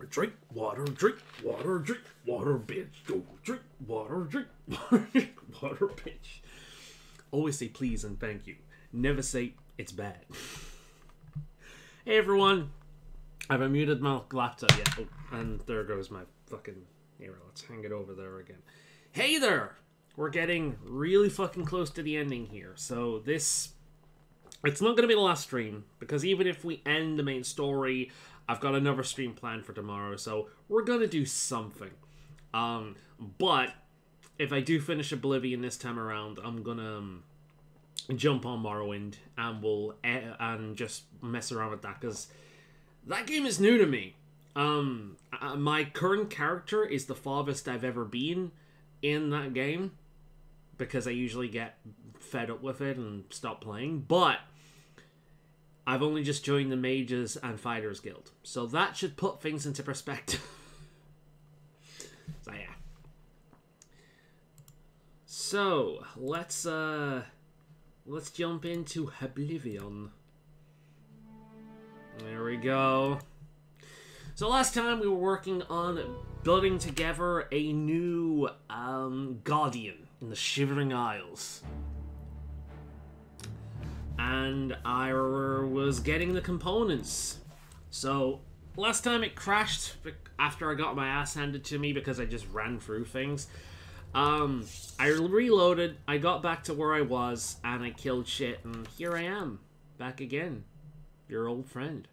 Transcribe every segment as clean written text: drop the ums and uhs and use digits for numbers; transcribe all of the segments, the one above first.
Drink water, bitch. Go drink water, bitch. Always say please and thank you. Never say it's bad. Hey everyone. I haven't muted my laptop yet. Oh, and there goes my fucking... Here, let's hang it over there again. Hey there! We're getting really fucking close to the ending here. So this... It's not going to be the last stream, because even if we end the main story, I've got another stream planned for tomorrow, so we're going to do something. But if I do finish Oblivion this time around, I'm going to jump on Morrowind, and we'll and just mess around with that, because that game is new to me. My current character is the farthest I've ever been in that game, because I usually get fed up with it and stop playing, but I've only just joined the Mages and Fighters Guild, so that should put things into perspective. So yeah. So let's jump into Oblivion. There we go. So last time we were working on building together a new Guardian in the Shivering Isles. And I was getting the components. So last time it crashed after I got my ass handed to me because I just ran through things. I reloaded, I got back to where I was, and I killed shit, and here I am, back again. Your old friend.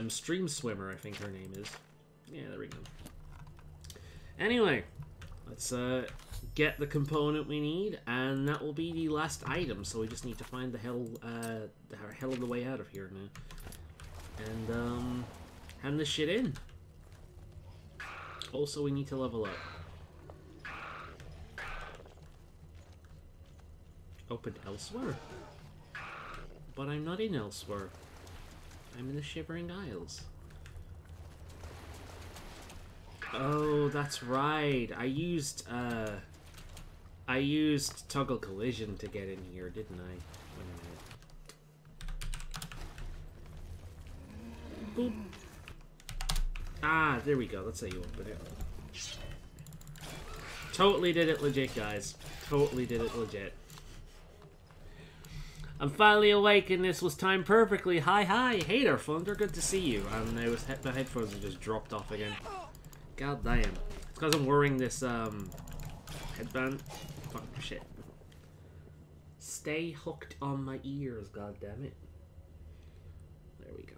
Stream Swimmer, I think her name is. Yeah, there we go. Anyway, let's get the component we need, and that will be the last item. So we just need to find the hell of the way out of here now, and hand this shit in. Also, we need to level up. Open elsewhere, but I'm not in elsewhere. I'm in the Shivering Isles. Oh, that's right. I used Toggle Collision to get in here, didn't I? Wait a minute. Boop. Ah, there we go. That's how you open it. Totally did it legit, guys. Totally did it legit. I'm finally awake, and this was timed perfectly. Hi, hey there, Thunder. Good to see you. And my headphones have just dropped off again. God damn. It's because I'm wearing this headband. Fuck shit. Stay hooked on my ears. God damn it. There we go.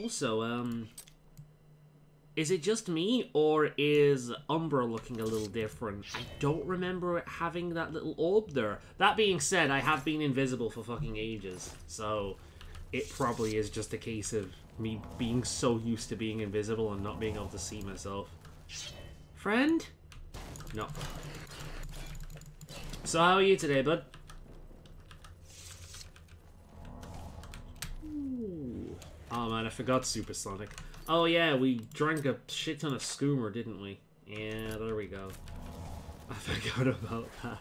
Also, is it just me, or is Umbra looking a little different? I don't remember it having that little orb there. That being said, I have been invisible for fucking ages, so it probably is just a case of me being so used to being invisible and not being able to see myself. Friend? No. So how are you today, bud? Ooh. Oh man, I forgot Supersonic. Oh yeah, we drank a shit ton of Skoomer, didn't we? Yeah, there we go. I forgot about that.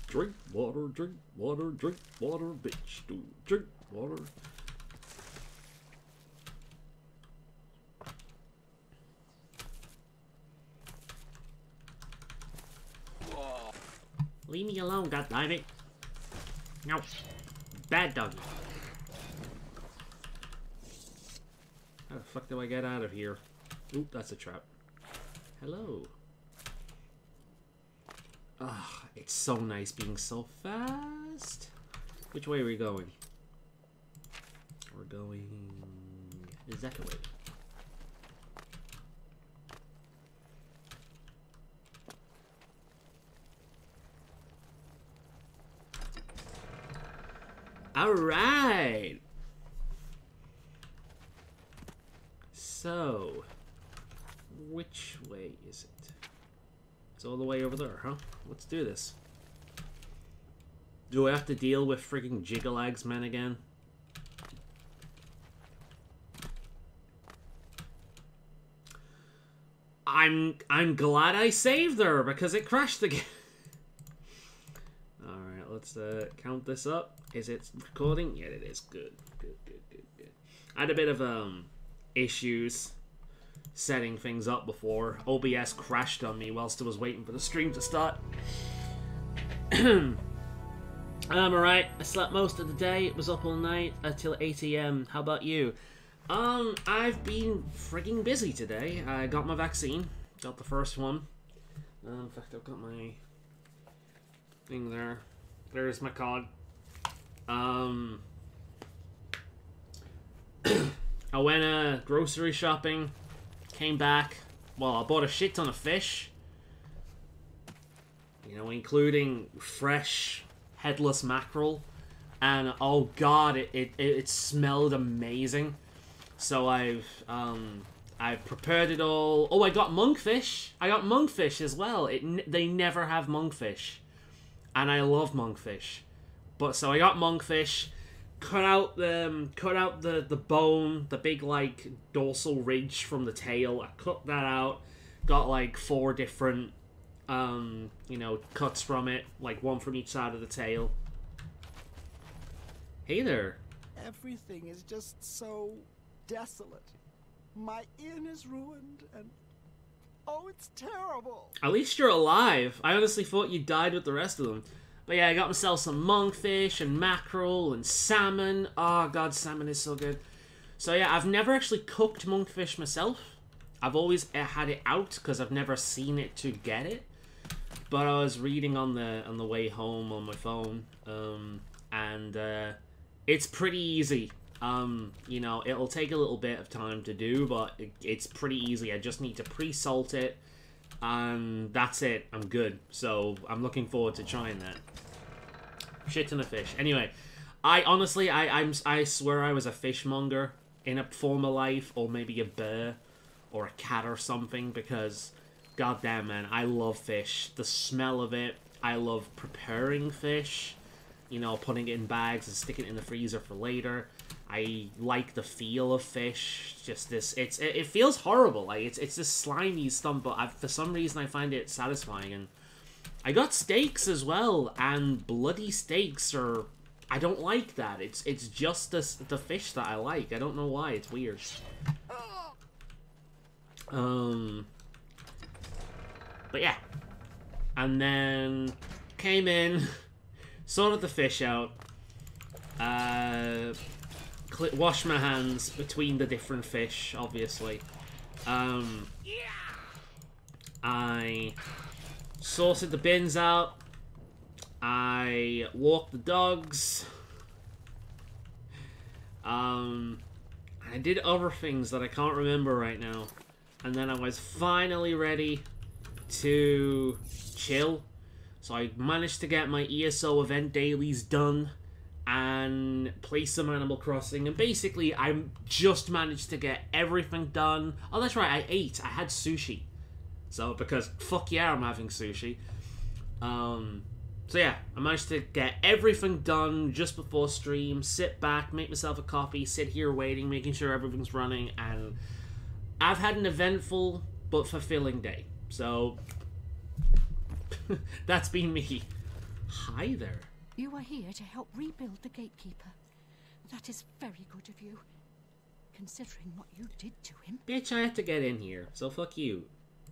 Drink water, bitch. Drink water. Leave me alone, goddammit. No. Bad doggy. How the fuck do I get out of here? Oop, that's a trap. Hello. Ah, it's so nice being so fast. Which way are we going? We're going... Is that the way? Alright! So, which way is it? It's all the way over there, huh? Let's do this. Do I have to deal with frigging Jigalags men again? I'm glad I saved her because it crashed again. Alright, let's count this up. Is it recording? Yeah, it is. Good. I had a bit of issues setting things up before. OBS crashed on me whilst I was waiting for the stream to start. I'm alright. I slept most of the day. It was up all night until 8 AM. How about you? I've been frigging busy today. I got my vaccine. Got the first one. In fact, I've got my thing there. There's my card. I went grocery shopping. Came back. Well, I bought a shit ton of fish. You know, including fresh headless mackerel. And oh god, it smelled amazing. So I've prepared it all. Oh, I got monkfish. I got monkfish as well. They never have monkfish, and I love monkfish. But so I got monkfish. Cut out the bone, the big like dorsal ridge from the tail. I cut that out. Got like 4 different you know, cuts from it, like 1 from each side of the tail. Hey there. Everything is just so desolate. My inn is ruined, and oh, it's terrible. At least you're alive. I honestly thought you died with the rest of them. But yeah, I got myself some monkfish and mackerel and salmon. Oh god, salmon is so good. So yeah, I've never actually cooked monkfish myself. I've always had it out because I've never seen it to get it. But I was reading on the way home on my phone, and it's pretty easy. You know, it'll take a little bit of time to do, but it's pretty easy. I just need to pre-salt it, and that's it. I'm good. So I'm looking forward to trying that. Shit ton of fish. Anyway, I honestly, I swear I was a fishmonger in a former life, or maybe a bear, or a cat or something, because goddamn man, I love fish. The smell of it. I love preparing fish. You know, putting it in bags and sticking it in the freezer for later. I like the feel of fish. Just this, it feels horrible. Like it's this slimy stuff, but for some reason I find it satisfying. And I got steaks as well, and bloody steaks are. I don't like that. It's just the fish that I like. I don't know why. It's weird. But yeah, and then came in, sorted the fish out. Wash my hands between the different fish, obviously. I sorted the bins out. I walked the dogs. I did other things that I can't remember right now. And then I was finally ready to chill. So I managed to get my ESO event dailies done and play some Animal Crossing, and basically I just managed to get everything done. Oh, that's right, I ate. I had sushi. So, because fuck yeah, I'm having sushi. So yeah, I managed to get everything done just before stream, sit back, make myself a coffee, sit here waiting, making sure everything's running, and I've had an eventful but fulfilling day. So, that's been me. Hi there. You are here to help rebuild the gatekeeper. That is very good of you, considering what you did to him. Bitch, I had to get in here, so fuck you.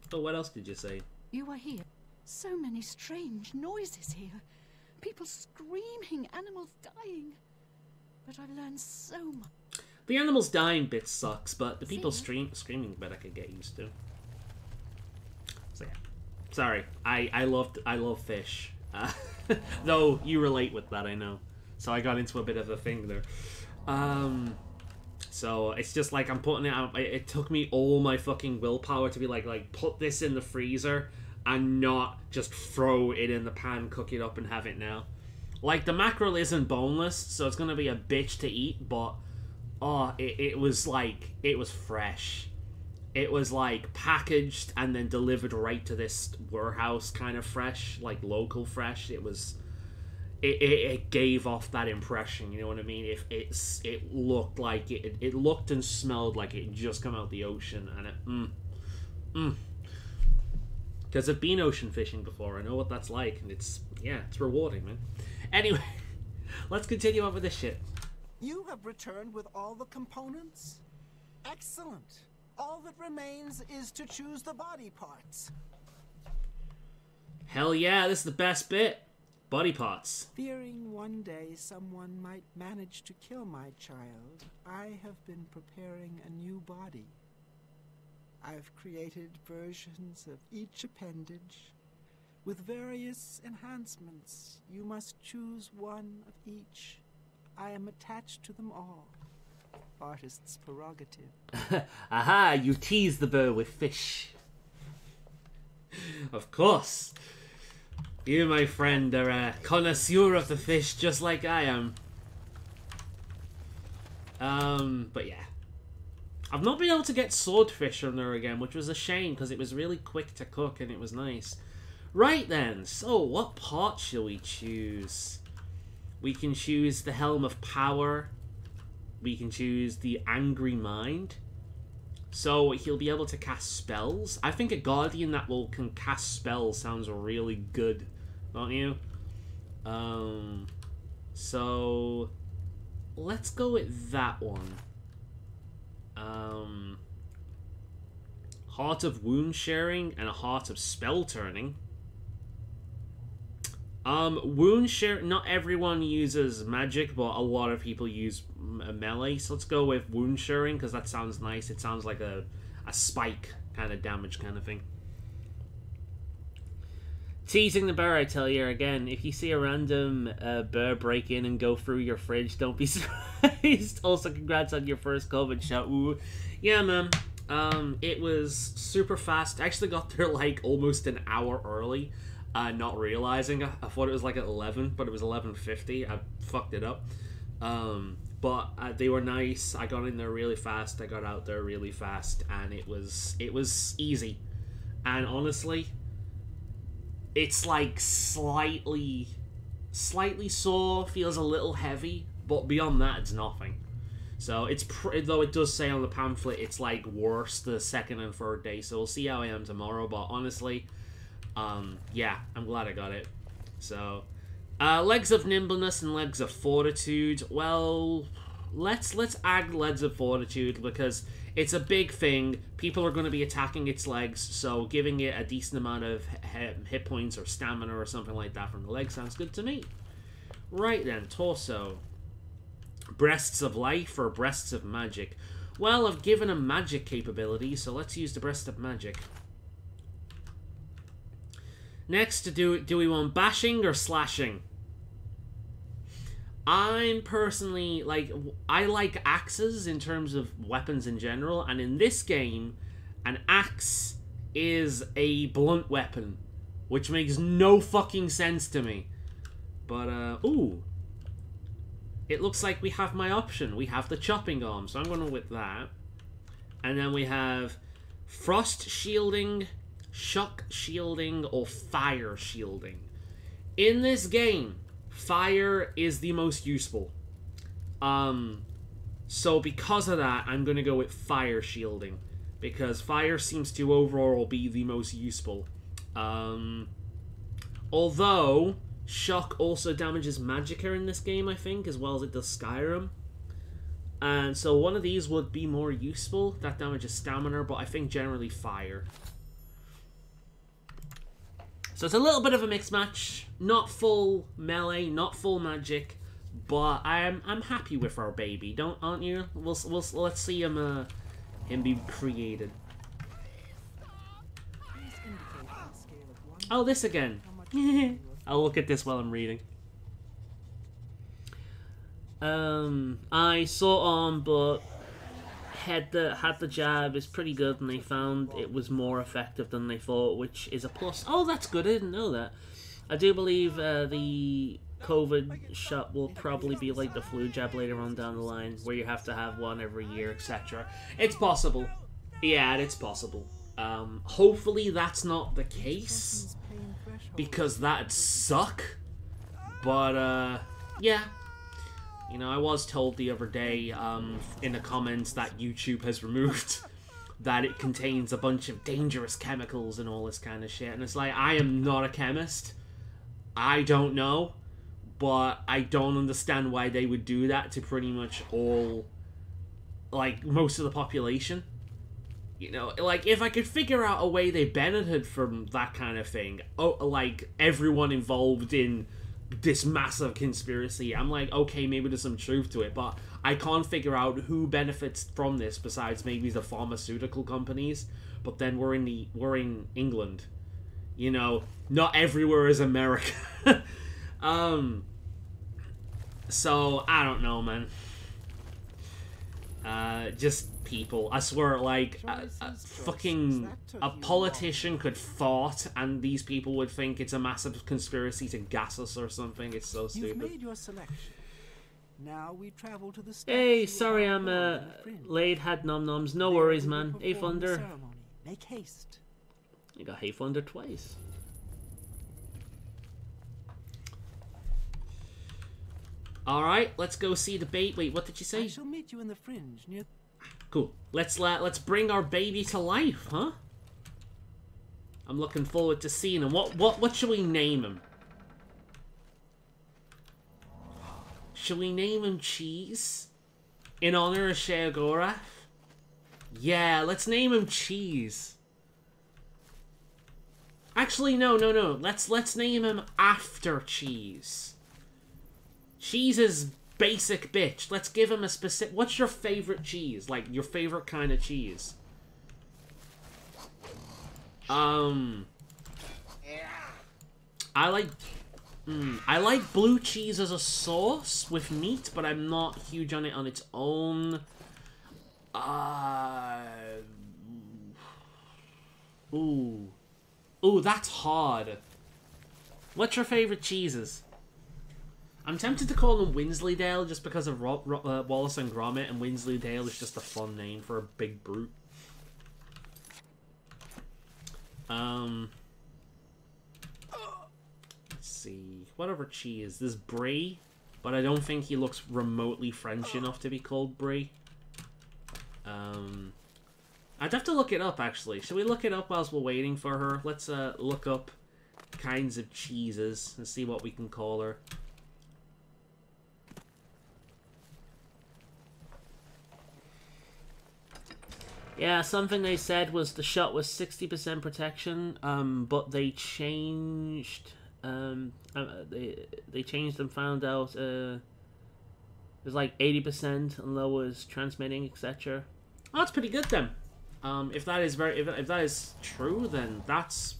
But what else did you say? You are here. So many strange noises here. People screaming, animals dying. But I've learned so much. The animals dying bit sucks, but the people screaming bit I could get used to. So yeah. Sorry, I love fish. Though you relate with that, I know. So I got into a bit of a thing there. So it's just like I'm putting it out. It took me all my fucking willpower to be like put this in the freezer and not just throw it in the pan, cook it up, and have it now. Like, the mackerel isn't boneless, so it's gonna be a bitch to eat, but oh, it was fresh. It was like packaged and then delivered right to this warehouse, kind of fresh, like local fresh. It gave off that impression, you know what I mean? If it looked like it looked and smelled like it just come out the ocean, and because I've been ocean fishing before, I know what that's like, and it's rewarding, man. Anyway, let's continue on with this shit. You have returned with all the components? Excellent. All that remains is to choose the body parts. Hell yeah, this is the best bit. Body parts. Fearing one day someone might manage to kill my child, I have been preparing a new body. I've created versions of each appendage with various enhancements. You must choose one of each. I am attached to them all. Artist's prerogative. Aha, you tease the bird with fish. Of course. You, my friend, are a connoisseur of the fish just like I am. But yeah. I've not been able to get swordfish on there again, which was a shame because it was really quick to cook and it was nice. Right then, so what part shall we choose? We can choose the Helm of Power. We can choose the Angry Mind. So he'll be able to cast spells. I think a Guardian that can cast spells sounds really good, don't you? So let's go with that one. Heart of Wound Sharing and a Heart of Spell Turning. Wound share. Not everyone uses magic, but a lot of people use melee. So let's go with wound sharing because that sounds nice. It sounds like a spike kind of damage kind of thing. Teasing the bear, I tell you again. If you see a random bear break in and go through your fridge, don't be surprised. Also, congrats on your first COVID shot. Ooh. Yeah, man. It was super fast. I actually got there like almost an hour early. Not realizing. I thought it was like at 11, but it was 11:50. I fucked it up. But they were nice. I got in there really fast. I got out there really fast, and it was easy. And honestly, it's like slightly sore, feels a little heavy, but beyond that, it's nothing. So it's though it does say on the pamphlet it's like worse the second and third day. So we'll see how I am tomorrow. But honestly. Yeah, I'm glad I got it. So, legs of nimbleness and legs of fortitude. Well, let's add legs of fortitude because it's a big thing. People are going to be attacking its legs, so giving it a decent amount of hit points or stamina or something like that from the legs sounds good to me. Right then, torso. Breasts of life or breasts of magic. Well, I've given a magic capability, so let's use the breast of magic. Next, do we want bashing or slashing? I'm personally, I like axes in terms of weapons in general, and in this game, an axe is a blunt weapon, which makes no fucking sense to me. But, ooh. It looks like we have my option. We have the chopping arm, so I'm going to with that. And then we have frost shielding, shock shielding, or fire shielding. In this game, fire is the most useful. So because of that, I'm going to go with fire shielding. Because fire seems to overall be the most useful. Although, shock also damages magicka in this game, I think, as well as it does Skyrim. And so one of these would be more useful. That damages stamina, but I think generally fire. So it's a little bit of a mixed match. Not full melee, not full magic, but I'm happy with our baby. Aren't you? Let's see him be created. Oh, this again. I'll look at this while I'm reading. I saw on, but had the jab is pretty good, and they found it was more effective than they thought, which is a plus. Oh, that's good. I didn't know that. I do believe the COVID shot will probably be like the flu jab later on down the line, where you have to have one every year, etc. It's possible. Yeah, it's possible. Hopefully that's not the case, because that'd suck. But yeah. You know, I was told the other day in the comments that YouTube has removed that it contains a bunch of dangerous chemicals and all this kind of shit. And it's like, I am not a chemist. I don't know. but I don't understand why they would do that to pretty much all, like, most of the population. You know, like, if I could figure out a way they benefited from that kind of thing, like, everyone involved in this massive conspiracy, I'm like, okay, maybe there's some truth to it, but I can't figure out who benefits from this besides maybe the pharmaceutical companies. But then we're in England, you know, not everywhere is America. So I don't know, man. Just people. I swear, like, a politician could fart and these people would think it's a massive conspiracy to gas us or something. It's so stupid. You've made your selection. Now we travel to the hey, sorry I'm late, had nom-noms. No worries, man. Hey, Thunder. Make haste. You got Hey Thunder twice. Alright, let's go see the bait. Wait, what did you say? I shall meet you in the fringe near... Cool. Let's bring our baby to life, huh? I'm looking forward to seeing him. What should we name him? Should we name him Cheese? In honor of Sheogorath? Yeah, let's name him Cheese. Actually, no. Let's name him after Cheese. Cheese is basic bitch. Let's give him a specific... What's your favorite cheese? Like, your favorite kind of cheese? I like blue cheese as a sauce with meat, but I'm not huge on it on its own. Ooh, that's hard. What's your favorite cheeses? I'm tempted to call them Wensleydale just because of Wallace and Gromit, and Wensleydale is just a fun name for a big brute. Let's see. What other cheese? There's Brie, but I don't think he looks remotely French enough to be called Brie. I'd have to look it up, actually. Should we look it up whilst we're waiting for her? Let's look up kinds of cheeses and see what we can call her. Yeah, something they said was the shot was 60% protection, but they changed. They changed and found out it was like 80% and low was transmitting, etc. Oh, that's pretty good then. If that is if that is true, then that's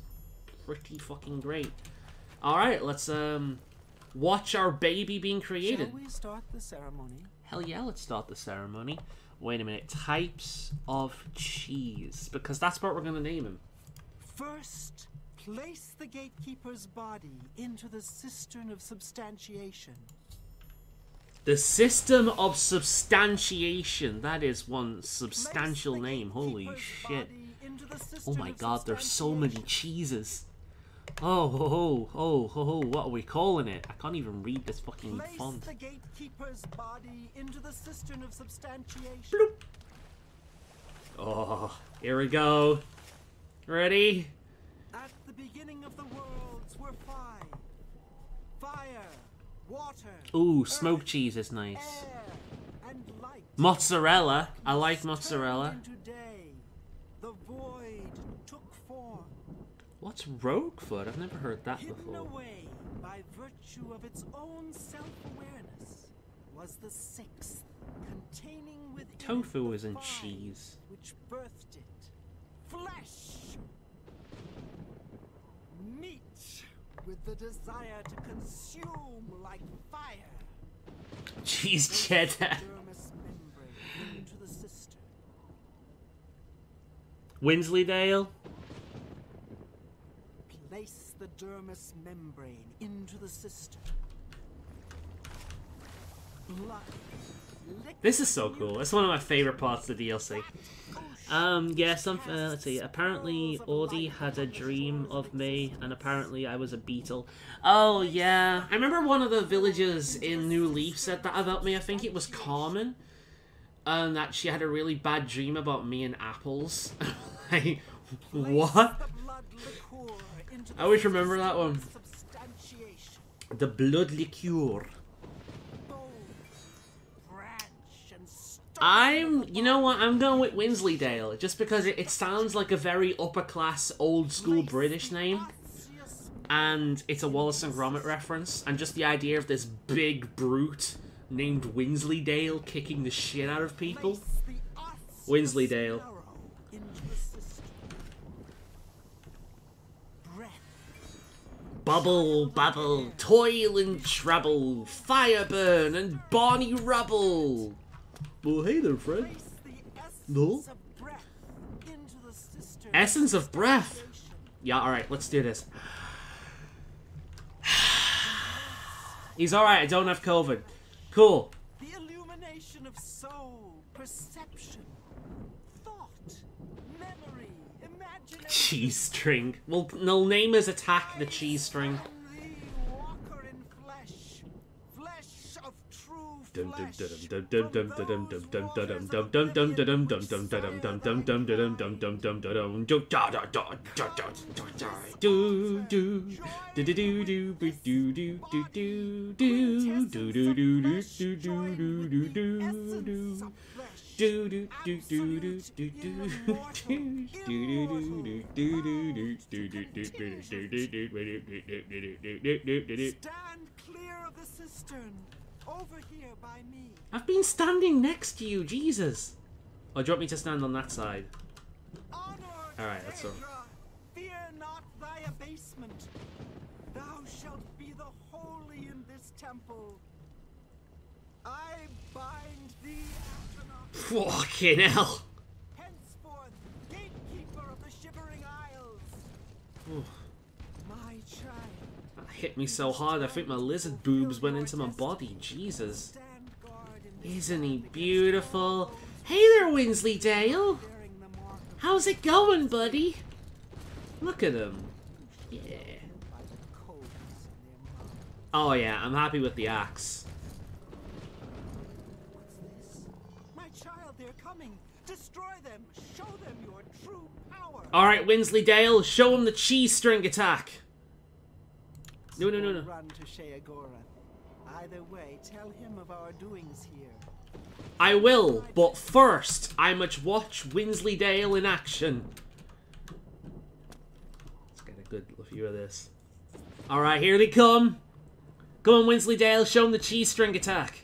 pretty fucking great. All right, let's watch our baby being created. Shall we start the ceremony? Hell yeah, let's start the ceremony. Wait a minute, types of cheese, because that's what we're gonna name him. First, place the gatekeeper's body into the cistern of substantiation. The system of substantiation. That is one substantial name. Holy shit. Oh my god, there's so many cheeses. Oh, what are we calling it? I can't even read this fucking font. Place the gatekeeper's body into the cistern of substantiation. Bloop. Oh, here we go. Ready? At the beginning of the worlds were five. Fire, water. Ooh, smoked cheese is nice. Air, and light. Mozzarella. I like mozzarella. Into day. The void took form. What's Roquefort? I've never heard that Hidden before. away by virtue of its own self-awareness was the sixth, containing within Tofu the isn't five cheese. which birthed it. Flesh! Meat with the desire to consume like fire. Cheese cheddar. Dermis membrane into the cistern. Wensleydale. Place the dermis membrane into the cistern. Blood. This is so cool. It's one of my favorite parts of the DLC. Yeah, let's see. Apparently, Audie had a dream of me, and apparently I was a beetle. Oh, yeah. I remember one of the villagers in New Leaf said that about me. I think it was Carmen. And that she had a really bad dream about me and apples. Like, what? I always remember that one. The blood liqueur. You know what, I'm going with Wensleydale, just because it sounds like a very upper-class, old-school British name. And it's a Wallace and Gromit reference, and just the idea of this big brute named Wensleydale kicking the shit out of people. Wensleydale. Bubble, bubble, toil and trouble, fire burn and bonny rubble. Well, hey there, friend. No? Essence of breath. Yeah, alright, let's do this. He's alright, I don't have COVID. Cool. The illumination of soul, perception, thought, memory, imagination. Cheese string. Well, no, name his attack the cheese string. Walker in flesh, flesh of true Stand clear of the cistern. Over here by me. I've been standing next to you, Jesus. Oh, do you want me to stand on that side? Alright, that's all. Fear not thy abasement. Thou shalt be the holy in this temple. I bind thee, Athena. Fucking hell. Henceforth, gatekeeper of the Shivering Isles. Ooh. My child. That hit me so hard, I think my lizard boobs went into my body. Jesus. Isn't he beautiful? Hey there, Wensleydale. How's it going, buddy? Look at him. Yeah. Oh yeah, I'm happy with the axe. What's this? My child, they're coming. Destroy them. Show them your true power. Alright, Wensleydale, show him the cheese string attack. No. Run to Sheagora. Either way, tell him of our doings here. I will, but first, I must watch Wensleydale in action. Let's get a good view of this. Alright, here they come. Come on, Wensleydale, show him the cheese string attack.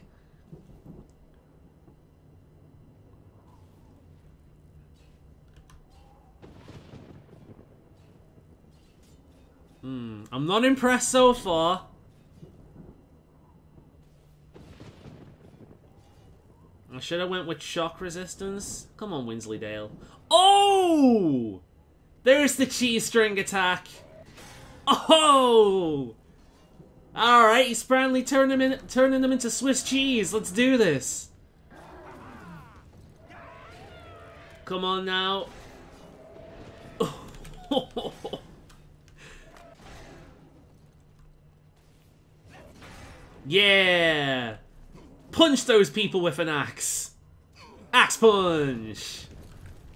I'm not impressed so far. I should have went with shock resistance. Come on, Wensleydale. Oh! There's the cheese string attack. Oh! Alright, he's apparently turning them into Swiss cheese. Let's do this. Come on now. Yeah! Punch those people with an axe. Axe punch.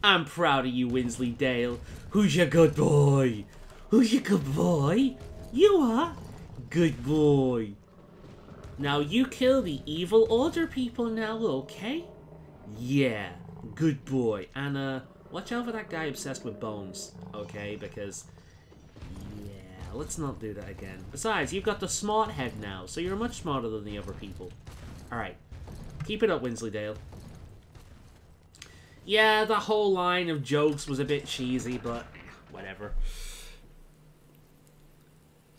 I'm proud of you, Wensleydale. Who's your good boy? Who's your good boy? You are. Good boy. Now you kill the evil order people now, okay? Yeah. Good boy. And, watch out for that guy obsessed with bones, okay? Because, yeah, let's not do that again. Besides, you've got the smart head now, so you're much smarter than the other people. Alright. Keep it up, Wensleydale. Yeah, the whole line of jokes was a bit cheesy, but whatever.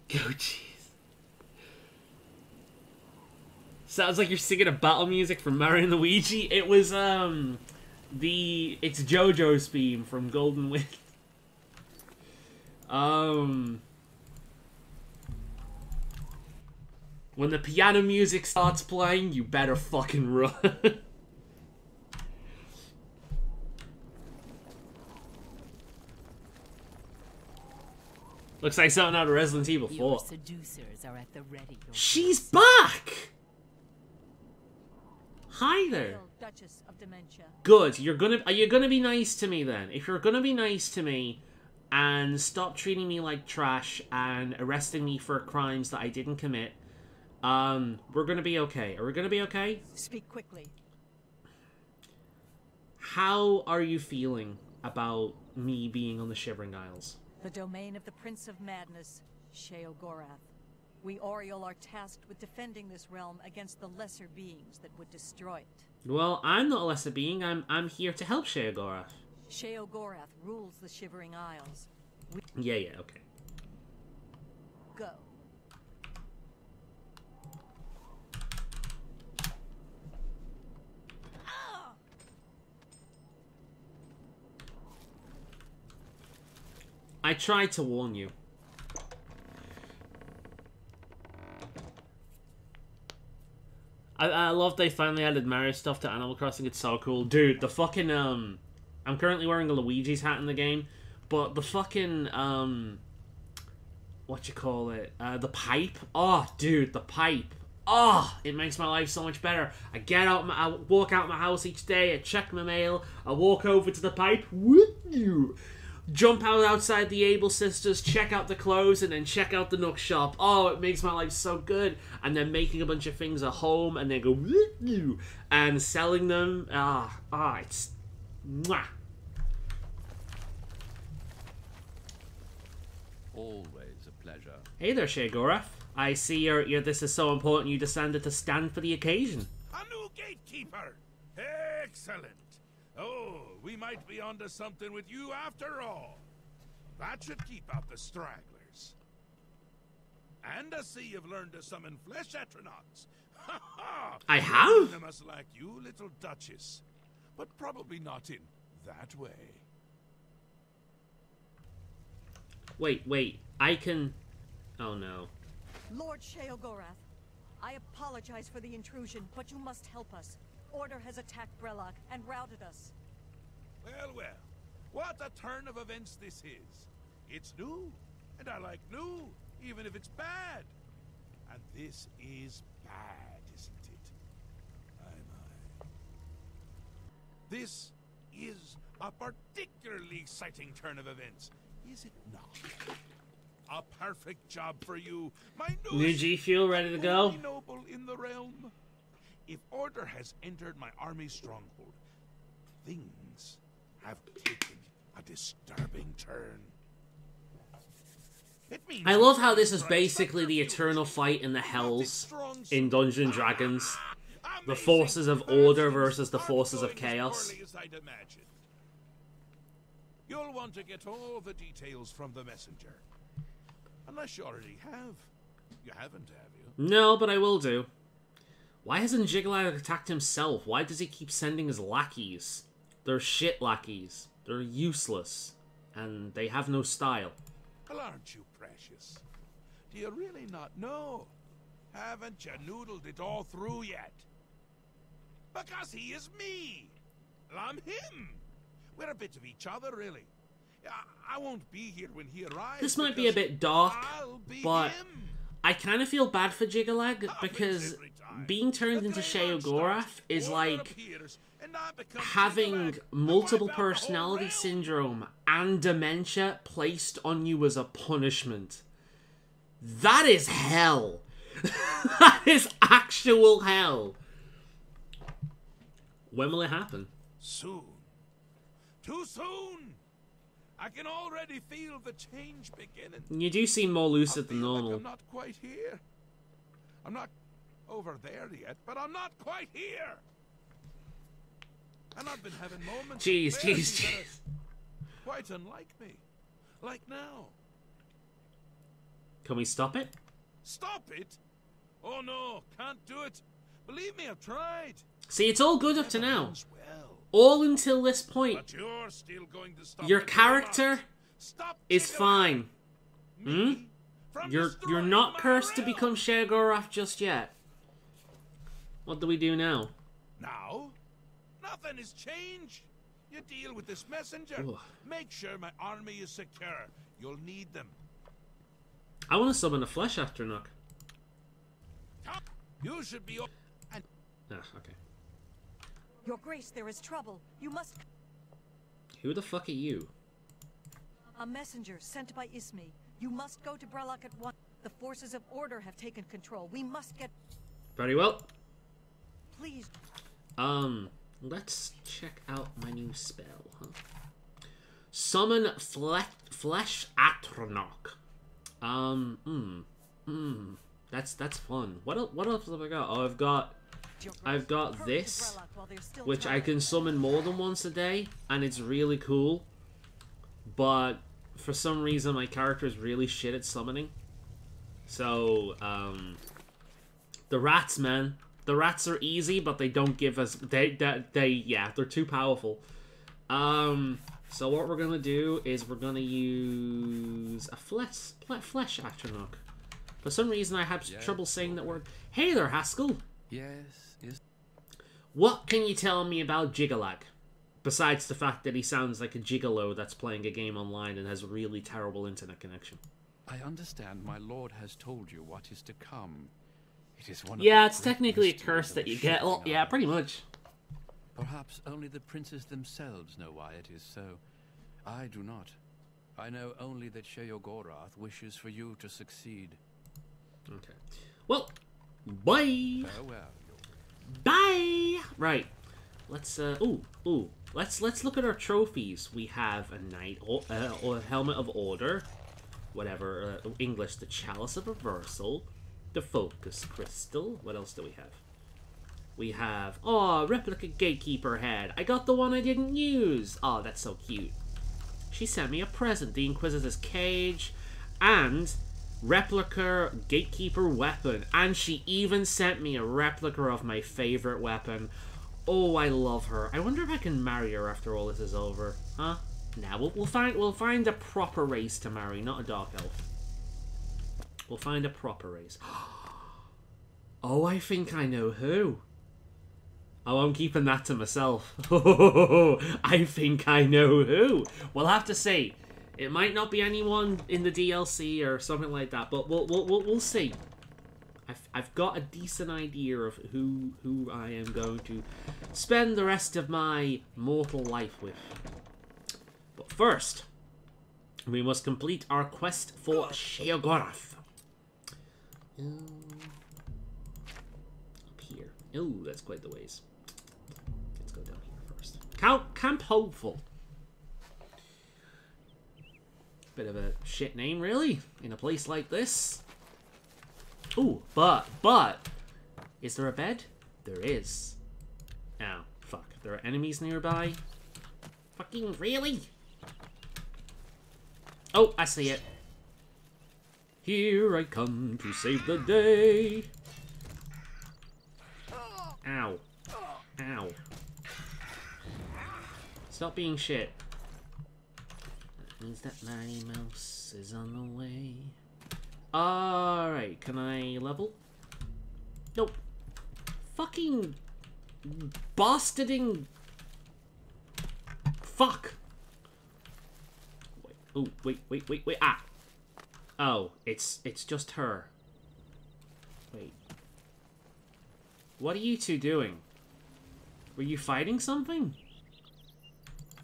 Go cheese. Sounds like you're singing a battle music from Mario and Luigi. It was, it's JoJo's theme from Golden Wind. When the piano music starts playing, you better fucking run. Looks like something out of Resident Evil 4. Your seducers are at the ready. She's back! Hi there. Duchess of Dementia. Good. Are you gonna be nice to me then? If you're gonna be nice to me and stop treating me like trash and arresting me for crimes that I didn't commit, We're gonna be okay. Are we gonna be okay? Speak quickly. How are you feeling about me being on the Shivering Isles? The domain of the Prince of Madness, Sheogorath. We Oriole are tasked with defending this realm against the lesser beings that would destroy it. Well, I'm not a lesser being. I'm here to help Sheogorath. Sheogorath rules the Shivering Isles. Yeah, okay. Go. I tried to warn you. I love they finally added Mario stuff to Animal Crossing. It's so cool. Dude, the fucking, I'm currently wearing a Luigi's hat in the game, but the fucking, what you call it? The pipe. Oh, dude, the pipe. Oh, it makes my life so much better. I walk out my house each day, I check my mail, I walk over to the pipe, jump outside the Able Sisters, check out the clothes, and then check out the Nook shop. Oh, it makes my life so good. And then making a bunch of things at home, and then go and selling them. It's mwah. Always a pleasure. Hey there, Sheogorath. I see you're this is so important you decided to stand for the occasion. A new gatekeeper! Excellent! Oh, we might be onto something with you after all. That should keep out the stragglers. And I see you've learned to summon flesh atronachs. Ha ha! I have? They must like you, little Duchess. But probably not in that way. Wait. I can... Oh, no. Lord Sheogorath, I apologize for the intrusion, but you must help us. Order has attacked Brellock and routed us. Well, what a turn of events this is. It's new, and I like new, even if it's bad. And this is bad, isn't it? My. This is a particularly exciting turn of events, is it not? A perfect job for you, my New G Fuel ready to go? only noble in the realm. If Order has entered my army's stronghold, things have taken a disturbing turn. It means I love how this is basically the eternal fight in the hells in Dungeons & Dragons. The forces of order versus the forces of chaos. You'll want to get all the details from the messenger. Unless you already have. You haven't, have you? No, but I will do. Why hasn't Jigglypuff attacked himself? Why does he keep sending his lackeys? They're shit lackeys. They're useless. And they have no style. Well, aren't you precious? Do you really not know? Haven't you noodled it all through yet? Because he is me. And I'm him. We're a bit of each other, really. I won't be here when he arrives. This might be a bit dark, but him. I kind of feel bad for Jiggalag because being turned into Sheogorath is like having multiple personality syndrome and dementia placed on you as a punishment. That is hell. That is actual hell. When will it happen? Soon. Too soon. I can already feel the change beginning. You do seem more lucid than I feel like normal. I'm not quite here. I'm not over there yet, but I'm not quite here. And I've been having moments. Jeez. that are quite unlike me. Like now. Can we stop it? Stop it? Oh no, can't do it. Believe me, I've tried. See, it's all good up to now. Ends well. All until this point. But you're still going to stop Your the character Stop is Jigglypuff. fine. Me from You're destroying not my cursed to realm. become Sheogorath just yet. What do we do now? Now? Nothing has changed. You deal with this messenger. Ugh. Make sure my army is secure. You'll need them. I want to summon a flesh Atronach. You should be... And Okay. Your Grace, there is trouble. You must... Who the fuck are you? A messenger sent by Ismi. You must go to Brellock at once. The forces of order have taken control. We must get... Very well. Please. Let's check out my new spell, huh? Summon Flesh Atronach. That's fun. What else have I got? Oh, I've got this, which I can summon more than once a day, and it's really cool. But for some reason, my character is really shit at summoning. So, the rats, man. The rats are easy, but they don't give us... Yeah, they're too powerful. So what we're gonna do is we're gonna use a flesh Atronach. For some reason, I have trouble saying that word. Hey there, Haskell. Yes. What can you tell me about Jigalag? Besides the fact that he sounds like a gigolo that's playing a game online and has a really terrible internet connection. I understand my lord has told you what is to come. It is one of it's technically a curse that you get. Well, yeah, pretty much. Perhaps only the princes themselves know why it is so. I do not. I know only that Sheogorath wishes for you to succeed. Okay. Well, bye. Farewell. Bye. Right. Let's let's look at our trophies. We have a knight, or helmet of order, whatever. English, the chalice of reversal, the focus crystal. What else do we have? We have replica gatekeeper head. I got the one I didn't use. Oh, that's so cute. She sent me a present, the Inquisitor's cage, and replica gatekeeper weapon. And she even sent me a replica of my favorite weapon. Oh, I love her. I wonder if I can marry her after all this is over. Huh? Nah, we'll find a proper race to marry, not a dark elf. We'll find a proper race. Oh, I think I know who. Oh, I'm keeping that to myself. I think I know who. We'll have to see. It might not be anyone in the DLC or something like that, but we'll see. I've got a decent idea of who I am going to spend the rest of my mortal life with. But first, we must complete our quest for Sheogorath. Up here. Oh, that's quite the ways. Let's go down here first. Camp Hopeful. Bit of a shit name, really, in a place like this. Ooh, but, is there a bed? There is. Oh, fuck. There are enemies nearby? Fucking really? Oh, I see it. Here I come to save the day. Ow. Ow. Stop being shit. That means that my mouse is on the way. Alright, can I level? Nope. Fucking bastarding. Fuck. Wait. Oh, wait. Ah. Oh, it's just her. Wait. What are you two doing? Were you fighting something?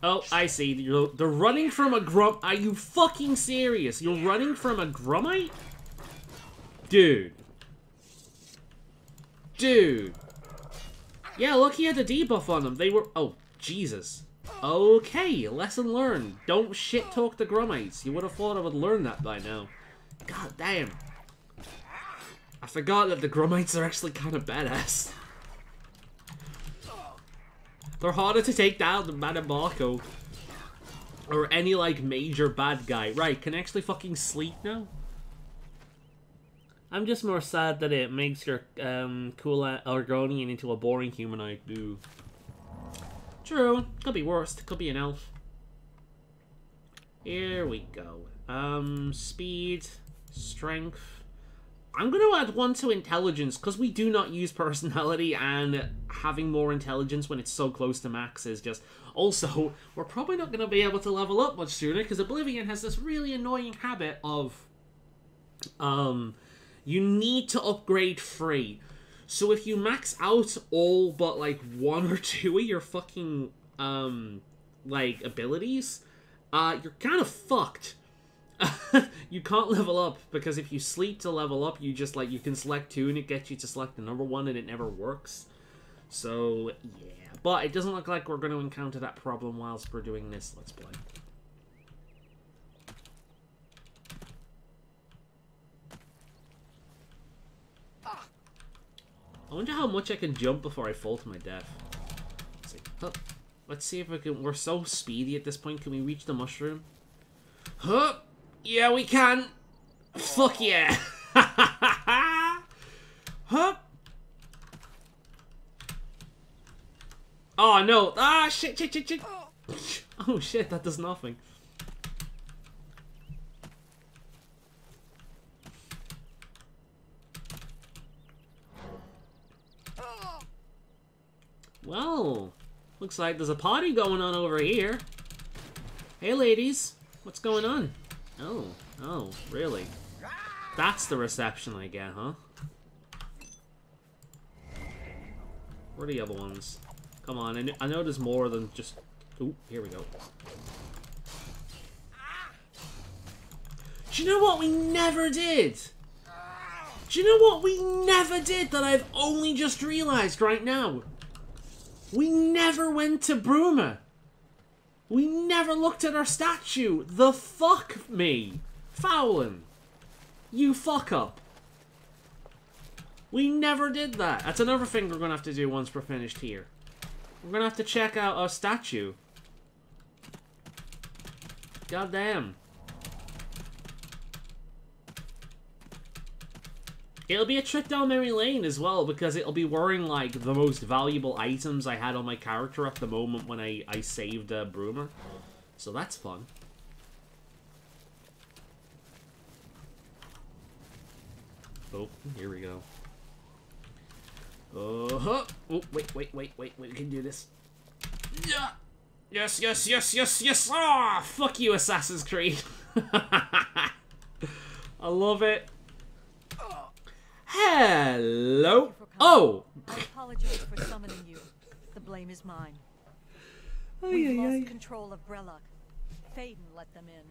Oh, I see. They're running from a grum. Are you fucking serious? You're running from a Grummite? Dude. Yeah, look, he had a debuff on them. They were... Oh, Jesus. Okay, lesson learned. Don't shit-talk the Grummites. You would have thought I would learn that by now. God damn. I forgot that the Grummites are actually kind of badass. They're harder to take down than Manamarco. Or any, like, major bad guy. Right, can I actually fucking sleep now? I'm just more sad that it makes your cool Argonian into a boring humanoid. Ooh. True. Could be worse. Could be an elf. Here we go. Speed. Strength. I'm going to add 1 to intelligence, because we do not use personality, and having more intelligence when it's so close to max is just... Also, we're probably not going to be able to level up much sooner, because Oblivion has this really annoying habit of... You need to upgrade free. So if you max out all but, like, 1 or 2 of your fucking, like, abilities, you're kind of fucked. You can't level up, because if you sleep to level up, you just, like, you can select 2 and it gets you to select another one and it never works. So, yeah. But it doesn't look like we're going to encounter that problem whilst we're doing this Let's Play. I wonder how much I can jump before I fall to my death. Let's see. Huh. Let's see if we can... We're so speedy at this point. Can we reach the mushroom? Huh! Yeah, we can! Fuck yeah! Huh! Oh, no! Ah, shit, shit, shit, shit! Oh, shit, that does nothing. Well, looks like there's a party going on over here. Hey, ladies. What's going on? Oh, really? That's the reception I get, huh? Where are the other ones? Come on, I know there's more than just... Ooh, here we go. Do you know what we never did? Do you know what we never did that I've only just realized right now? We never went to Bruma. We never looked at our statue. The fuck me. Faolan. You fuck up. We never did that. That's another thing we're going to have to do once we're finished here. We're going to have to check out our statue. God damn. It'll be a trip down memory lane as well, because it'll be wearing, like, the most valuable items I had on my character at the moment when I saved Bruma. So that's fun. Oh, here we go. Oh, wait, we can do this. Yeah! Yes! Ah, fuck you, Assassin's Creed. I love it. Hello. Oh. I apologize for summoning you. The blame is mine. Oh, We've lost control of Brellock. Faden let them in.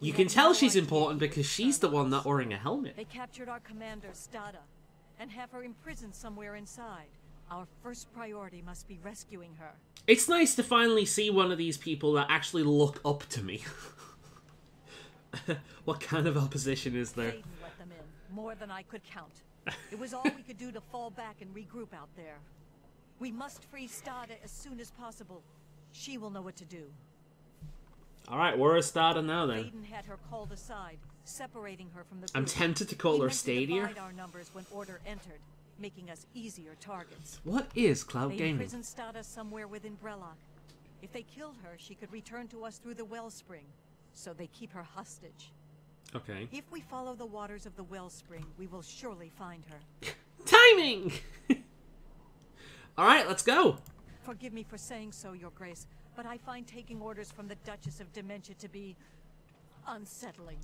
You can tell she's important because she's the one not wearing a helmet. They captured our commander, Stada, and have her imprisoned somewhere inside. Our first priority must be rescuing her. It's nice to finally see one of these people that actually look up to me. What kind of opposition is there? Faden let them in, more than I could count. It was all we could do to fall back and regroup out there. We must free Stada as soon as possible. She will know what to do. Alright, where is Stada now then? Faden had her called aside, separating her from the group. I'm tempted to call her Stadia. Divide our numbers when order entered, making us easier targets. What is Cloud They Gaming? imprisoned Stada somewhere within Brellock. If they killed her, she could return to us through the wellspring. So they keep her hostage. Okay. If we follow the waters of the wellspring, we will surely find her. Timing! Alright, let's go. Forgive me for saying so, Your Grace, but I find taking orders from the Duchess of Dementia to be unsettling.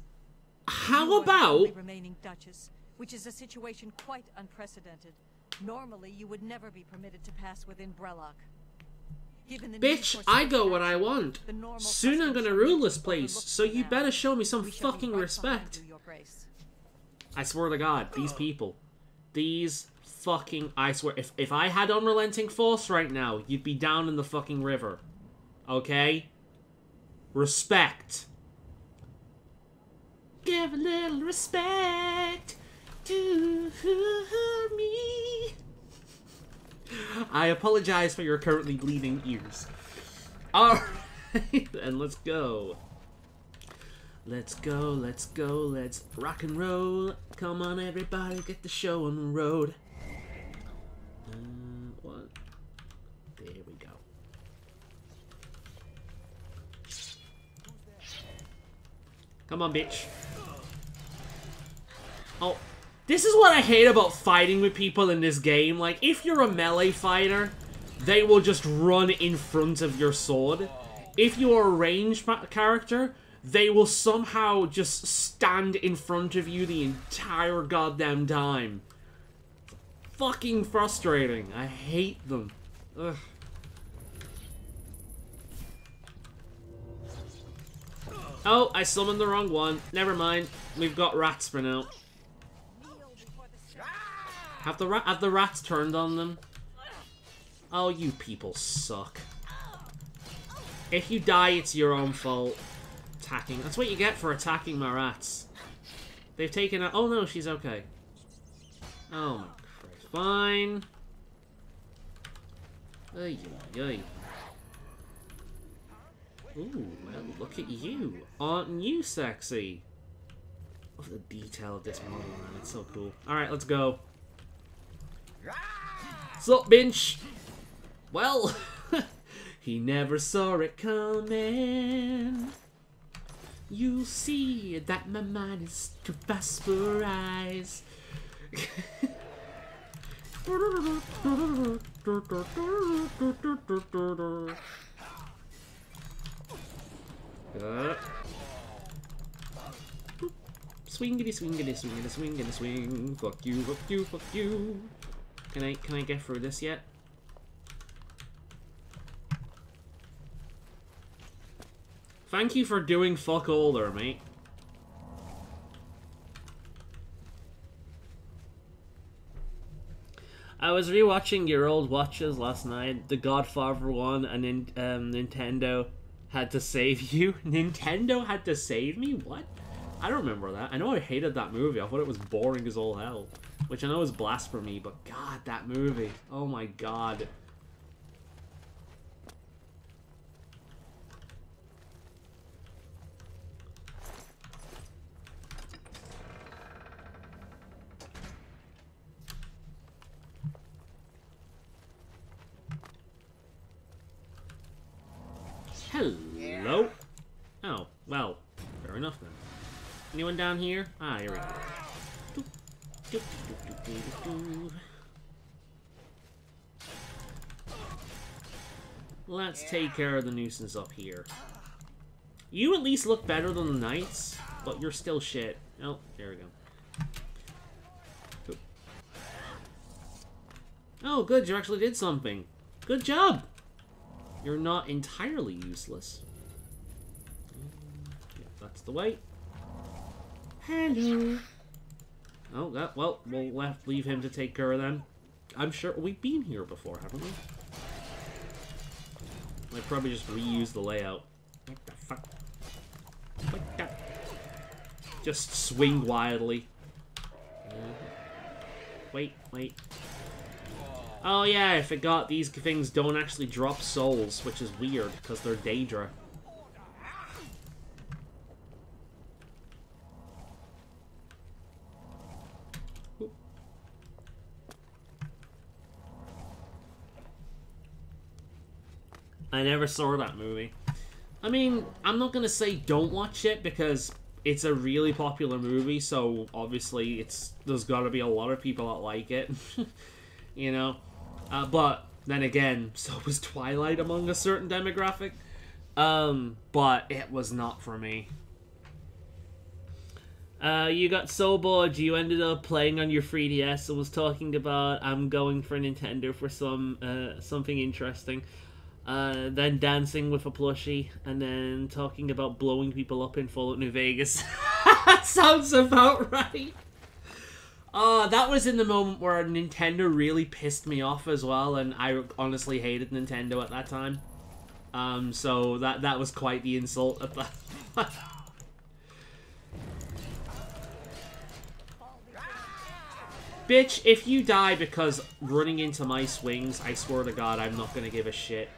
You How are the about... only remaining Duchess, which is a situation quite unprecedented. Normally, you would never be permitted to pass within Brellock. Given the need Bitch, for I such go what I action, want. the normal Soon I'm custom gonna shall rule be this place, overlooked so you now. better show me some We shall be fucking right respect. behind you, Your Grace. I swear to God, these people. These fucking... I swear, if I had Unrelenting Force right now, you'd be down in the fucking river. Okay? Respect. Give a little respect to me. I apologize for your currently bleeding ears. Alright, and let's go. Let's rock and roll. Come on, everybody, get the show on the road. What? There we go. Come on, bitch. Oh, this is what I hate about fighting with people in this game. Like, if you're a melee fighter, they will just run in front of your sword. If you're a ranged character, they will somehow just stand in front of you the entire goddamn time. Fucking frustrating. I hate them. Ugh. Oh, I summoned the wrong one. Never mind. We've got rats for now. Have the rats turned on them? Oh, you people suck. If you die, it's your own fault. Attacking. That's what you get for attacking my rats. They've taken out. Oh no, she's okay. Oh my Christ. Fine. Ay, ay, ay. Ooh, well, look at you. Aren't you sexy? Look at the detail of this model, man. It's so cool. Alright, let's go. Sup, Binch? Well, he never saw it coming. You'll see that my mind is too fast for eyes. Swingity, swingity, swingity, swingity, swing. Fuck you, fuck you, fuck you. Can I get through this yet? Thank you for doing fuck all there, mate. I was rewatching your old watches last night. The Godfather one, and then Nintendo had to save you. Nintendo had to save me? What? I don't remember that. I know I hated that movie. I thought it was boring as all hell. Which I know is blasphemy, but god, that movie. Oh my god. Hello? Oh, well, fair enough then. Anyone down here? Ah, here we go. Let's take care of the nuisance up here. You at least look better than the knights, but you're still shit. Oh, there we go. Cool. Oh, good, you actually did something. Good job! You're not entirely useless. Yeah, that's the way. Hello. Oh, that, well, we'll leave him to take care of them. I'm sure we've been here before, haven't we? I'd probably just reuse the layout. What the fuck? What the? Just swing wildly. Wait, wait. Oh yeah, I forgot these things don't actually drop souls, which is weird, because they're Daedra. I never saw that movie. I mean, I'm not gonna say don't watch it, because it's a really popular movie, so obviously there's gotta be a lot of people that like it. You know? But then again, so was Twilight among a certain demographic. But it was not for me. You got so bored you ended up playing on your 3DS and was talking about I'm going for Nintendo for something interesting. Then dancing with a plushie, and then talking about blowing people up in Fallout New Vegas. Sounds about right. That was in the moment where Nintendo really pissed me off as well, and I honestly hated Nintendo at that time. So that was quite the insult at that. Bitch, if you die because running into my swings, I swear to God, I'm not gonna give a shit.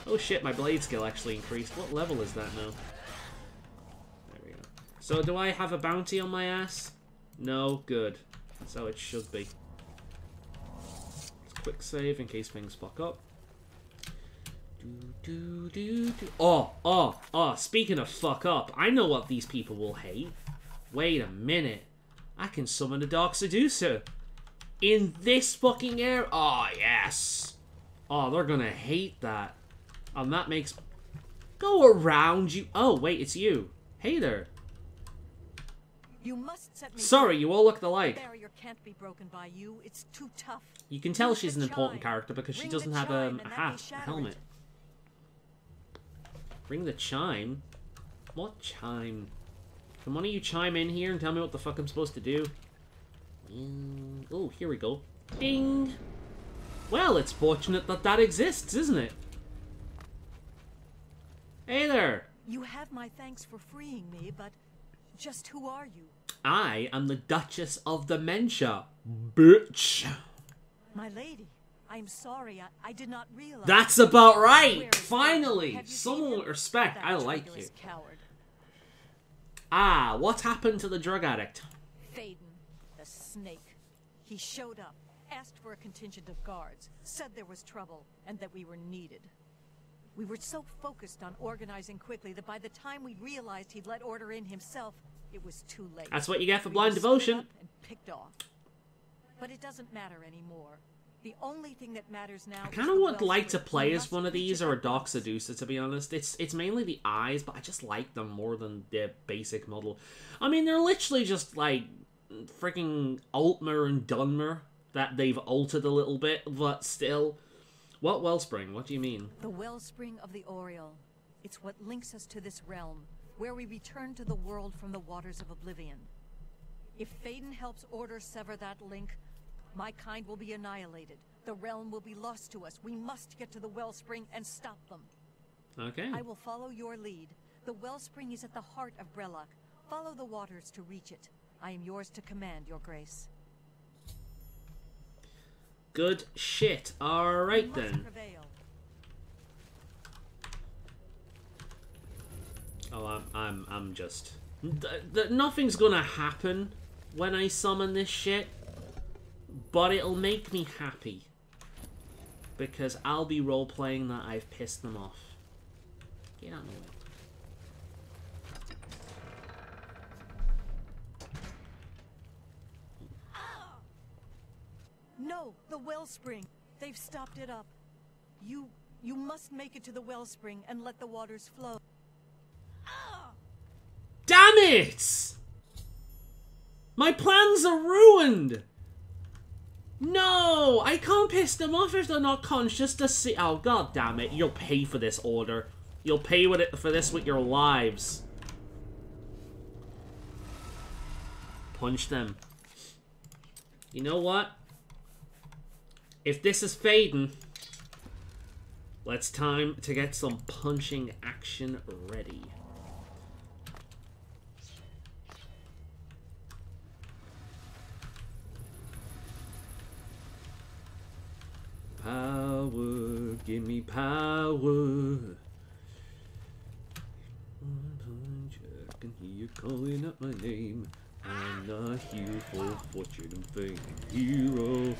Oh shit, my blade skill actually increased. What level is that now? There we go. So do I have a bounty on my ass? No, good. That's how it should be. Let's quick save in case things fuck up. Oh, speaking of fuck up, I know what these people will hate. Wait a minute. I can summon a Dark Seducer. In this fucking area? Oh, yes. Oh, they're gonna hate that. And that makes... Go around, you... Oh, wait, it's you. Hey there. You must set me Sorry, you all look alike. The barrier can't be broken by you. It's too tough. You can tell Ring she's the an important chime. character because she Ring doesn't the have chime, a and that may hat, a shatter helmet. it. Ring the chime? What chime? Can one of you chime in here and tell me what the fuck I'm supposed to do? Oh, here we go. Ding! Well, it's fortunate that that exists, isn't it? Hey there! You have my thanks for freeing me, but just who are you? I am the Duchess of Dementia, bitch! My lady, I'm sorry, I did not realize... That's about Where right! is Finally! he? Have you Someone seen with him? respect. That I like you. traitorous coward. Ah, what happened to the drug addict? Faden, the snake. He showed up, asked for a contingent of guards, said there was trouble, and that we were needed. We were so focused on organizing quickly that by the time we realized he'd let order in himself, it was too late. That's what you get for We blind were devotion. split up and picked off. But it doesn't matter anymore. The only thing that matters now. I kind of would like to play as one of these these or a Dark Seducer, to be honest. It's mainly the eyes, but I just like them more than the basic model. I mean, they're literally just like freaking Altmer and Dunmer that they've altered a little bit, but still. What wellspring? What do you mean? The wellspring of the Oriole. It's what links us to this realm, where we return to the world from the waters of Oblivion. If Faden helps Order sever that link, my kind will be annihilated. The realm will be lost to us. We must get to the wellspring and stop them. Okay. I will follow your lead. The wellspring is at the heart of Brellock. Follow the waters to reach it. I am yours to command, Your Grace. Good shit. Alright We must then. prevail. Oh, I'm just... nothing's gonna happen when I summon this shit, but it'll make me happy. Because I'll be role-playing that I've pissed them off. Get out of the way. No, the wellspring. They've stopped it up. You must make it to the wellspring and let the waters flow. Damn it! My plans are ruined! No! I can't piss them off if they're not conscious to see- Oh, god damn it. You'll pay for this order. You'll pay for this with your lives. Punch them. You know what? If this is Faden, let's time to get some punching action ready. Power, give me power. I can hear you calling out my name. I'm not here for fortune and fame, hero.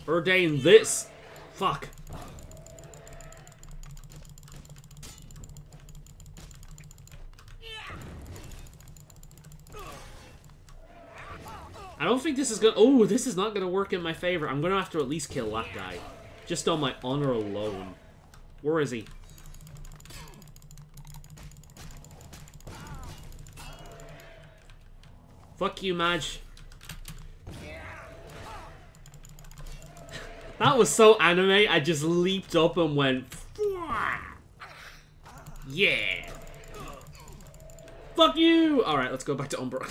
Ordain this. Fuck. I don't think this is gonna... Oh, this is not gonna work in my favor. I'm gonna have to at least kill that guy. Just on my honor alone. Where is he? Fuck you, Madge. That was so anime, I just leaped up and went... Yeah! Fuck you! Alright, let's go back to Umbra.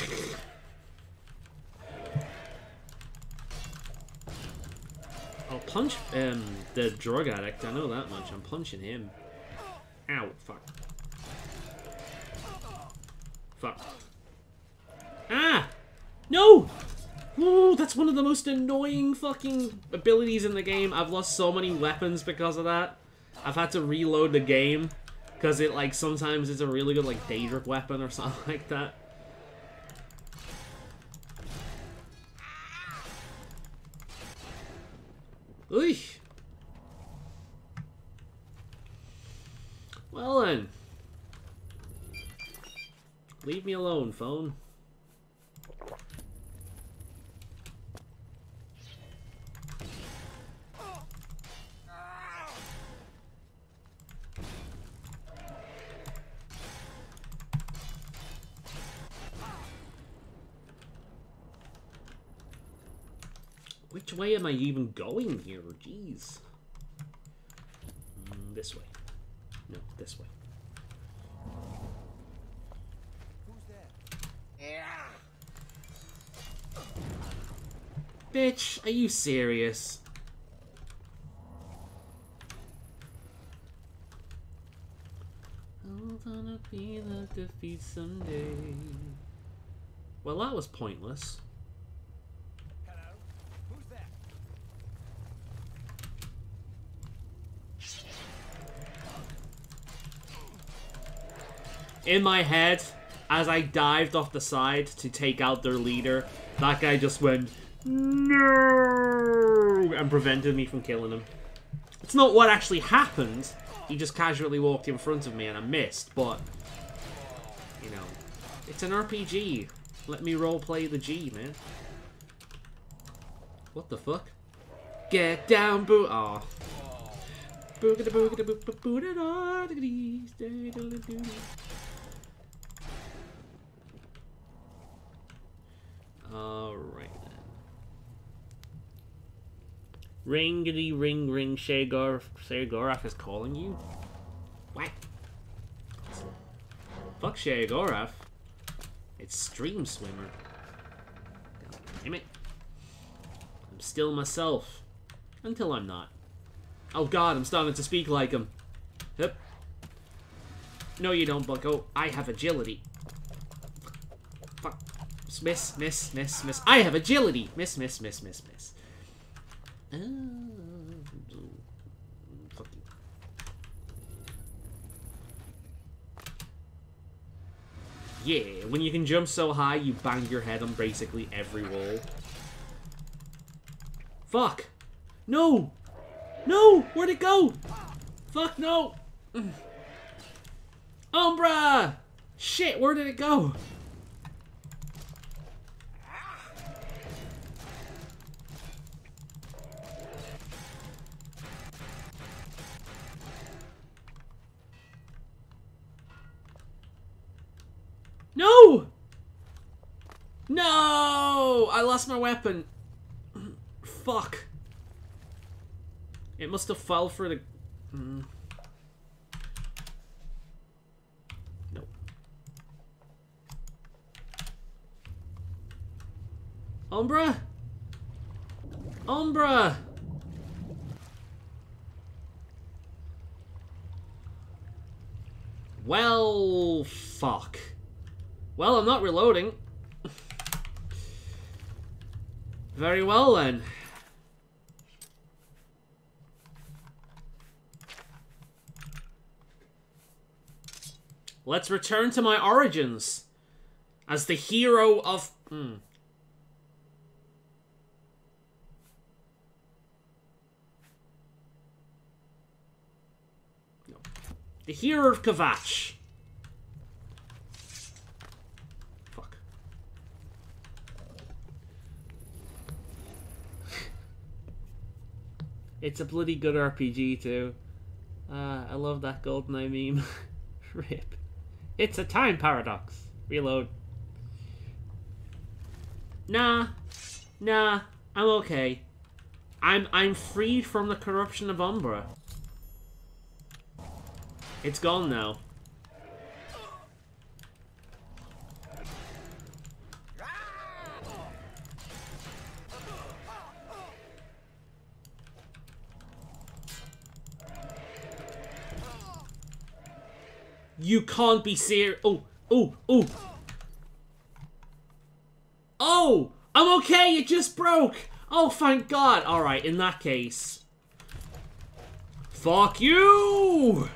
I'll punch the drug addict, I know that much. I'm punching him. Ow, fuck. Fuck. Ah! No! Ooh, that's one of the most annoying fucking abilities in the game. I've lost so many weapons because of that. I've had to reload the game because it, like, sometimes it's a really good, like, Daedric weapon or something like that. Oy. Well then. Leave me alone, phone. Which way am I even going here? Jeez. this way. No, this way. Who's there? Bitch, are you serious? I'm gonna be the defeat someday. Well, that was pointless. Hello? Who's there? In my head, as I dived off the side to take out their leader, that guy just went, no, and prevented me from killing him. It's not what actually happened. He just casually walked in front of me and I missed, but, you know, it's an RPG. Let me roleplay the G, man. What the fuck? Get down, boo. Aw. Alright then. Ringity ring ring, Sheogorath is calling you? What? Fuck Sheogorath. It's Stream Swimmer. God damn it. I'm still myself. Until I'm not. Oh god, I'm starting to speak like him. Yep. No you don't, Bucko. I have agility. Fuck. Miss, miss, miss, miss. I have agility! Miss, miss, miss, miss, miss. Fuck you. Yeah, when you can jump so high, you bang your head on basically every wall. Fuck! No! No! Where'd it go? Fuck, no! Umbra! Shit, where did it go? No! No! I lost my weapon. Fuck. It must have fell for the... No. Umbra? Umbra! Well, fuck. Well, I'm not reloading. Very well, then. Let's return to my origins. As the hero of... No. The hero of Kvatch. Fuck. It's a bloody good RPG, too. I love that GoldenEye meme. Rip. It's a time paradox. Reload. Nah. Nah. I'm okay. I'm freed from the corruption of Umbra. It's gone now. You can't be serious. Oh, oh, oh. Oh, I'm okay. It just broke. Oh, thank God. All right, in that case. Fuck you.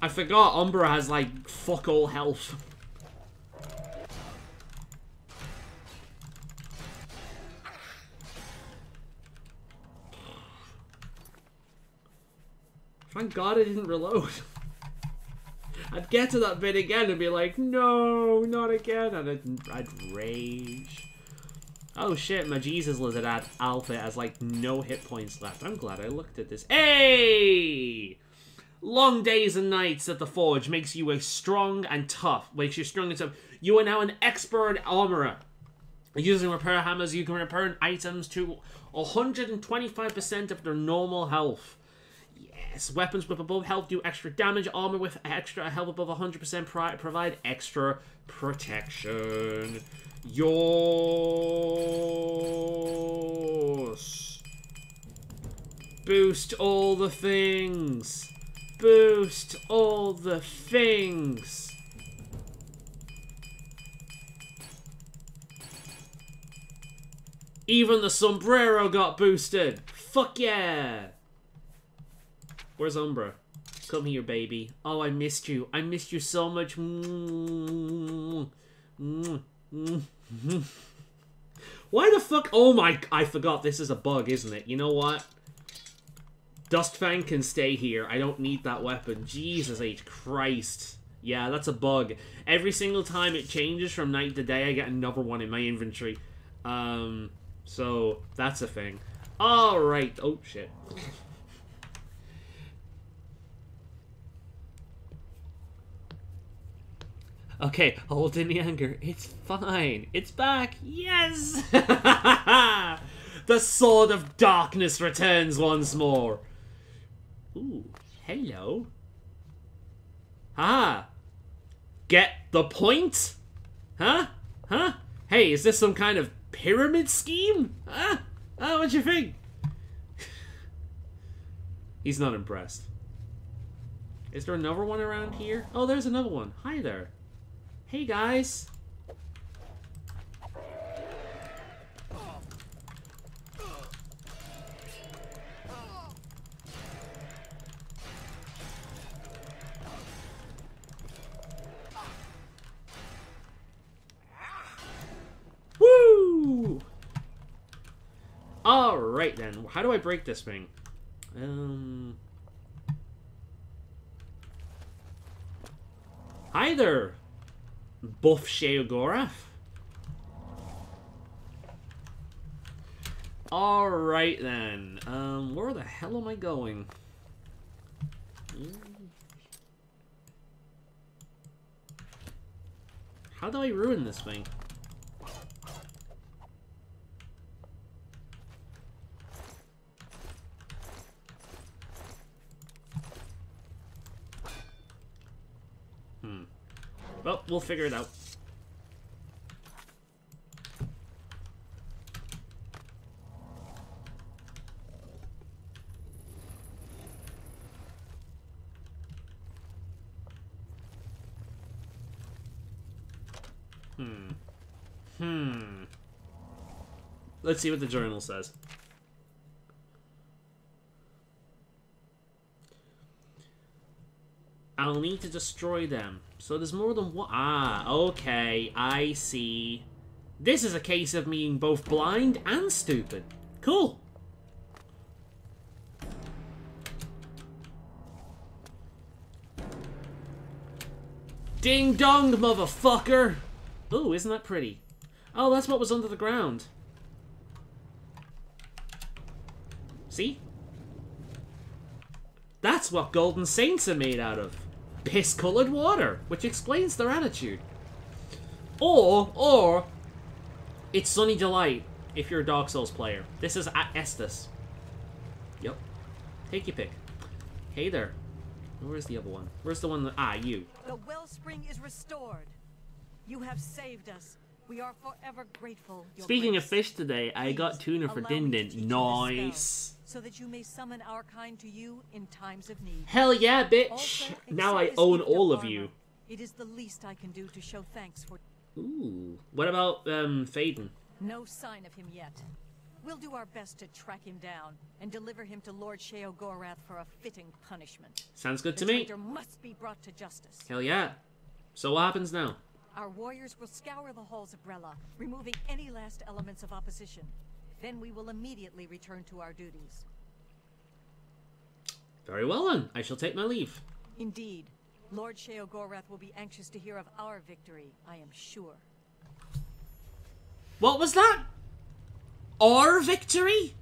I forgot Umbra has, like, fuck all health. Thank God I didn't reload. I'd get to that bit again and be like, no, not again, and I'd rage. Oh shit, my Jesus Lizard Alpha has, like, no hit points left. I'm glad I looked at this. Hey! Long days and nights at the forge makes you strong and tough. Makes you strong and tough. You are now an expert armorer. Using repair hammers, you can repair items to 125% of their normal health. Yes, weapons with above health do extra damage. Armor with extra health above 100% provide extra protection. Yours. Boost all the things. Boost all the things. Even the sombrero got boosted. Fuck yeah. Where's Umbra? Come here, baby. Oh, I missed you. I missed you so much. Why the fuck? Oh my... I forgot this is a bug, isn't it? You know what? Dustfang can stay here. I don't need that weapon. Jesus H. Christ. Yeah, that's a bug. Every single time it changes from night to day, I get another one in my inventory. So, that's a thing. Alright. Oh, shit. Okay, hold in the anger. It's fine. It's back. Yes! The Sword of Darkness returns once more. Ooh, hello. Ah. Get the point? Huh? Huh? Hey, is this some kind of pyramid scheme? Huh? Oh, what you think? He's not impressed. Is there another one around here? Oh, there's another one. Hi there. Hey, guys. Woo! Alright then. How do I break this thing? Hi there, Buff Sheogorath. Alright then. Where the hell am I going? How do I ruin this thing? Well, we'll figure it out. Let's see what the journal says. I'll need to destroy them. So there's more than one. Ah, okay. I see. This is a case of me being both blind and stupid. Cool. Ding dong, motherfucker! Ooh, isn't that pretty? Oh, that's what was under the ground. See? That's what golden saints are made out of. Piss-colored water, which explains their attitude. Or, it's Sunny Delight, if you're a Dark Souls player. This is Estus. Yep. Take your pick. Hey there. Where's the other one? Where's the one that... Ah, you. The wellspring is restored. You have saved us. We are forever grateful. Speaking of fish today, I got tuna for Din Din. Nice. So that you may summon our kind to you in times of need. Hell yeah, bitch! Also, now I own all of you. It is the least I can do to show thanks for... Ooh. What about, Faden? No sign of him yet. We'll do our best to track him down and deliver him to Lord Sheogorath for a fitting punishment. Sounds good to the me. traitor must be brought to justice. Hell yeah. So what happens now? Our warriors will scour the halls of Brella, removing any last elements of opposition. Then we will immediately return to our duties. Very well then. I shall take my leave. Indeed. Lord Sheogorath will be anxious to hear of our victory, I am sure. What was that? Our victory?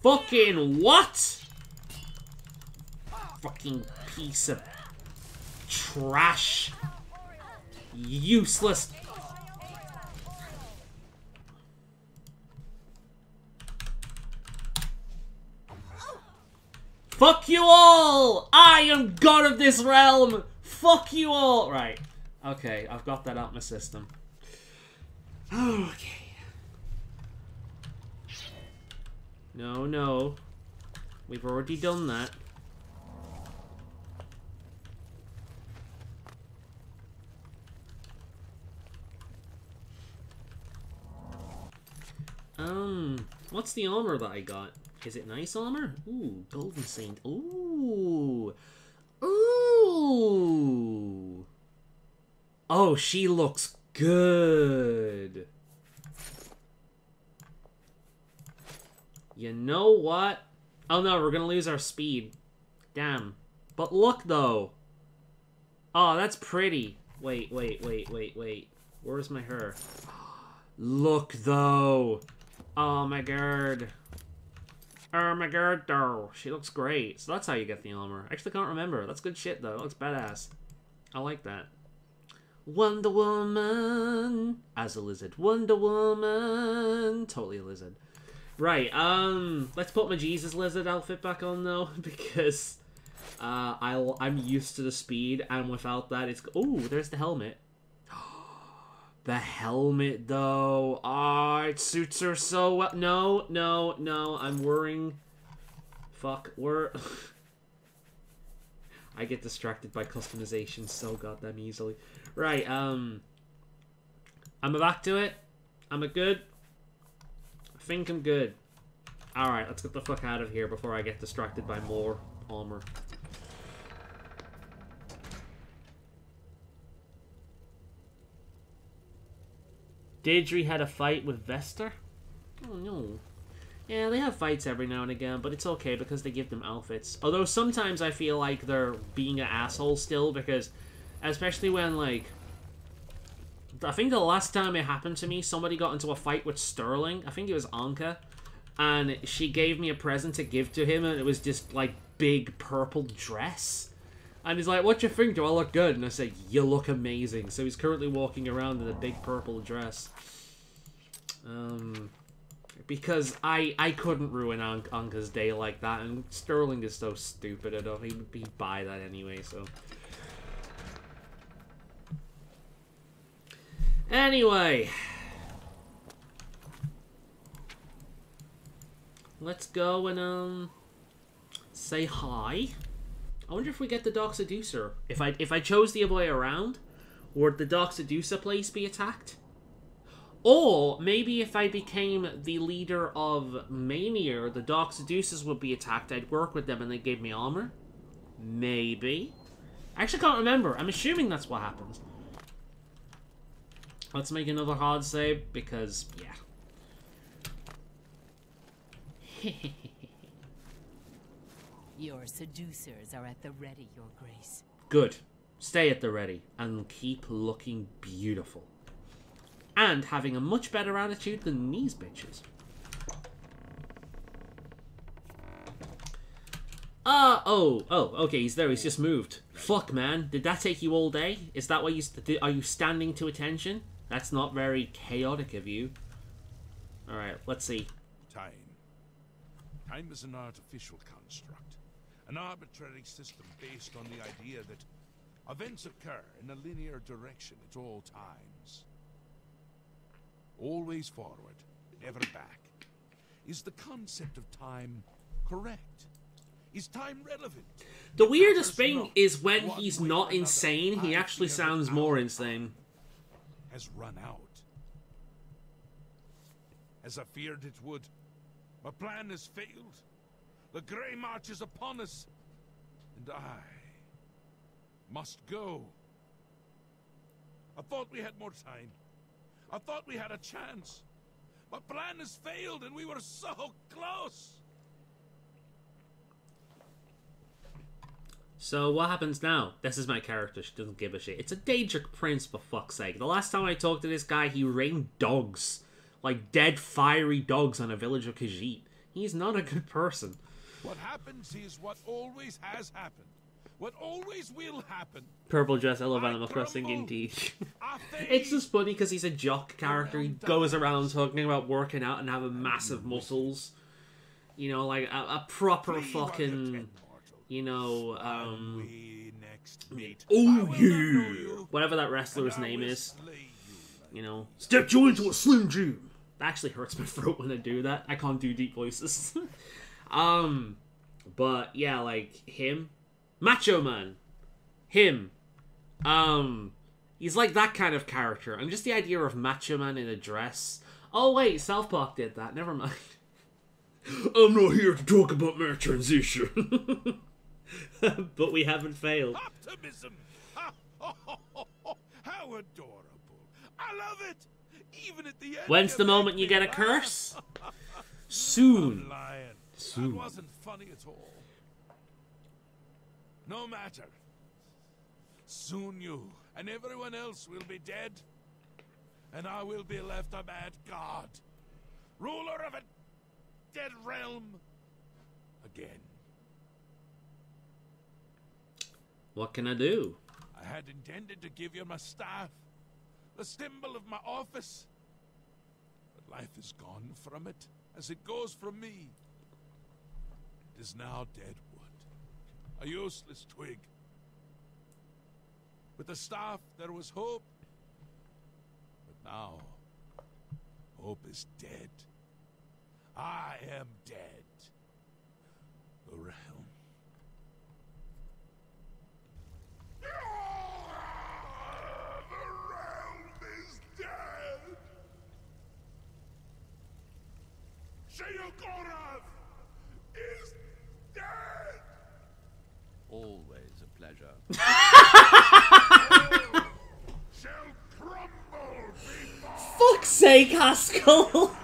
Fucking what? Fucking piece of trash. Useless. Fuck you all! I am god of this realm! Fuck you all! Right. Okay, I've got that out my system. Okay. No, no. We've already done that. What's the armor that I got? Is it nice armor? Ooh, Golden Saint. Ooh. Ooh. Oh, she looks good. You know what? Oh no, we're gonna lose our speed. Damn. But look though. Oh, that's pretty. Wait. Where's my hair? Look though. Oh my god. Oh my god though. She looks great. So that's how you get the armor. Actually can't remember. That's good shit though. It looks badass. I like that. Wonder Woman. As a lizard. Wonder Woman. Totally a lizard. Right, let's put my Jesus lizard outfit back on though, because I'm used to the speed, and without that it's... Ooh, there's the helmet. The helmet though. Ah, it suits her so well. No, I'm worrying. Fuck, I get distracted by customization so goddamn easily. Right, I'm back to it. I'm good. I think I'm good. Alright, let's get the fuck out of here before I get distracted by more armor. Deidre had a fight with Vester? Oh no. Yeah, they have fights every now and again, but it's okay because they give them outfits. Although sometimes I feel like they're being an asshole still, because especially when, like, I think the last time it happened to me, somebody got into a fight with Sterling. I think it was Anka. And she gave me a present to give to him, and it was just, like, big purple dress. And he's like, what you think? Do I look good? And I said, you look amazing. So he's currently walking around in a big purple dress. Because I couldn't ruin Anka's day like that, and Sterling is so stupid enough. He'd buy that anyway, so... Anyway. Let's go and, say hi. I wonder if we get the Dark Seducer. If I chose the other way around, would the Dark Seducer place be attacked? Or maybe if I became the leader of Mania, the Dark Seducers would be attacked. I'd work with them and they gave me armor. Maybe. I actually can't remember. I'm assuming that's what happens. Let's make another hard save because, yeah. Your seducers are at the ready, Your Grace. Good. Stay at the ready and keep looking beautiful. And having a much better attitude than these bitches. Okay, he's there. He's just moved. Fuck, man. Did that take you all day? Is that why are you standing to attention? That's not very chaotic of you. Alright, let's see. Time. Time is an artificial construct. An arbitrary system based on the idea that events occur in a linear direction at all times. Always forward, never back. Is the concept of time correct? Is time relevant? The weirdest thing is when he's not insane, he actually sounds more insane. Has run out. As I feared it would. My plan has failed. The Grey March is upon us. And I must go. I thought we had more time. I thought we had a chance. My plan has failed and we were so close. So what happens now? This is my character. She doesn't give a shit. It's a Daedric Prince, for fuck's sake. The last time I talked to this guy, he rained dogs. Like dead, fiery dogs on a village of Khajiit. He's not a good person. What happens is what always has happened. What always will happen. Purple dress, I love I Animal Crossing, crumble. indeed. I fade. It's just funny because he's a jock character. He goes around talking about working out and having massive muscles. You know, like a proper fucking, you know, whatever that wrestler's name is. You know, step you into a Slim Jim. That actually hurts my throat when I do that. I can't do deep voices. But yeah, like him, Macho Man, him, he's like that kind of character, and just the idea of Macho Man in a dress. Oh wait, South Park did that. Never mind. I'm not here to talk about my transition. But we haven't failed. Optimism! How adorable! I love it! Even at the end. When's the moment you get a curse? Soon. I'm lying. Soon. That wasn't funny at all. No matter. Soon you and everyone else will be dead, and I will be left a mad god, ruler of a dead realm again. What can I do? I had intended to give you my staff, the symbol of my office, but life is gone from it, as it goes from me. It is now dead wood, a useless twig. With the staff there was hope, but now hope is dead. I am dead. The realm. The realm is dead. Sheogorath is dead. Always a pleasure. Shall crumble before. Fuck's sake, Haskell!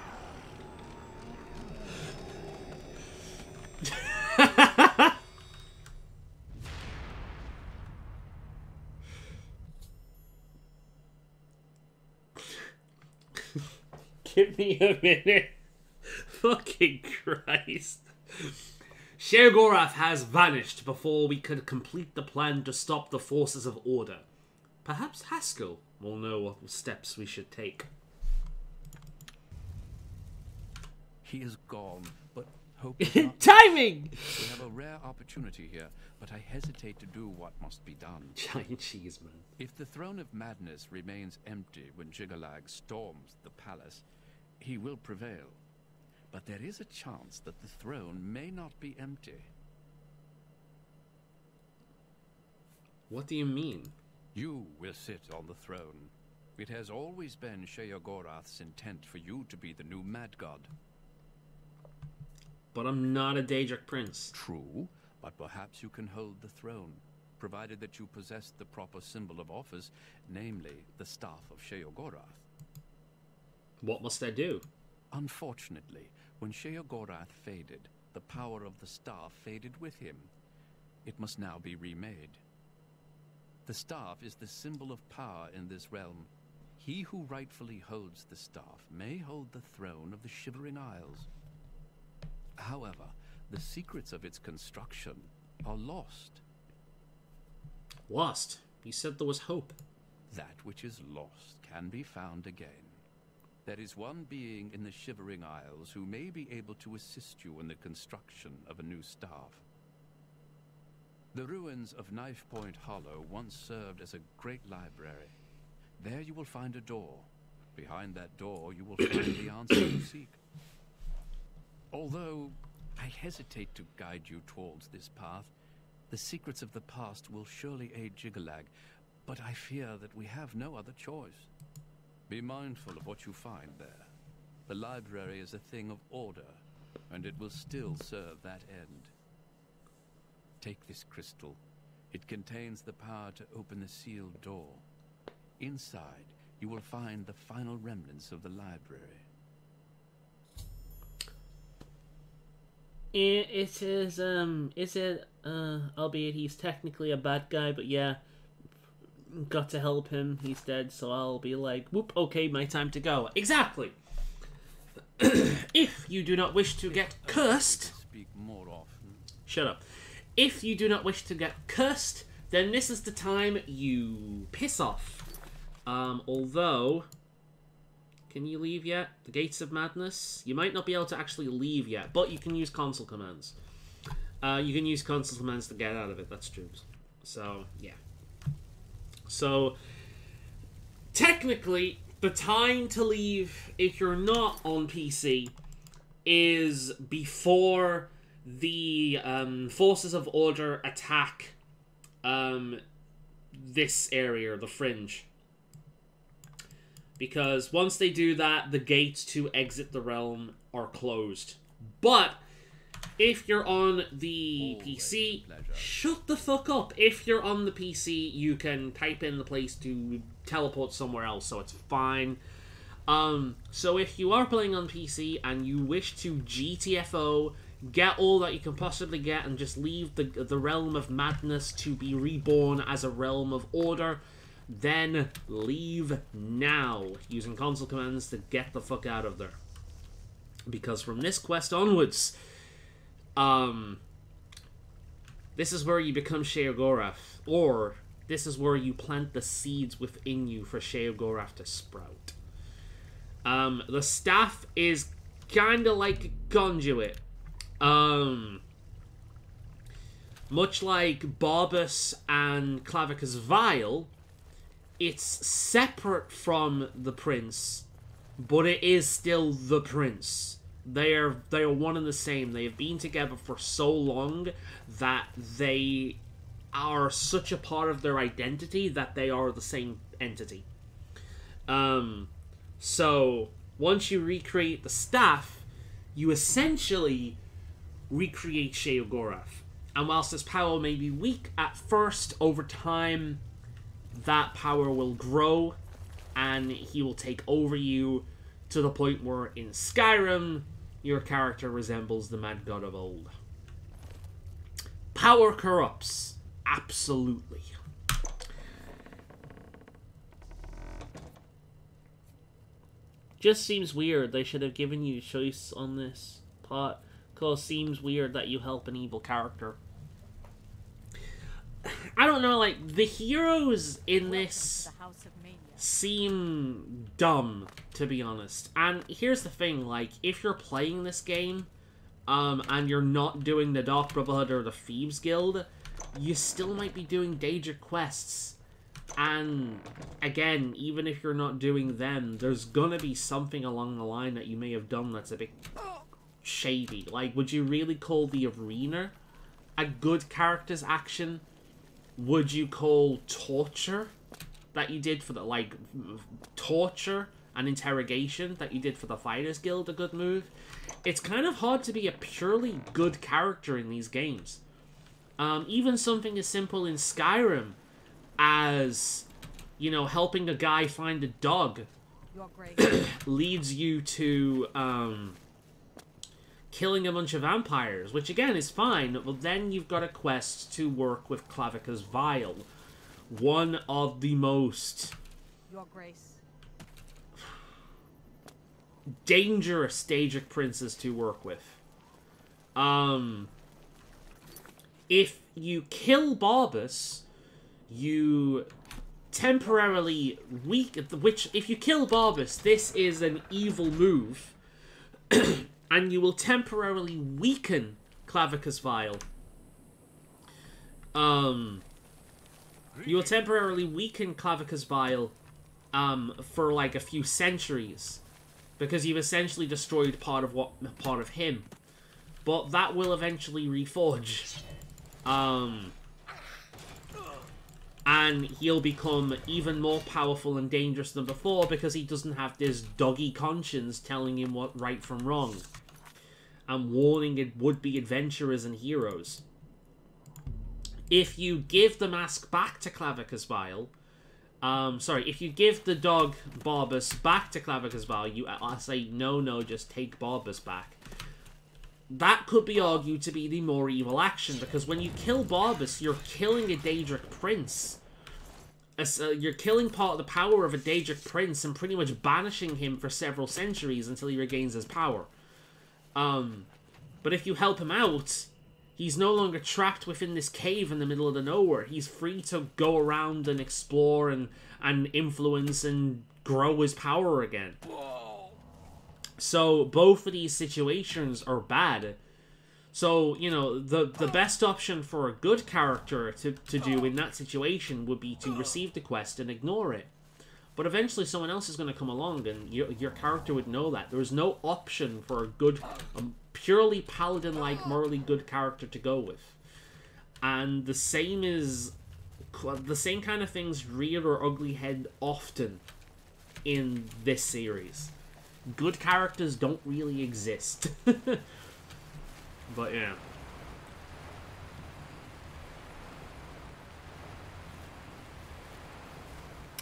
Give me a minute. Fucking Christ. Sheogorath has vanished before we could complete the plan to stop the forces of order. Perhaps Haskell will know what steps we should take. He is gone, but hope is not. Timing! We have a rare opportunity here, but I hesitate to do what must be done. Giant cheese, man. If the Throne of Madness remains empty when Jiggalag storms the palace, he will prevail. But there is a chance that the throne may not be empty. What do you mean? You will sit on the throne. It has always been Sheogorath's intent for you to be the new Mad God. But I'm not a Daedric prince. True, but perhaps you can hold the throne, provided that you possess the proper symbol of office, namely the Staff of Sheogorath. What must I do? Unfortunately, when Sheogorath faded, the power of the staff faded with him. It must now be remade. The staff is the symbol of power in this realm. He who rightfully holds the staff may hold the throne of the Shivering Isles. However, the secrets of its construction are lost. Lost? You said there was hope. That which is lost can be found again. There is one being in the Shivering Isles who may be able to assist you in the construction of a new staff. The ruins of Knife Point Hollow once served as a great library. There you will find a door. Behind that door you will find the answer you seek. Although I hesitate to guide you towards this path, the secrets of the past will surely aid Jiggalag, but I fear that we have no other choice. Be mindful of what you find there. The library is a thing of order, and it will still serve that end. Take this crystal. It contains the power to open the sealed door. Inside, you will find the final remnants of the library. It is, albeit he's technically a bad guy, but yeah, got to help him, he's dead, so I'll be like, whoop, okay, my time to go. Exactly! if you do not wish to get cursed... Speak more often. Shut up. If you do not wish to get cursed, then this is the time you piss off. Although... Can you leave yet? The Gates of Madness? You might not be able to actually leave yet, but you can use console commands. You can use console commands to get out of it, that's true. So, yeah. So, technically, the time to leave, if you're not on PC, is before the Forces of Order attack this area, the Fringe. Because once they do that, the gates to exit the realm are closed. But if you're on the PC, shut the fuck up. If you're on the PC, you can type in the place to teleport somewhere else, so it's fine. So if you are playing on PC and you wish to GTFO, get all that you can possibly get, and just leave the realm of madness to be reborn as a realm of order, then leave now, using console commands to get the fuck out of there. Because from this quest onwards, this is where you become Sheogorath, or this is where you plant the seeds within you for Sheogorath to sprout. The staff is kind of like a conduit. Much like Barbas and Clavicus Vial, it's separate from the prince, but it is still the prince. They are one and the same. They have been together for so long that they are such a part of their identity that they are the same entity. So once you recreate the staff, you essentially recreate Sheogorath. And whilst his power may be weak at first, over time that power will grow, and he will take over you to the point where in Skyrim, your character resembles the mad god of old. Power corrupts. Absolutely. Just seems weird. They should have given you choice on this part. Because it seems weird that you help an evil character. I don't know, like, the heroes in this seem dumb, to be honest. And here's the thing, like, if you're playing this game, and you're not doing the Dark Brotherhood or the Thieves Guild, you still might be doing Daedric quests. And, again, even if you're not doing them, there's gonna be something along the line that you may have done that's a bit shady. Like, would you really call the arena a good character's action? Would you call torture that you did for the, like, torture and interrogation that you did for the Fighters Guild a good move? It's kind of hard to be a purely good character in these games. Even something as simple in Skyrim as, you know, helping a guy find a dog leads you to, killing a bunch of vampires, which again is fine, but then you've got a quest to work with Clavicus Vial, one of the most Your Grace. dangerous Daedric princes to work with. If you kill Barbas, you temporarily if you kill Barbas, this is an evil move, and you will temporarily weaken Clavicus Vial. You will temporarily weaken Clavicus Vial, for like a few centuries, because you've essentially destroyed part of him. But that will eventually reforge. And he'll become even more powerful and dangerous than before because he doesn't have this doggy conscience telling him what right from wrong and warning would-be adventurers and heroes. If you give the mask back to Clavicus Vial, if you give the dog Barbas back to Clavicus Vial, I say, no, just take Barbas back. That could be argued to be the more evil action, because when you kill Barbas, you're killing a Daedric prince. you're killing part of the power of a Daedric prince and pretty much banishing him for several centuries until he regains his power. But if you help him out, he's no longer trapped within this cave in the middle of the nowhere. He's free to go around and explore and influence and grow his power again. So both of these situations are bad. So, you know, the best option for a good character to do in that situation would be to receive the quest and ignore it. But eventually someone else is going to come along and your character would know that. There is no option for a good, purely paladin-like, morally good character to go with. And the same kind of things rear or ugly head often in this series. Good characters don't really exist. But yeah.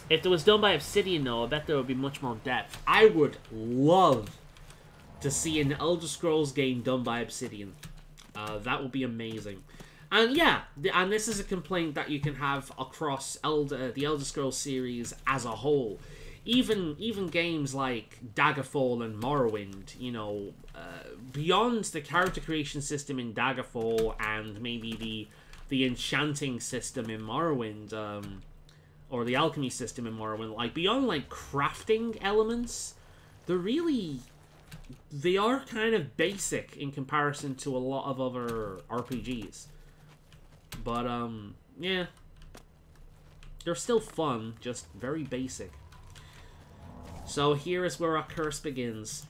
If it was done by Obsidian though, I bet there would be much more depth. I would love to see an Elder Scrolls game done by Obsidian. That would be amazing. And yeah, and this is a complaint that you can have across the Elder Scrolls series as a whole. Even games like Daggerfall and Morrowind, you know, beyond the character creation system in Daggerfall and maybe the enchanting system in Morrowind, or the alchemy system in Morrowind, like beyond like crafting elements, they are kind of basic in comparison to a lot of other RPGs. But yeah, they're still fun, just very basic. So here is where our curse begins.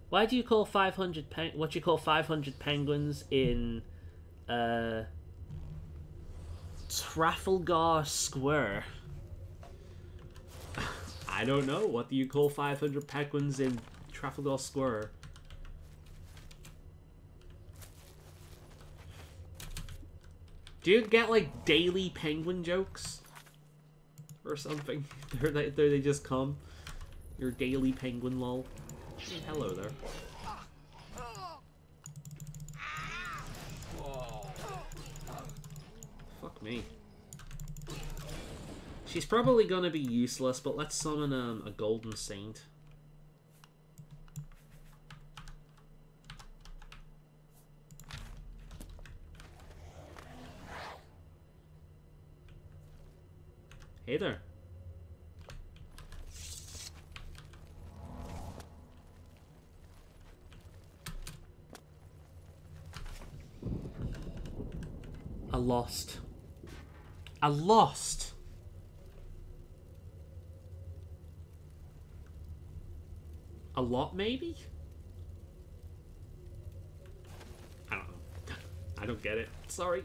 Why do you call 500 what you call 500 penguins in Trafalgar Square? I don't know. What do you call 500 penguins in Trafalgar Square? Do you get like daily penguin jokes or something? They just come. Your daily penguin lol. Hey, hello there. Fuck me. She's probably gonna be useless, but let's summon a golden saint. Hey there. I lost. I lost. A lot, maybe? I don't know. I don't get it. Sorry.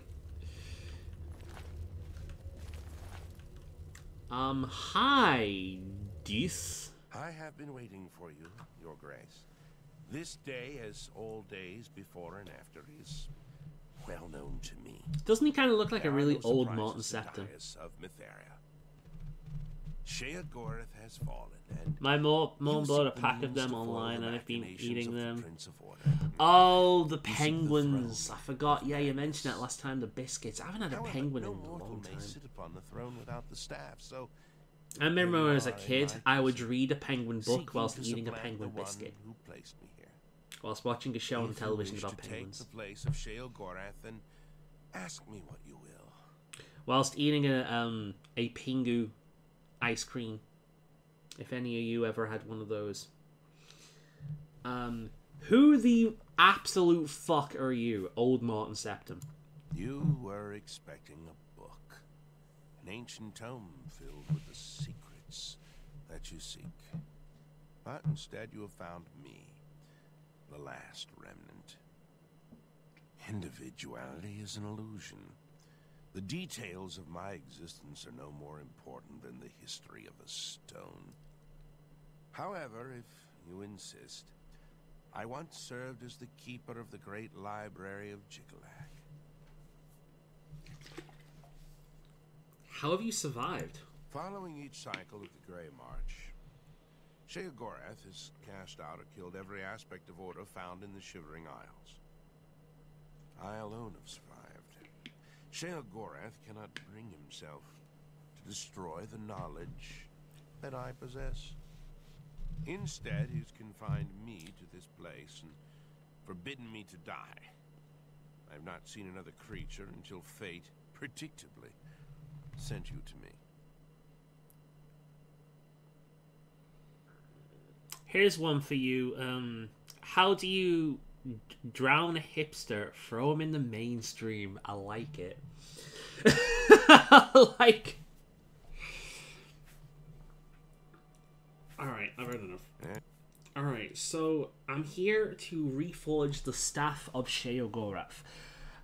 Hi, Dis. I have been waiting for you, Your Grace. This day, as all days before and after, is well known to me. Doesn't he kind of look like a really old Martin Septim? Of Mytheria. Sheogorath has fallen, and my mom bought a pack of them online, and I've been eating them. Oh, the penguins! I forgot. Yeah, you mentioned that last time. The biscuits. I haven't had a penguin in a long time. Sit upon the throne without the staff, so I remember when I was a kid, I would read a penguin book whilst eating a penguin biscuit, whilst watching a show on television about penguins. Take the place of Sheogorath and ask me what you will. Whilst eating a Pingu ice cream, if any of you ever had one of those. Who the absolute fuck are you, old Martin Septim? You were expecting a book, an ancient tome filled with the secrets that you seek. But instead you have found me, the last remnant. Individuality is an illusion. The details of my existence are no more important than the history of a stone. However, if you insist, I once served as the keeper of the great library of Jiggalag. How have you survived? Following each cycle of the Grey March, Sheogorath has cast out or killed every aspect of order found in the Shivering Isles. I alone have survived. Sheogorath cannot bring himself to destroy the knowledge that I possess. Instead, he's confined me to this place and forbidden me to die. I've not seen another creature until fate, predictably, sent you to me. Here's one for you. How do you drown a hipster, throw him in the mainstream? I like it. Like... Alright, I've heard enough. Alright, so I'm here to reforge the staff of Sheogorath.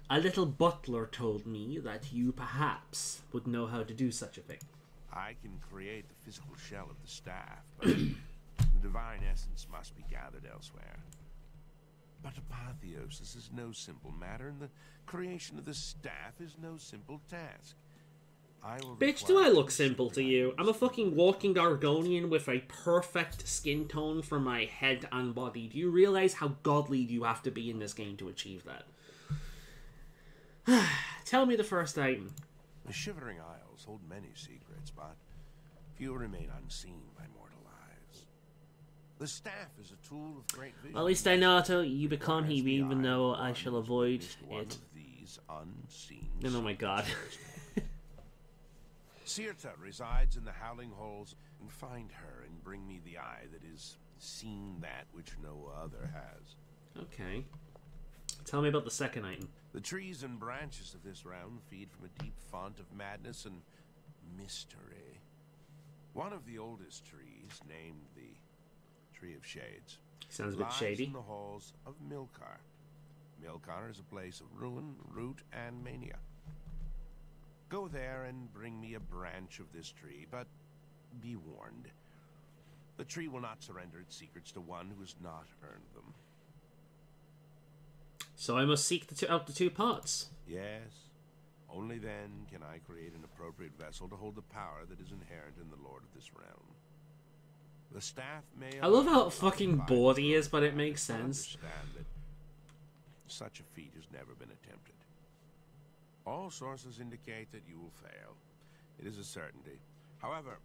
A little butler told me that you perhaps would know how to do such a thing. I can create the physical shell of the staff, but the divine essence must be gathered elsewhere. But apotheosis is no simple matter, and the creation of the staff is no simple task. Bitch, do I look simple to you? I'm a fucking walking Argonian with a perfect skin tone for my head and body. Do you realize how godly you have to be in this game to achieve that? Tell me the first item. The Shivering Isles hold many secrets, but few remain unseen by mortal eyes. The staff is a tool of great vision. Well, at least I know how you become him, even though I shall avoid it. These unseen Oh my god. Sirta resides in the Howling Halls, and find her and bring me the eye that is seen that which no other has. Okay. Tell me about the second item. The trees and branches of this realm feed from a deep font of madness and mystery. One of the oldest trees, named the Tree of Shades, sounds a bit lies shady. in the halls of Milkar. Milkar is a place of ruin, root, and mania. Go there and bring me a branch of this tree, but be warned. The tree will not surrender its secrets to one who has not earned them. So I must seek out the two parts. Yes. Only then can I create an appropriate vessel to hold the power that is inherent in the Lord of this realm. The staff may... I love how fucking bored he is, but it makes sense. Understand that such a feat has never been attempted. All sources indicate that you will fail. It is a certainty. However,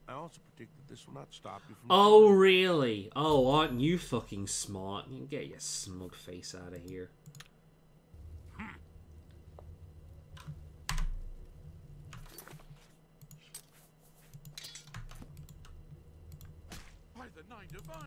I also predict that this will not stop you from... Oh, really? Oh, aren't you fucking smart? You get your smug face out of here. By the Nine Divine.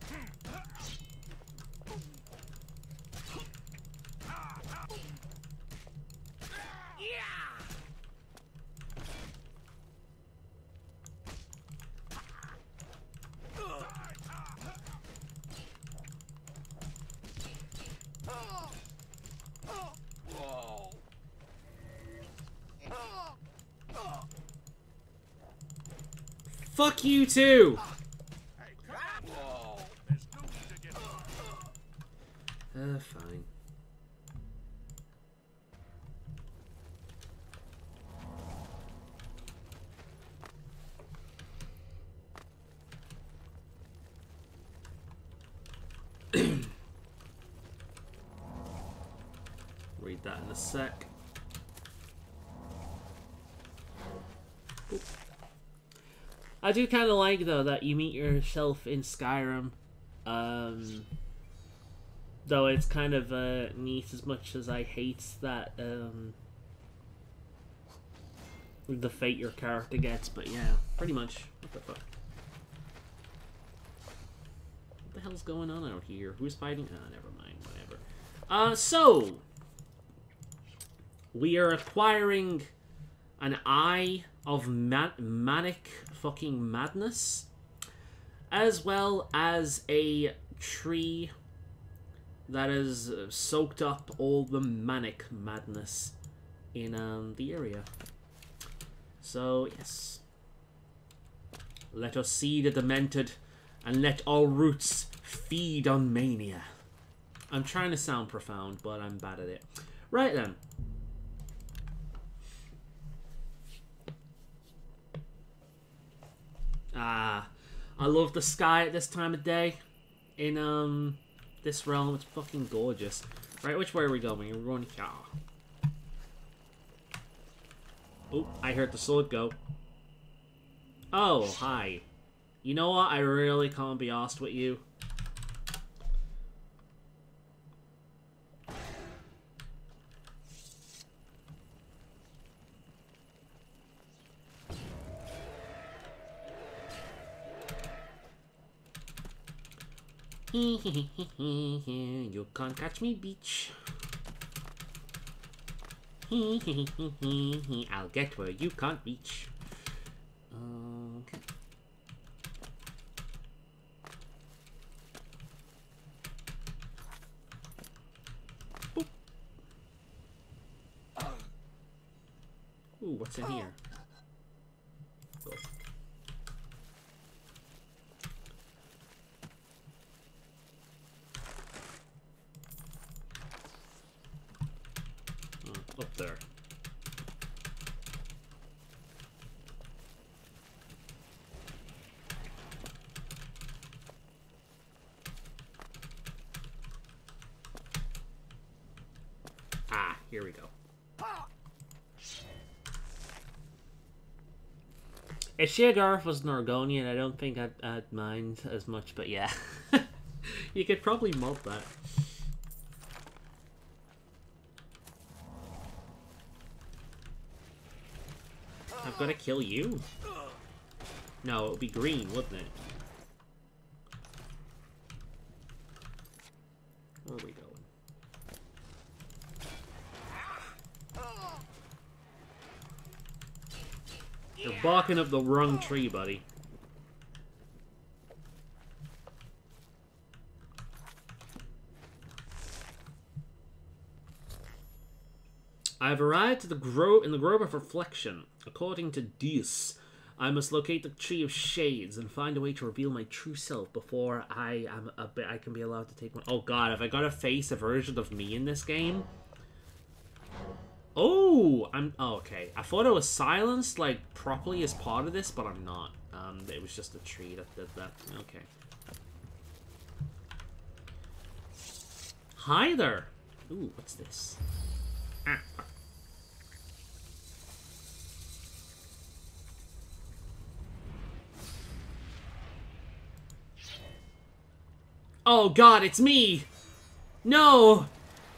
Fuck you too! Fine. Read that in a sec. Oop. I do kind of like, though, that you meet yourself in Skyrim. Though it's kind of neat as much as I hate that the fate your character gets. But yeah, pretty much. What the fuck? What the hell's going on out here? Who's fighting? Ah, never mind. Whatever. So we are acquiring an Eye of Manic fucking Madness, as well as a tree that has soaked up all the manic madness in the area. So, yes. Let us see the demented, and let all roots feed on mania. I'm trying to sound profound, but I'm bad at it. Right then. I love the sky at this time of day in this realm. It's fucking gorgeous. Right, which way are we going? We're going here. Oh, I heard the sword go. Oh, hi. You know what? I really can't be arsed with you. You can't catch me, bitch. I'll get where you can't reach. Okay. Boop. Ooh, what's in here? Go. Up there. Ah, here we go. If Sheogarth was an Argonian, I don't think I'd mind as much, but yeah. You could probably mod that. I've got to kill you? No, it would be green, wouldn't it? Where are we going? You're barking up the wrong tree, buddy. I've arrived at the Grove of Reflection. According to Deus, I must locate the Tree of Shades and find a way to reveal my true self before I can be allowed to take one. Oh god, have I got to face a version of me in this game? Oh, okay. I thought I was silenced like properly as part of this, but I'm not. It was just a tree that did that. Okay. Hi there. Ooh, what's this? Ah. Oh god, it's me! No!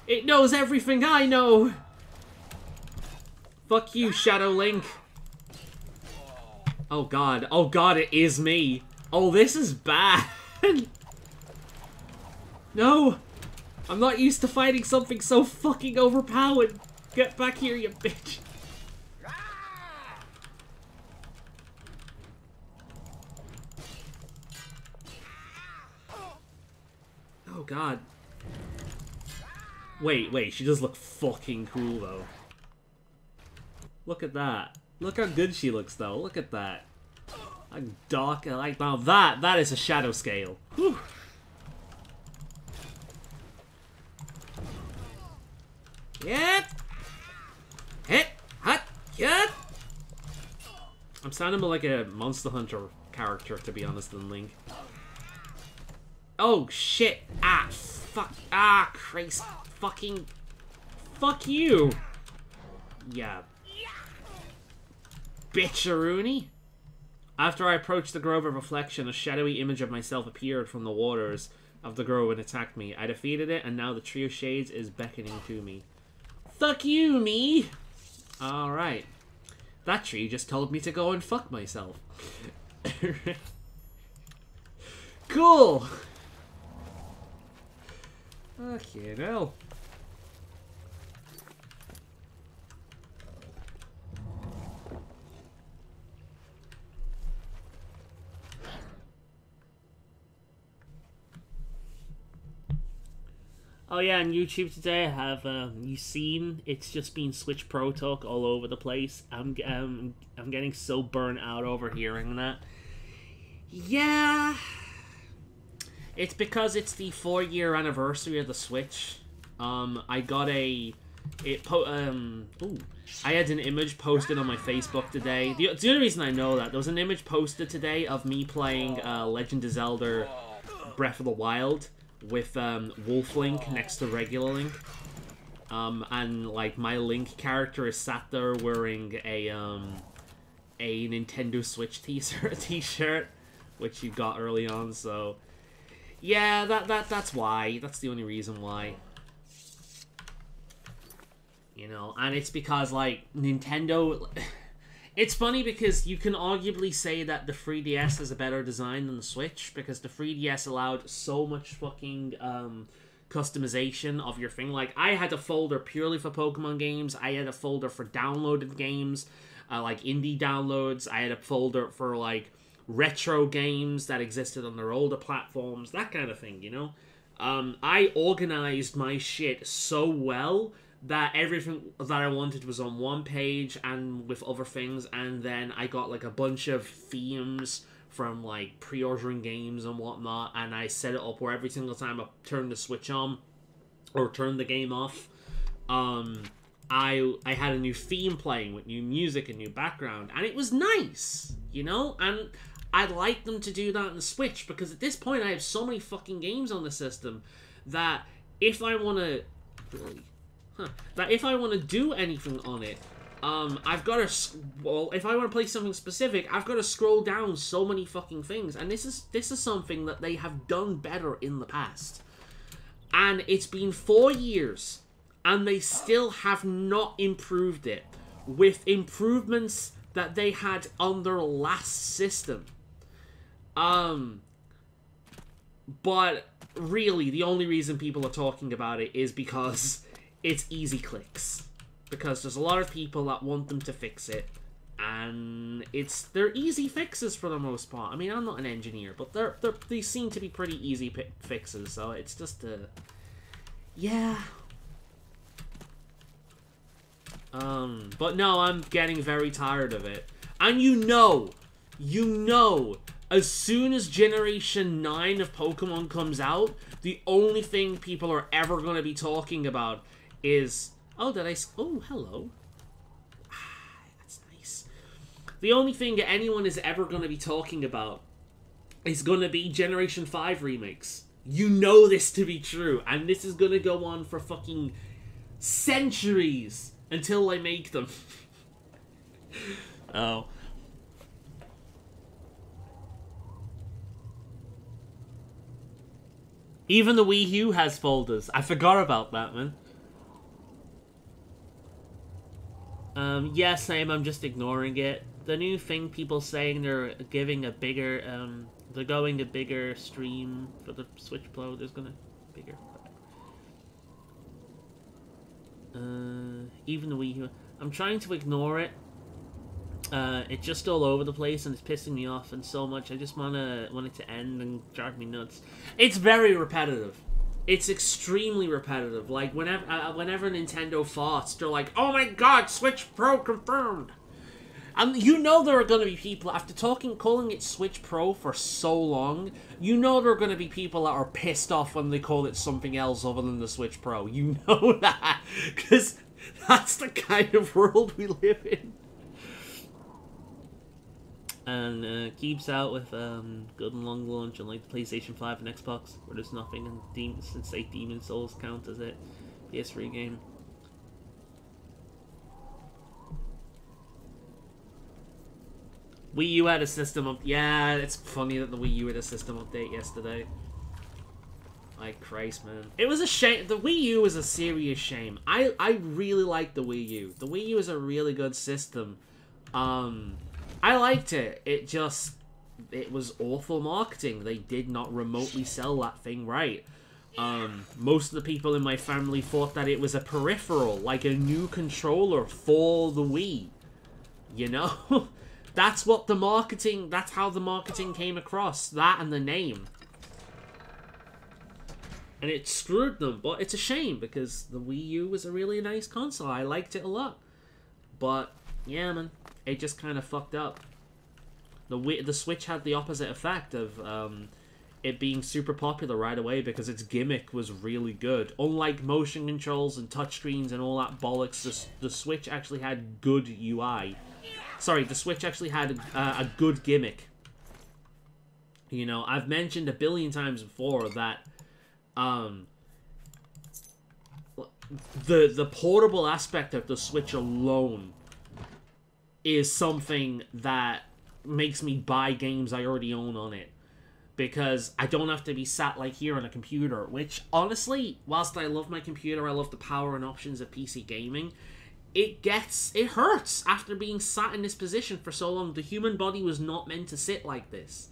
It knows everything I know! Fuck you, Shadow Link. Oh god, it is me. Oh, this is bad. No! I'm not used to fighting something so fucking overpowered. Get back here, you bitch. Oh god. Wait, she does look fucking cool though. Look at that. Look how good she looks though. Look at that. Like dark, like now that is a shadow scale. Whew. Yet. Hit. Hut. Yet. I'm sounding more like a Monster Hunter character, to be honest, than Link. Oh shit! Ah, fuck! Ah, Christ! Fucking! Fuck you! Yeah. Bitcheroony! After I approached the Grove of Reflection, a shadowy image of myself appeared from the waters of the grove and attacked me. I defeated it, and now the Tree of Shades is beckoning to me. Fuck you, me! Alright. That tree just told me to go and fuck myself. Cool! Okay, now. Oh yeah, on YouTube today I have you seen it's just been Switch Pro talk all over the place. I'm getting so burnt out over hearing that. Yeah. It's because it's the 4-year anniversary of the Switch. I got I had an image posted on my Facebook today. The only reason I know that, there was an image posted today of me playing Legend of Zelda Breath of the Wild with Wolf Link next to regular Link. And like my Link character is sat there wearing a Nintendo Switch t-shirt, which you got early on. So yeah, that's why. That's the only reason why. You know, and it's because like Nintendo. It's funny because you can arguably say that the 3DS is a better design than the Switch, because the 3DS allowed so much fucking customization of your thing. Like, I had a folder purely for Pokemon games. I had a folder for downloaded games, like indie downloads. I had a folder for like retro games that existed on their older platforms, that kind of thing, you know? I organized my shit so well that everything that I wanted was on one page and with other things, and then I got like a bunch of themes from like pre-ordering games and whatnot, and I set it up where every single time I turn the Switch on or turn the game off, I had a new theme playing with new music and new background, and it was nice, you know? And I'd like them to do that on the Switch, because at this point I have so many fucking games on the system that if I want to do anything on it, I've got to, well, if I want to play something specific, I've got to scroll down so many fucking things, and this is something that they have done better in the past. And it's been 4 years, and they still have not improved it, with improvements that they had on their last system. But really, the only reason people are talking about it is because it's easy clicks. Because there's a lot of people that want them to fix it, and they're easy fixes for the most part. I mean, I'm not an engineer, but they seem to be pretty easy fixes, so it's just yeah. But no, I'm getting very tired of it. And you know, as soon as Generation 9 of Pokemon comes out, the only thing people are ever going to be talking about is, oh, hello. That's nice. The only thing that anyone is ever going to be talking about is going to be Generation 5 remakes. You know this to be true, and this is going to go on for fucking centuries until I make them. Oh. Even the Wii U has folders. I forgot about that, man. Yeah, same, I'm just ignoring it. The new thing, people saying they're giving a bigger, they're going a bigger stream for the Switch Pro. There's gonna bigger. Even the Wii U. I'm trying to ignore it. It's just all over the place and it's pissing me off and so much. I just want it to end and drive me nuts. It's very repetitive. It's extremely repetitive. Like, whenever Nintendo farts, they're like, oh my god, Switch Pro confirmed! And you know there are going to be people, after calling it Switch Pro for so long, you know there are going to be people that are pissed off when they call it something else other than the Switch Pro. You know that. Because that's the kind of world we live in. And keeps out with good and long launch, unlike the PlayStation 5 and Xbox, where there's nothing, and since Demon Souls count as a PS3 game. Wii U had a system up. Yeah, it's funny that the Wii U had a system update yesterday. My Christ, man. It was a shame. The Wii U was a serious shame. I really liked the Wii U. The Wii U is a really good system. I liked it. It was awful marketing. They did not remotely sell that thing right. Most of the people in my family thought that it was a peripheral, like a new controller for the Wii. You know? That's how the marketing came across. That and the name. And it screwed them, but it's a shame, because the Wii U was a really nice console. I liked it a lot. But, yeah, man. It just kind of fucked up. The Switch had the opposite effect of it being super popular right away because its gimmick was really good. Unlike motion controls and touchscreens and all that bollocks, the Switch actually had good UI. Sorry, the Switch actually had a good gimmick. You know, I've mentioned a billion times before that The portable aspect of the Switch alone is something that makes me buy games I already own on it. Because I don't have to be sat like here on a computer, which honestly, whilst I love my computer, I love the power and options of PC gaming, it hurts after being sat in this position for so long. The human body was not meant to sit like this.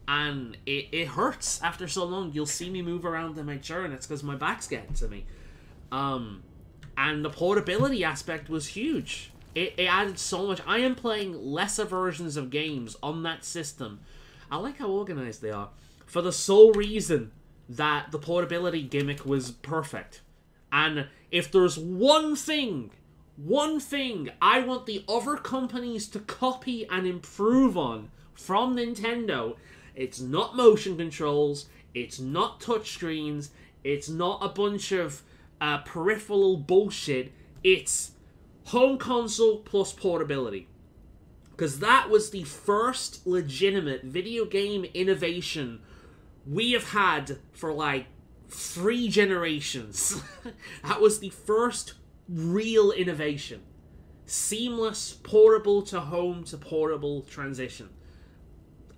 And it hurts after so long. You'll see me move around in my chair, and it's because my back's getting to me. And the portability aspect was huge. It added so much. I am playing lesser versions of games on that system. I like how organized they are. For the sole reason that the portability gimmick was perfect. And if there's one thing I want the other companies to copy and improve on from Nintendo, it's not motion controls, it's not touchscreens, it's not a bunch of peripheral bullshit, it's home console plus portability. Because that was the first legitimate video game innovation we have had for like 3 generations. That was the first real innovation. Seamless portable to home to portable transition.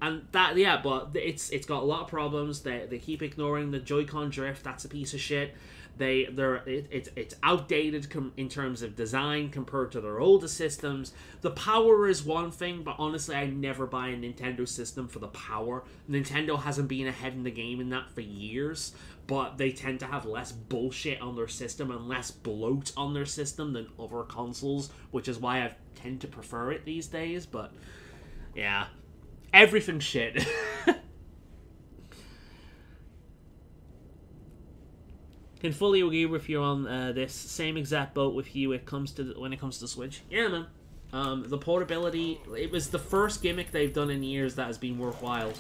And that, yeah, but it's got a lot of problems. They keep ignoring the Joy-Con drift. That's a piece of shit. It's outdated in terms of design compared to their older systems. The power is one thing, but honestly, I never buy a Nintendo system for the power. Nintendo hasn't been ahead in the game in that for years, but they tend to have less bullshit on their system and less bloat on their system than other consoles, which is why I tend to prefer it these days. But yeah, everything's shit. Can fully agree with you on this. Same exact boat with you when it comes to Switch. Yeah, man. The portability, it was the first gimmick they've done in years that has been worthwhile.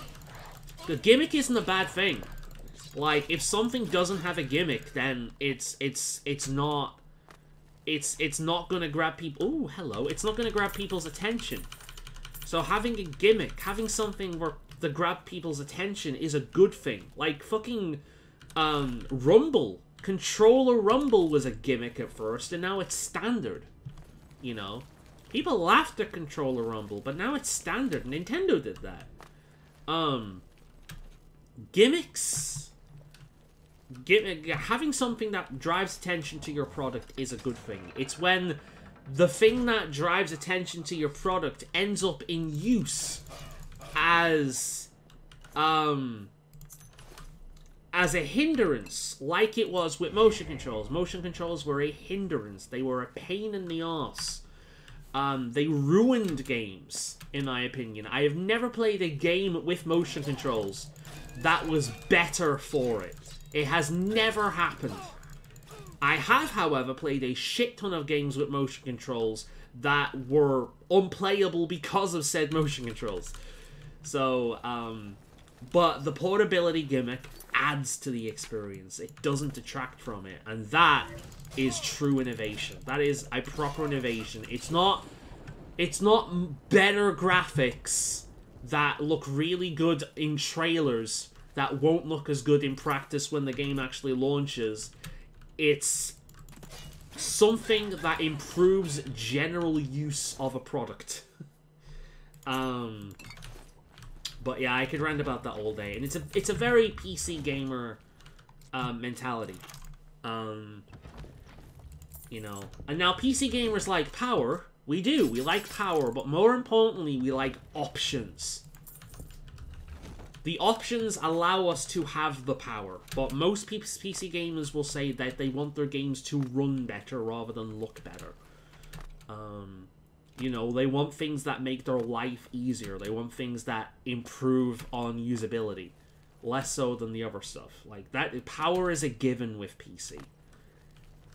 The gimmick isn't a bad thing. Like, if something doesn't have a gimmick, then it's not gonna grab people. Ooh, hello. It's not gonna grab people's attention. So having a gimmick, having something where to grab people's attention is a good thing. Like fucking Rumble. Controller Rumble was a gimmick at first, and now it's standard. You know? People laughed at Controller Rumble, but now it's standard. Nintendo did that. Gimmicks. Having something that drives attention to your product is a good thing. It's when the thing that drives attention to your product ends up in use as a hindrance, like it was with motion controls. Motion controls were a hindrance. They were a pain in the arse. They ruined games, in my opinion. I have never played a game with motion controls that was better for it. It has never happened. I have, however, played a shit ton of games with motion controls that were unplayable because of said motion controls. So, but the portability gimmick adds to the experience. It doesn't detract from it. And that is true innovation. That is a proper innovation. It's not better graphics that look really good in trailers that won't look as good in practice when the game actually launches. It's something that improves general use of a product. But yeah, I could rant about that all day, and it's a very PC gamer mentality. You know, and now PC gamers like power. We do. We like power, but more importantly, we like options. The options allow us to have the power, but most PC gamers will say that they want their games to run better rather than look better. You know, they want things that make their life easier. They want things that improve on usability, less so than the other stuff. Like that, power is a given with PC.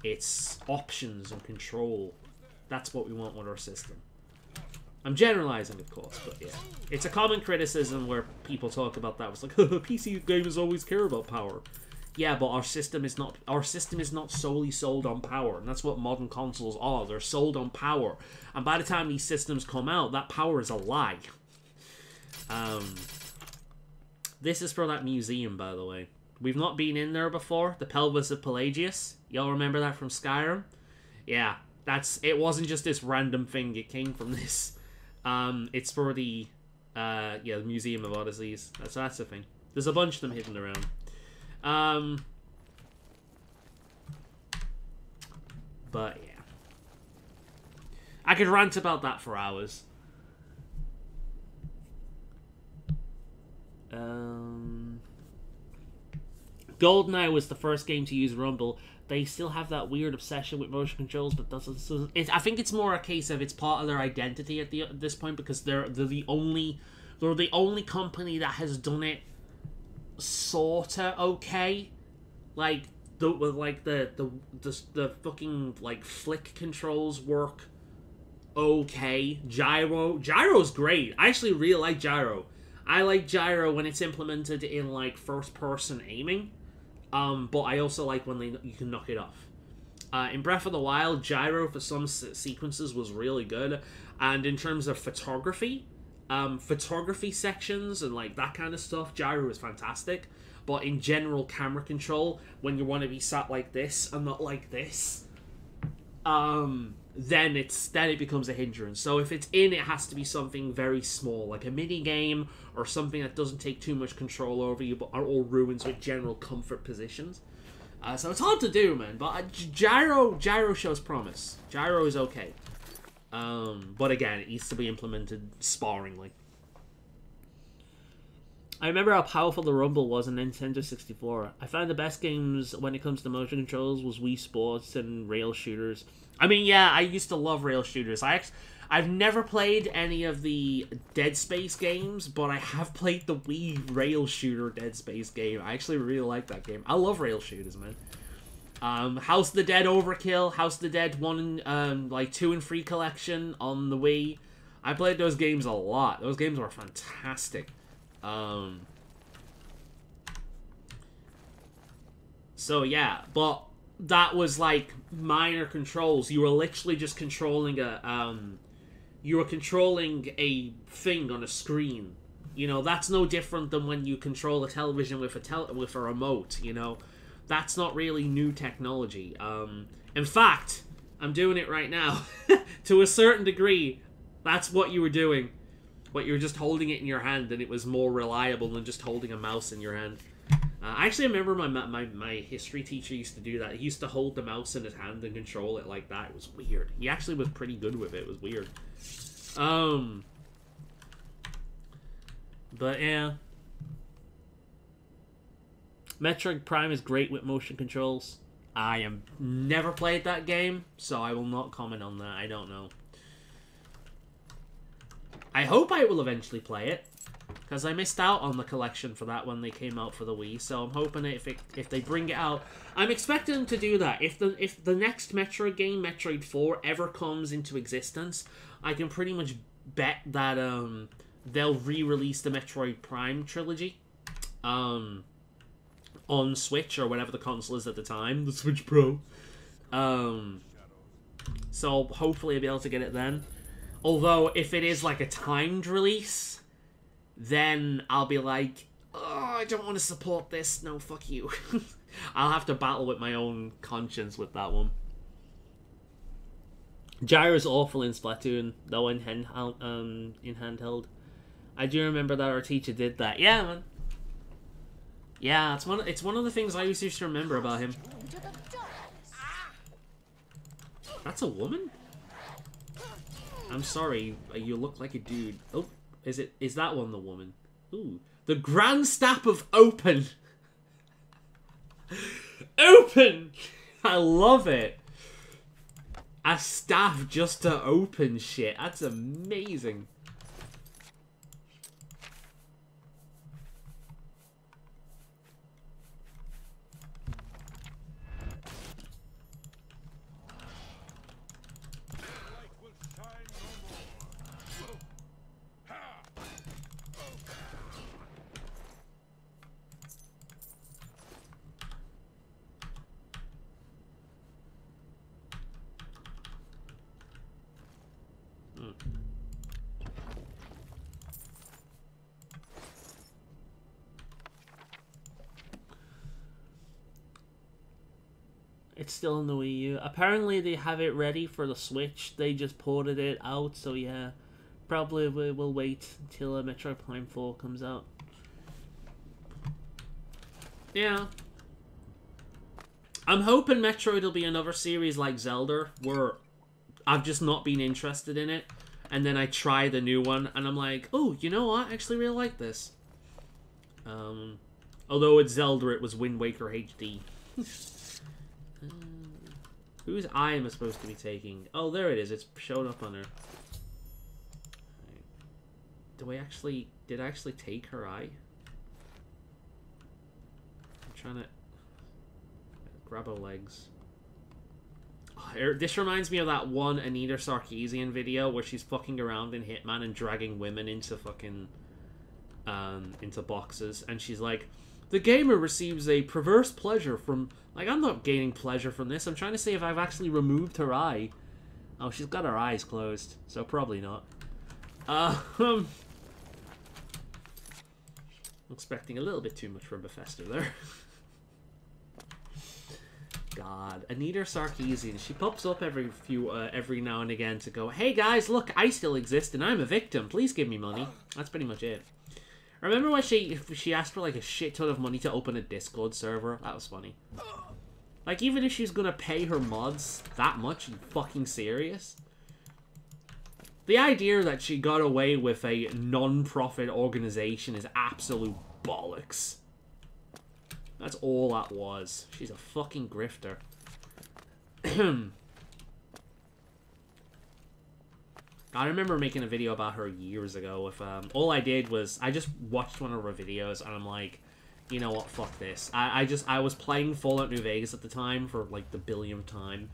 It's options and control. That's what we want with our system. I'm generalizing, of course, but yeah. It's a common criticism where people talk about that. It's like, PC gamers always care about power. Yeah, but our system is not solely sold on power, and that's what modern consoles are. They're sold on power. And by the time these systems come out, that power is a lie. This is for that museum, by the way. We've not been in there before. The pelvis of Pelagius. Y'all remember that from Skyrim? Yeah, it wasn't just this random thing. It came from this. It's for the the Museum of Odysseys. That's the thing. There's a bunch of them hidden around. But yeah, I could rant about that for hours. GoldenEye was the first game to use Rumble. They still have that weird obsession with motion controls, but I think it's more a case of it's part of their identity at this point, because they're the only company that has done it sorta okay. Like the fucking like flick controls work okay. Gyro's great. I actually really like gyro. I like gyro when it's implemented in like first person aiming. But I also like when you can knock it off. In Breath of the Wild, gyro for some sequences was really good, and in terms of photography sections and like that kind of stuff, gyro is fantastic. But in general camera control, when you want to be sat like this and not like this, then it becomes a hindrance. So if it's in, it has to be something very small, like a mini game or something that doesn't take too much control over you, but or ruins with general comfort positions. So it's hard to do, man. But gyro shows promise. Gyro is okay, but again, it needs to be implemented sparingly. I remember how powerful the Rumble was on Nintendo 64. I found the best games when it comes to motion controls was Wii Sports and rail shooters. I mean, yeah, I used to love rail shooters. I've never played any of the Dead Space games, but I have played the Wii rail shooter Dead Space game. I actually really like that game. I love rail shooters, man. House of the Dead Overkill, House of the Dead 1, 2 and 3 collection on the Wii. I played those games a lot. Those games were fantastic. So yeah, but that was like minor controls. You were literally just controlling a thing on a screen. You know, that's no different than when you control a television with a remote, you know. That's not really new technology. In fact, I'm doing it right now. To a certain degree, that's what you were doing. But you were just holding it in your hand, and it was more reliable than just holding a mouse in your hand. I actually remember my history teacher used to do that. He used to hold the mouse in his hand and control it like that. It was weird. He actually was pretty good with it. It was weird. But yeah. Metroid Prime is great with motion controls. I have never played that game, so I will not comment on that. I don't know. I hope I will eventually play it, because I missed out on the collection for that when they came out for the Wii. So I'm hoping if they bring it out, I'm expecting them to do that. If the next Metroid game, Metroid 4, ever comes into existence, I can pretty much bet that they'll re-release the Metroid Prime trilogy on Switch or whatever the console is at the time, the Switch Pro. So hopefully I'll be able to get it then. Although, if it is like a timed release, then I'll be like, oh, I don't want to support this. No, fuck you. I'll have to battle with my own conscience with that one. Gyro's awful in Splatoon, though in handheld. I do remember that our teacher did that. Yeah, man. Yeah, it's one of the things I used to remember about him. That's a woman? I'm sorry, you look like a dude. Oh, is that one the woman? Ooh. The Grand Staff of Open! Open! I love it! A staff just to open shit. That's amazing. it's still on the Wii U. Apparently they have it ready for the Switch. They just ported it out, so yeah. Probably we'll wait until Metroid Prime 4 comes out. Yeah. I'm hoping Metroid will be another series like Zelda, where I've just not been interested in it, and then I try the new one, and I'm like, oh, you know what? I actually really like this. Although it's Zelda, it was Wind Waker HD. Whose eye am I supposed to be taking? Oh, there it is. It's showed up on her. Did I actually take her eye? I'm trying to grab her legs. Oh, this reminds me of that one Anita Sarkeesian video where she's fucking around in Hitman and dragging women into fucking into boxes, and she's like, the gamer receives a perverse pleasure from... Like, I'm not gaining pleasure from this. I'm trying to see if I've actually removed her eye. Oh, she's got her eyes closed, so probably not. Expecting a little bit too much from Bethesda there. God, Anita Sarkeesian. She pops up every now and again to go, hey guys, look, I still exist and I'm a victim. Please give me money. That's pretty much it. Remember when she asked for like a shit ton of money to open a Discord server? That was funny. Like, even if she's gonna pay her mods that much, are you fucking serious? The idea that she got away with a non-profit organization is absolute bollocks. That's all that was. She's a fucking grifter. I remember making a video about her years ago. With all I did was I just watched one of her videos and I'm like, you know what, fuck this. I was playing Fallout New Vegas at the time for like the billionth time,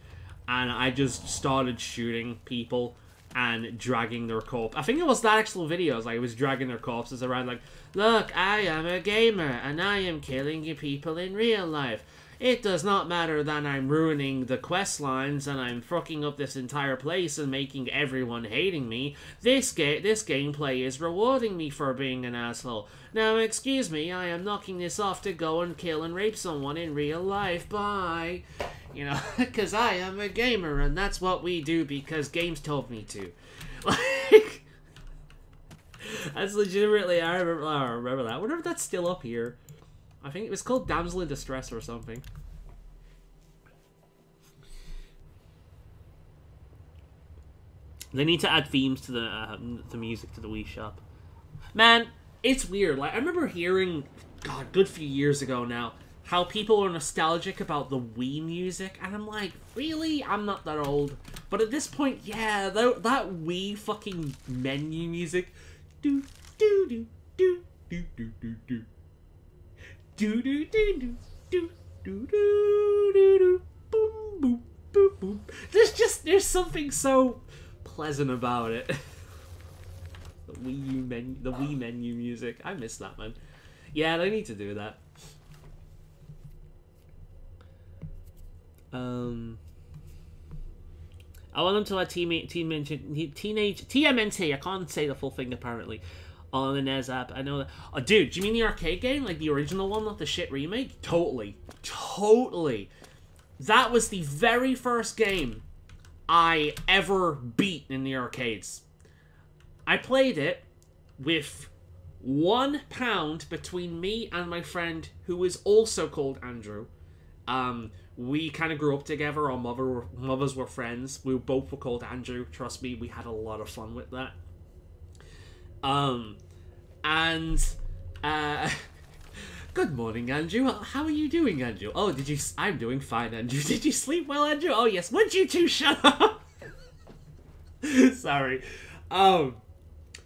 and I just started shooting people and dragging their corpse. I think it was that actual video. I was dragging their corpses around like, look, I am a gamer and I am killing you people in real life. It does not matter that I'm ruining the quest lines and I'm fucking up this entire place and making everyone hating me. This gameplay is rewarding me for being an asshole. Now, excuse me, I am knocking this off to go and kill and rape someone in real life. Bye. You know, because I am a gamer and that's what we do because games told me to. Like, that's legitimately, I remember that. I wonder if that's still up here. I think it was called Damsel in Distress or something. They need to add themes to the music to the Wii Shop. Man, it's weird. Like, I remember hearing, God, good few years ago now, how people are nostalgic about the Wii music, and I'm like, really? I'm not that old. But at this point, yeah, that Wii fucking menu music, do do do do do do do do. Do do do do do do do do boom boom boom boom. There's something so pleasant about it. The Wii menu music. I miss that, man. Yeah, they need to do that. I want them to add TMNT. I can't say the full thing apparently. On the NES app, I know that. Oh, dude, do you mean the arcade game? Like the original one, not the shit remake? Totally. Totally. That was the very first game I ever beat in the arcades. I played it with £1 between me and my friend, who is also called Andrew. We kind of grew up together. Our mothers were friends. We both were called Andrew. Trust me, we had a lot of fun with that. Good morning, Andrew. How are you doing, Andrew? Oh, I'm doing fine, Andrew. Did you sleep well, Andrew? Oh, yes. Would you two shut up? Sorry.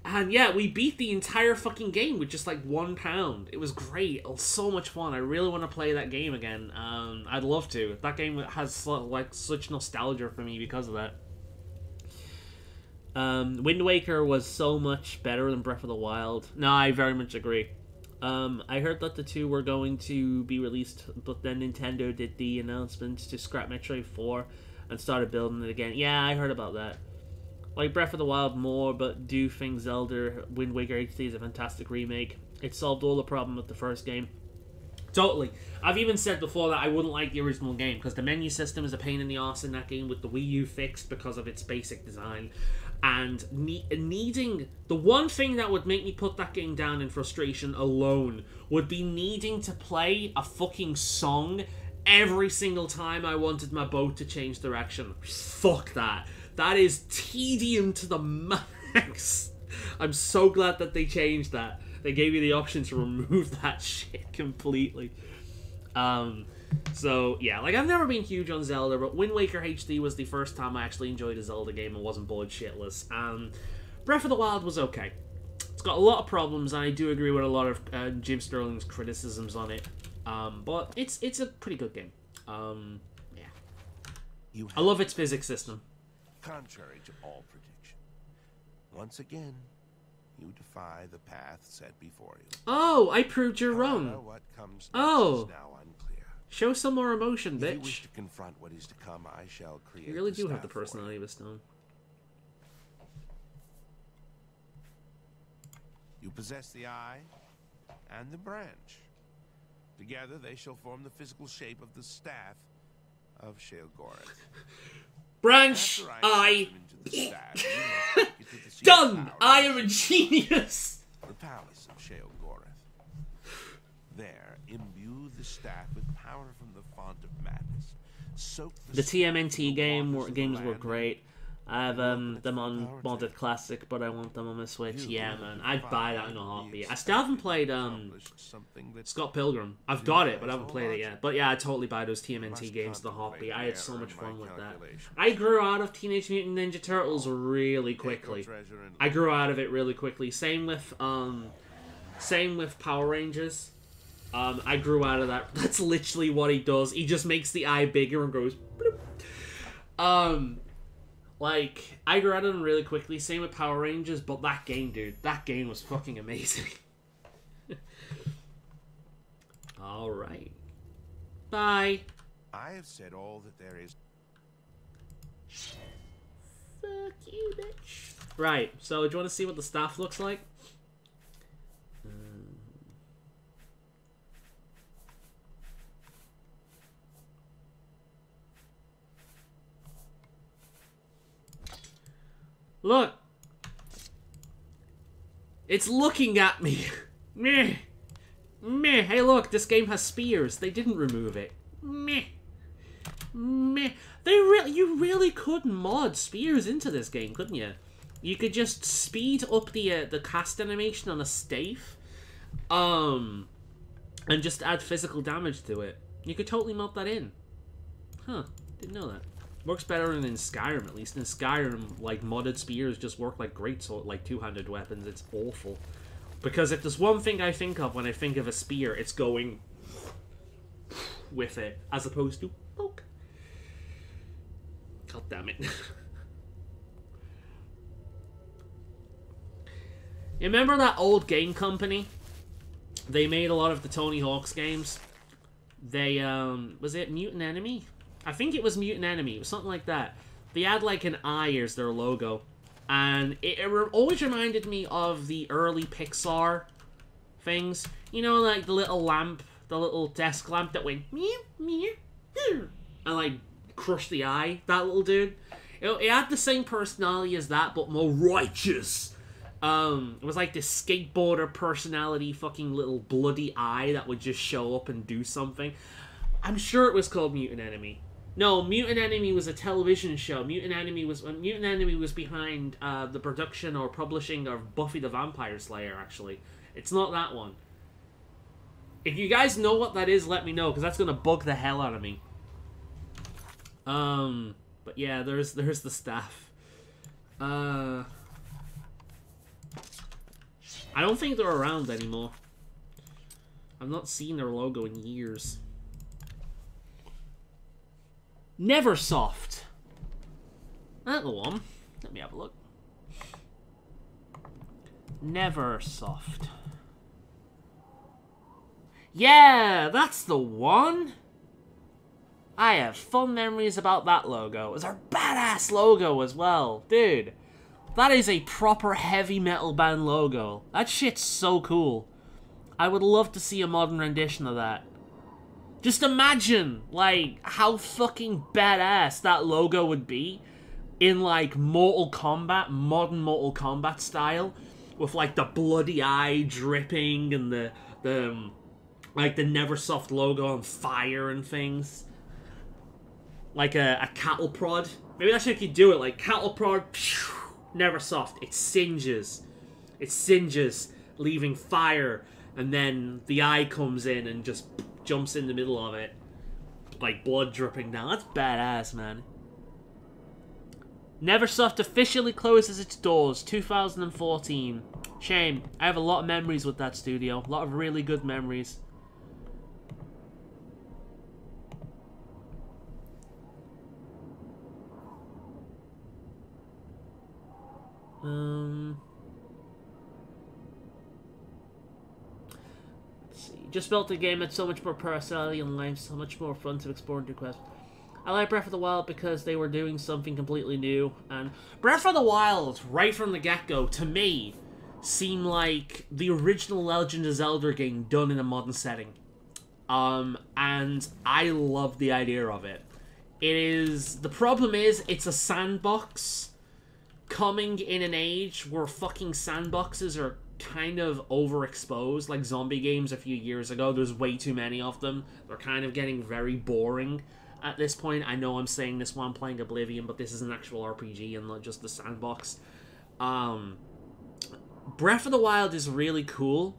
And yeah, we beat the entire fucking game with just like £1. It was great. It was so much fun. I really want to play that game again. I'd love to. That game has like such nostalgia for me because of that. Wind Waker was so much better than Breath of the Wild. No, I very much agree. I heard that the two were going to be released, but then Nintendo did the announcement to scrap Metroid 4 and started building it again. Yeah, I heard about that. Like Breath of the Wild more, but do think Zelda Wind Waker HD is a fantastic remake. It solved all the problem with the first game. Totally. I've even said before that I wouldn't like the original game because the menu system is a pain in the arse in that game with the Wii U fixed because of its basic design. And needing... The one thing that would make me put that game down in frustration alone would be needing to play a fucking song every single time I wanted my boat to change direction. Fuck that. That is tedium to the max. I'm so glad that they changed that. They gave you the option to remove that shit completely. So, yeah, like, I've never been huge on Zelda, but Wind Waker HD was the first time I actually enjoyed a Zelda game and wasn't bored shitless. Breath of the Wild was okay. It's got a lot of problems, and I do agree with a lot of Jim Sterling's criticisms on it. But it's a pretty good game. Yeah. I love its physics system. Contrary to all prediction, once again, you defy the path set before you. Oh, I proved you're wrong. What comes next oh. is now unclear. Show some more emotion, bitch. If you wish to confront what is to come, I shall create. You really do have the personality of a stone. You possess the eye and the branch. Together, they shall form the physical shape of the staff of Sheogorath. Branch, eye. Done! I am a genius! The palace of Sheogorath. There, imbue the staff with power from the font of madness. Soak the TMNT games were great. I have them on Modded Classic, but I want them on my Switch. Yeah, man, I'd buy that in a heartbeat. I still haven't played Scott Pilgrim. I've got it, but I haven't played it yet. But yeah, I'd totally buy those TMNT games in a heartbeat. I had so much fun with that. I grew out of Teenage Mutant Ninja Turtles really quickly. I grew out of it really quickly. Same with Power Rangers. I grew out of that. That's literally what he does. He just makes the eye bigger and goes bloop. Like, I grew out of them really quickly. Same with Power Rangers, but that game, dude. That game was fucking amazing. Alright. Bye. I have said all that there is. Fuck you, bitch. Right, so do you want to see what the staff looks like? Look! It's looking at me! Meh! Meh! Hey look, this game has spears. They didn't remove it. Meh! Meh! You really could mod spears into this game, couldn't you? You could just speed up the cast animation on a staff, and just add physical damage to it. You could totally mod that in. Huh, didn't know that. Works better than in Skyrim, at least. In Skyrim, like, modded spears just work like greatsword, like two-handed weapons. It's awful. Because if there's one thing I think of when I think of a spear, it's going with it, as opposed to poke. God damn it. You remember that old game company? They made a lot of the Tony Hawk's games. They, was it Mutant Enemy? I think it was Mutant Enemy. It was something like that. They had, like, an eye as their logo. And it always reminded me of the early Pixar things. You know, like, the little lamp, the little desk lamp that went meow, meow, and, like, crushed the eye. That little dude. It had the same personality as that, but more righteous. It was like this skateboarder personality fucking little bloody eye that would just show up and do something. I'm sure it was called Mutant Enemy. No, Mutant Enemy was a television show. Mutant Enemy was behind the production or publishing of Buffy the Vampire Slayer, actually. It's not that one. If you guys know what that is, let me know, because that's going to bug the hell out of me. But yeah, there's the staff. I don't think they're around anymore. I've not seen their logo in years. Neversoft. That's the one. Let me have a look. Neversoft. Yeah, that's the one. I have fond memories about that logo. It was a badass logo as well. Dude, that is a proper heavy metal band logo. That shit's so cool. I would love to see a modern rendition of that. Just imagine, like, how fucking badass that logo would be in, like, Mortal Kombat, modern Mortal Kombat style, with, like, the bloody eye dripping and the like, the Neversoft logo on fire and things. Like a cattle prod. Maybe that's how you could do it, like, cattle prod, Neversoft. It singes. It singes, leaving fire, and then the eye comes in and just jumps in the middle of it. Like, blood dripping down. That's badass, man. Neversoft officially closes its doors, 2014. Shame. I have a lot of memories with that studio. A lot of really good memories. Let's see. Just built a game that's so much more personality and life, so much more fun to explore and do quests. I like Breath of the Wild because they were doing something completely new, and Breath of the Wild, right from the get-go, to me, seemed like the original Legend of Zelda game done in a modern setting. And I love the idea of it. The problem is, it's a sandbox coming in an age where fucking sandboxes are kind of overexposed, like zombie games a few years ago. There's way too many of them. They're kind of getting very boring at this point. I know I'm saying this while I'm playing Oblivion, but this is an actual RPG and not just the sandbox. Breath of the Wild is really cool,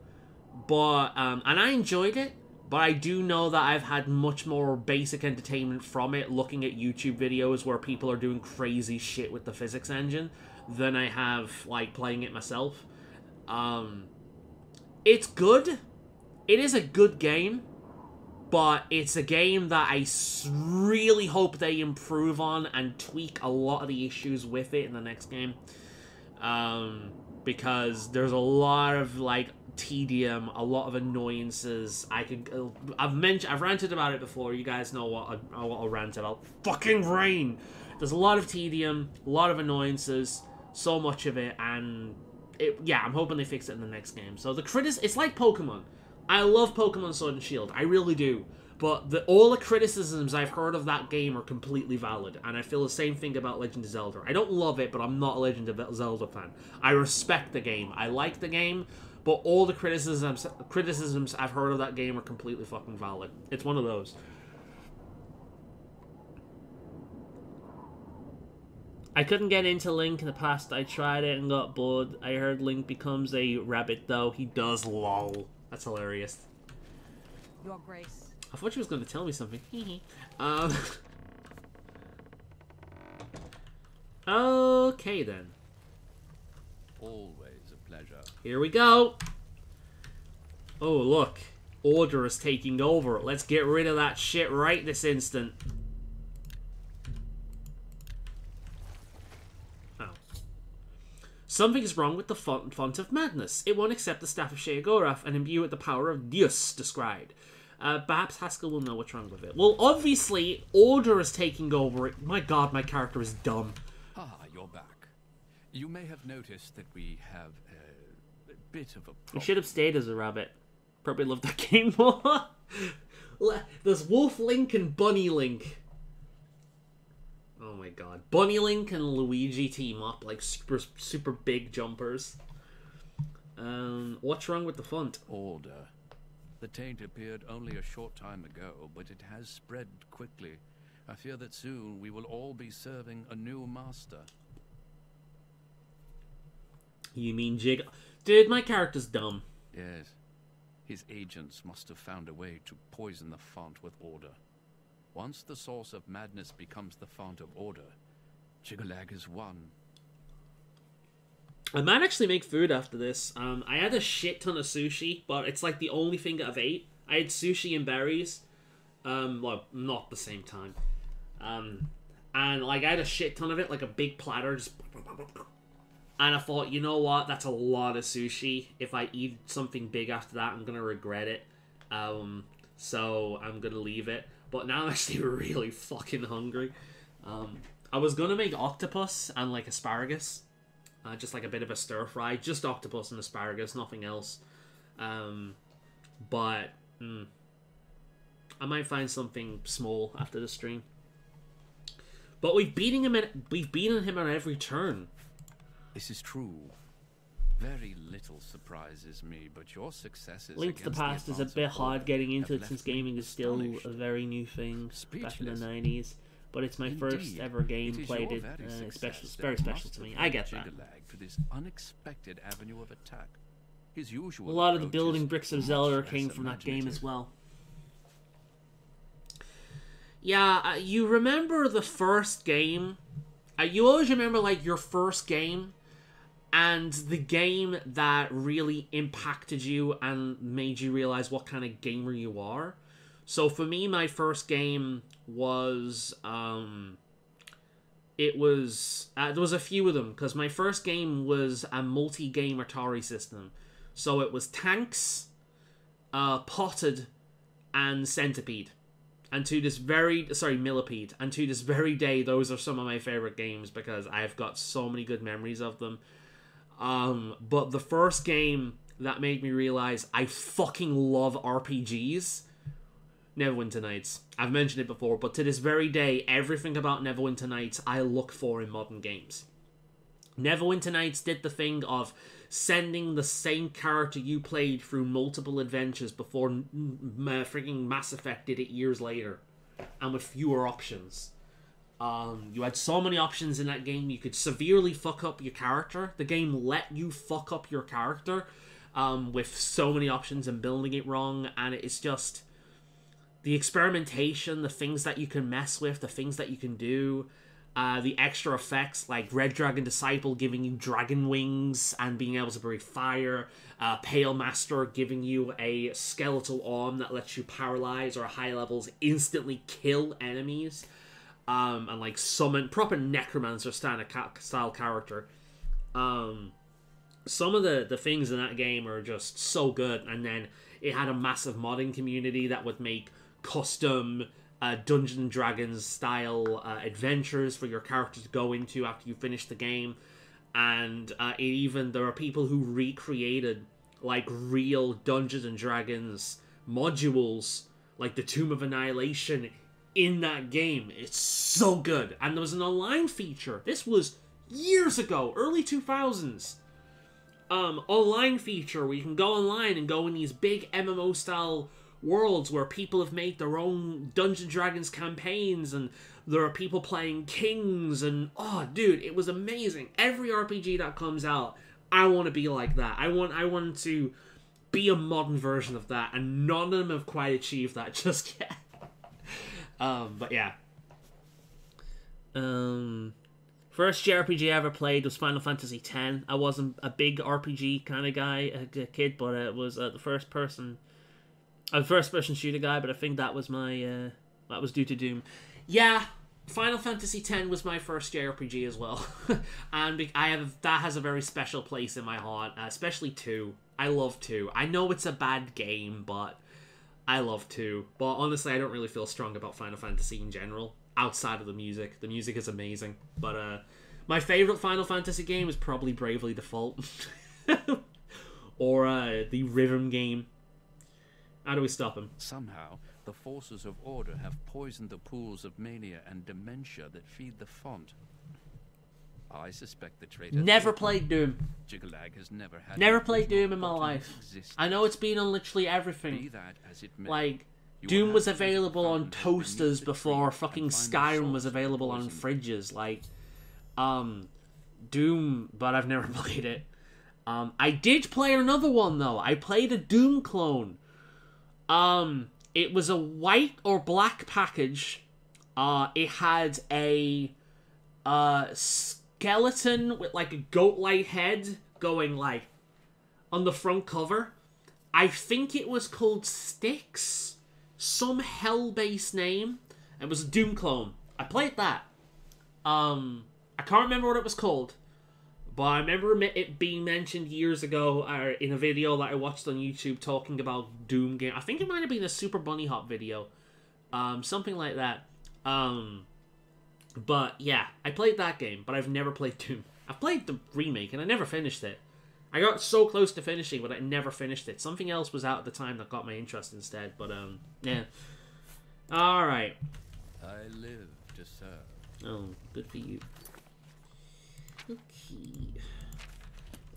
but and I enjoyed it, but I do know that I've had much more basic entertainment from it, looking at YouTube videos where people are doing crazy shit with the physics engine, than I have, like, playing it myself. It's good. It is a good game, but it's a game that I really hope they improve on and tweak a lot of the issues with it in the next game. Because there's a lot of, like, tedium, a lot of annoyances. I've ranted about it before. You guys know what I'll rant about. Fucking rain! There's a lot of tedium, a lot of annoyances, so much of it, and yeah, I'm hoping they fix it in the next game. So it's like Pokemon. I love Pokemon Sword and Shield. I really do. But all the criticisms I've heard of that game are completely valid, and I feel the same thing about Legend of Zelda. I don't love it, but I'm not a Legend of Zelda fan. I respect the game. I like the game, but all the criticisms I've heard of that game are completely fucking valid. It's one of those. I couldn't get into Link in the past. I tried it and got bored. I heard Link becomes a rabbit, though. He does, lol. That's hilarious. Your Grace. I thought she was going to tell me something. Okay, then. Always a pleasure. Here we go. Oh, look. Order is taking over. Let's get rid of that shit right this instant. Oh. Something is wrong with the font of madness. It won't accept the staff of Sheogorath and imbue it the power of Deus described. Perhaps Haskell will know what's wrong with it. Well, obviously, Order is taking over. My god, my character is dumb. Ah, you're back. You may have noticed that we have a bit of a problem. You should have stayed as a rabbit. Probably loved that game more. There's Wolf Link and Bunny Link. Oh my god. Bunny Link and Luigi team up like super big jumpers. What's wrong with the font? Order. The taint appeared only a short time ago, but it has spread quickly. I fear that soon we will all be serving a new master. You mean Jig? Dude, my character's dumb. Yes. His agents must have found a way to poison the font with order. Once the source of madness becomes the font of order, Jiggalag is won. I might actually make food after this. I had a shit ton of sushi, but it's like the only thing that I've ate. I had sushi and berries. Well, not at the same time. And like I had a shit ton of it, like a big platter, just... And I thought, you know what? That's a lot of sushi. If I eat something big after that, I'm gonna regret it. So I'm gonna leave it. But now I'm actually really fucking hungry. I was gonna make octopus and like asparagus. Just like a bit of a stir fry. Just octopus and asparagus, nothing else. But I might find something small after the stream. But we've beaten him on every turn. This is true. Very little surprises me, but your successes Link to the against Past is a advance bit of hard Order getting into have it since left me gaming is still astonished. a very new thing back in the Speechless. 90s. But it's my first Indeed, ever game it is played your it. very It's success that very special must to me. have I led get that. Jiggalag to this unexpected avenue of attack. His A usual lot of the approaches building bricks of were much Zelda less came from that game as imaginative. well. Yeah, you remember the first game? You always remember, like, your first game and the game that really impacted you and made you realize what kind of gamer you are. So for me, my first game was, there was a few of them, because my first game was a multi-game Atari system. So it was Tanks, Potted, and Centipede. And to this Millipede. And to this very day, those are some of my favorite games because I've got so many good memories of them. But the first game that made me realize I fucking love RPGs, Neverwinter Nights. I've mentioned it before, but to this very day, everything about Neverwinter Nights I look for in modern games. Neverwinter Nights did the thing of sending the same character you played through multiple adventures before freaking Mass Effect did it years later, and with fewer options. You had so many options in that game. You could severely fuck up your character. The game let you fuck up your character with so many options and building it wrong, and it's just the experimentation, the things that you can mess with, the things that you can do. The extra effects like Red Dragon Disciple giving you dragon wings and being able to breathe fire, Pale Master giving you a skeletal arm that lets you paralyze or at high levels instantly kill enemies, and like summon proper necromancer style character. Some of the things in that game are just so good, and then it had a massive modding community that would make custom Dungeons and Dragons style adventures for your character to go into after you finish the game. And there are people who recreated like real Dungeons and Dragons modules, like the Tomb of Annihilation, in that game. It's so good. And there was an online feature. This was years ago, early 2000s. Online feature where you can go online and go in these big MMO style worlds where people have made their own Dungeons & Dragons campaigns, and there are people playing kings, and oh dude, it was amazing. Every RPG that comes out, I want to be like that. I want to be a modern version of that, and none of them have quite achieved that just yet. But yeah. First JRPG I ever played was Final Fantasy X. I wasn't a big RPG kind of guy, a kid, but it was the first person shooter guy, but I think that was my that was due to Doom. Yeah, Final Fantasy X was my first JRPG as well, and that has a very special place in my heart, especially 2. I love 2. I know it's a bad game, but I love 2. But honestly, I don't really feel strong about Final Fantasy in general, outside of the music. The music is amazing, but my favorite Final Fantasy game is probably Bravely Default, or the rhythm game. How do we stop him? Somehow, the forces of order have poisoned the pools of mania and dementia that feed the font. I suspect the traitor... Never played Doom. Jiggalag has never had... Never played Doom in my life. I know it's been on literally everything. Be that as it may, like, Doom was available on toasters before fucking Skyrim was available on fridges. Like, Doom, but I've never played it. I did play another one, though. I played a Doom clone. It was a white or black package. It had a skeleton with like a goat-like head going like on the front cover. I think it was called Styx, some hell-based name. It was a Doom clone. I played that. I can't remember what it was called, but I remember it being mentioned years ago in a video that I watched on YouTube talking about Doom game. I think it might have been a Super Bunny Hop video. Something like that. But yeah, I played that game, but I've never played Doom. I've played the remake, and I never finished it. I got so close to finishing, but I never finished it. Something else was out at the time that got my interest instead, but yeah. Alright. I live to serve. Oh, good for you. Okay.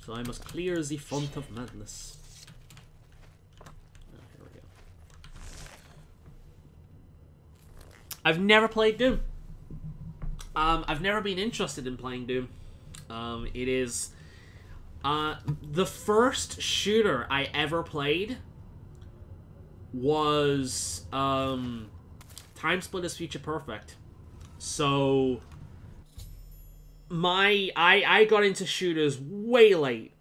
So I must clear the font of madness. Oh, here we go. I've never played Doom. I've never been interested in playing Doom. It is the first shooter I ever played was Time Splitters Future Perfect. So I got into shooters way late.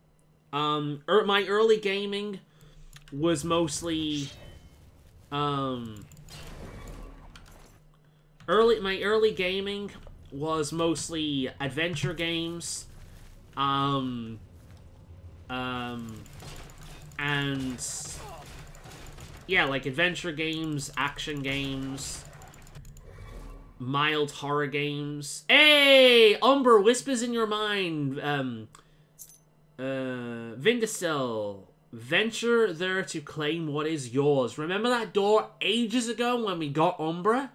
My early gaming was mostly my early gaming was mostly adventure games, and yeah, like adventure games, action games, mild horror games. Hey, Umber, whispers in your mind. Vindicil, venture there to claim what is yours. Remember that door ages ago when we got Umbra?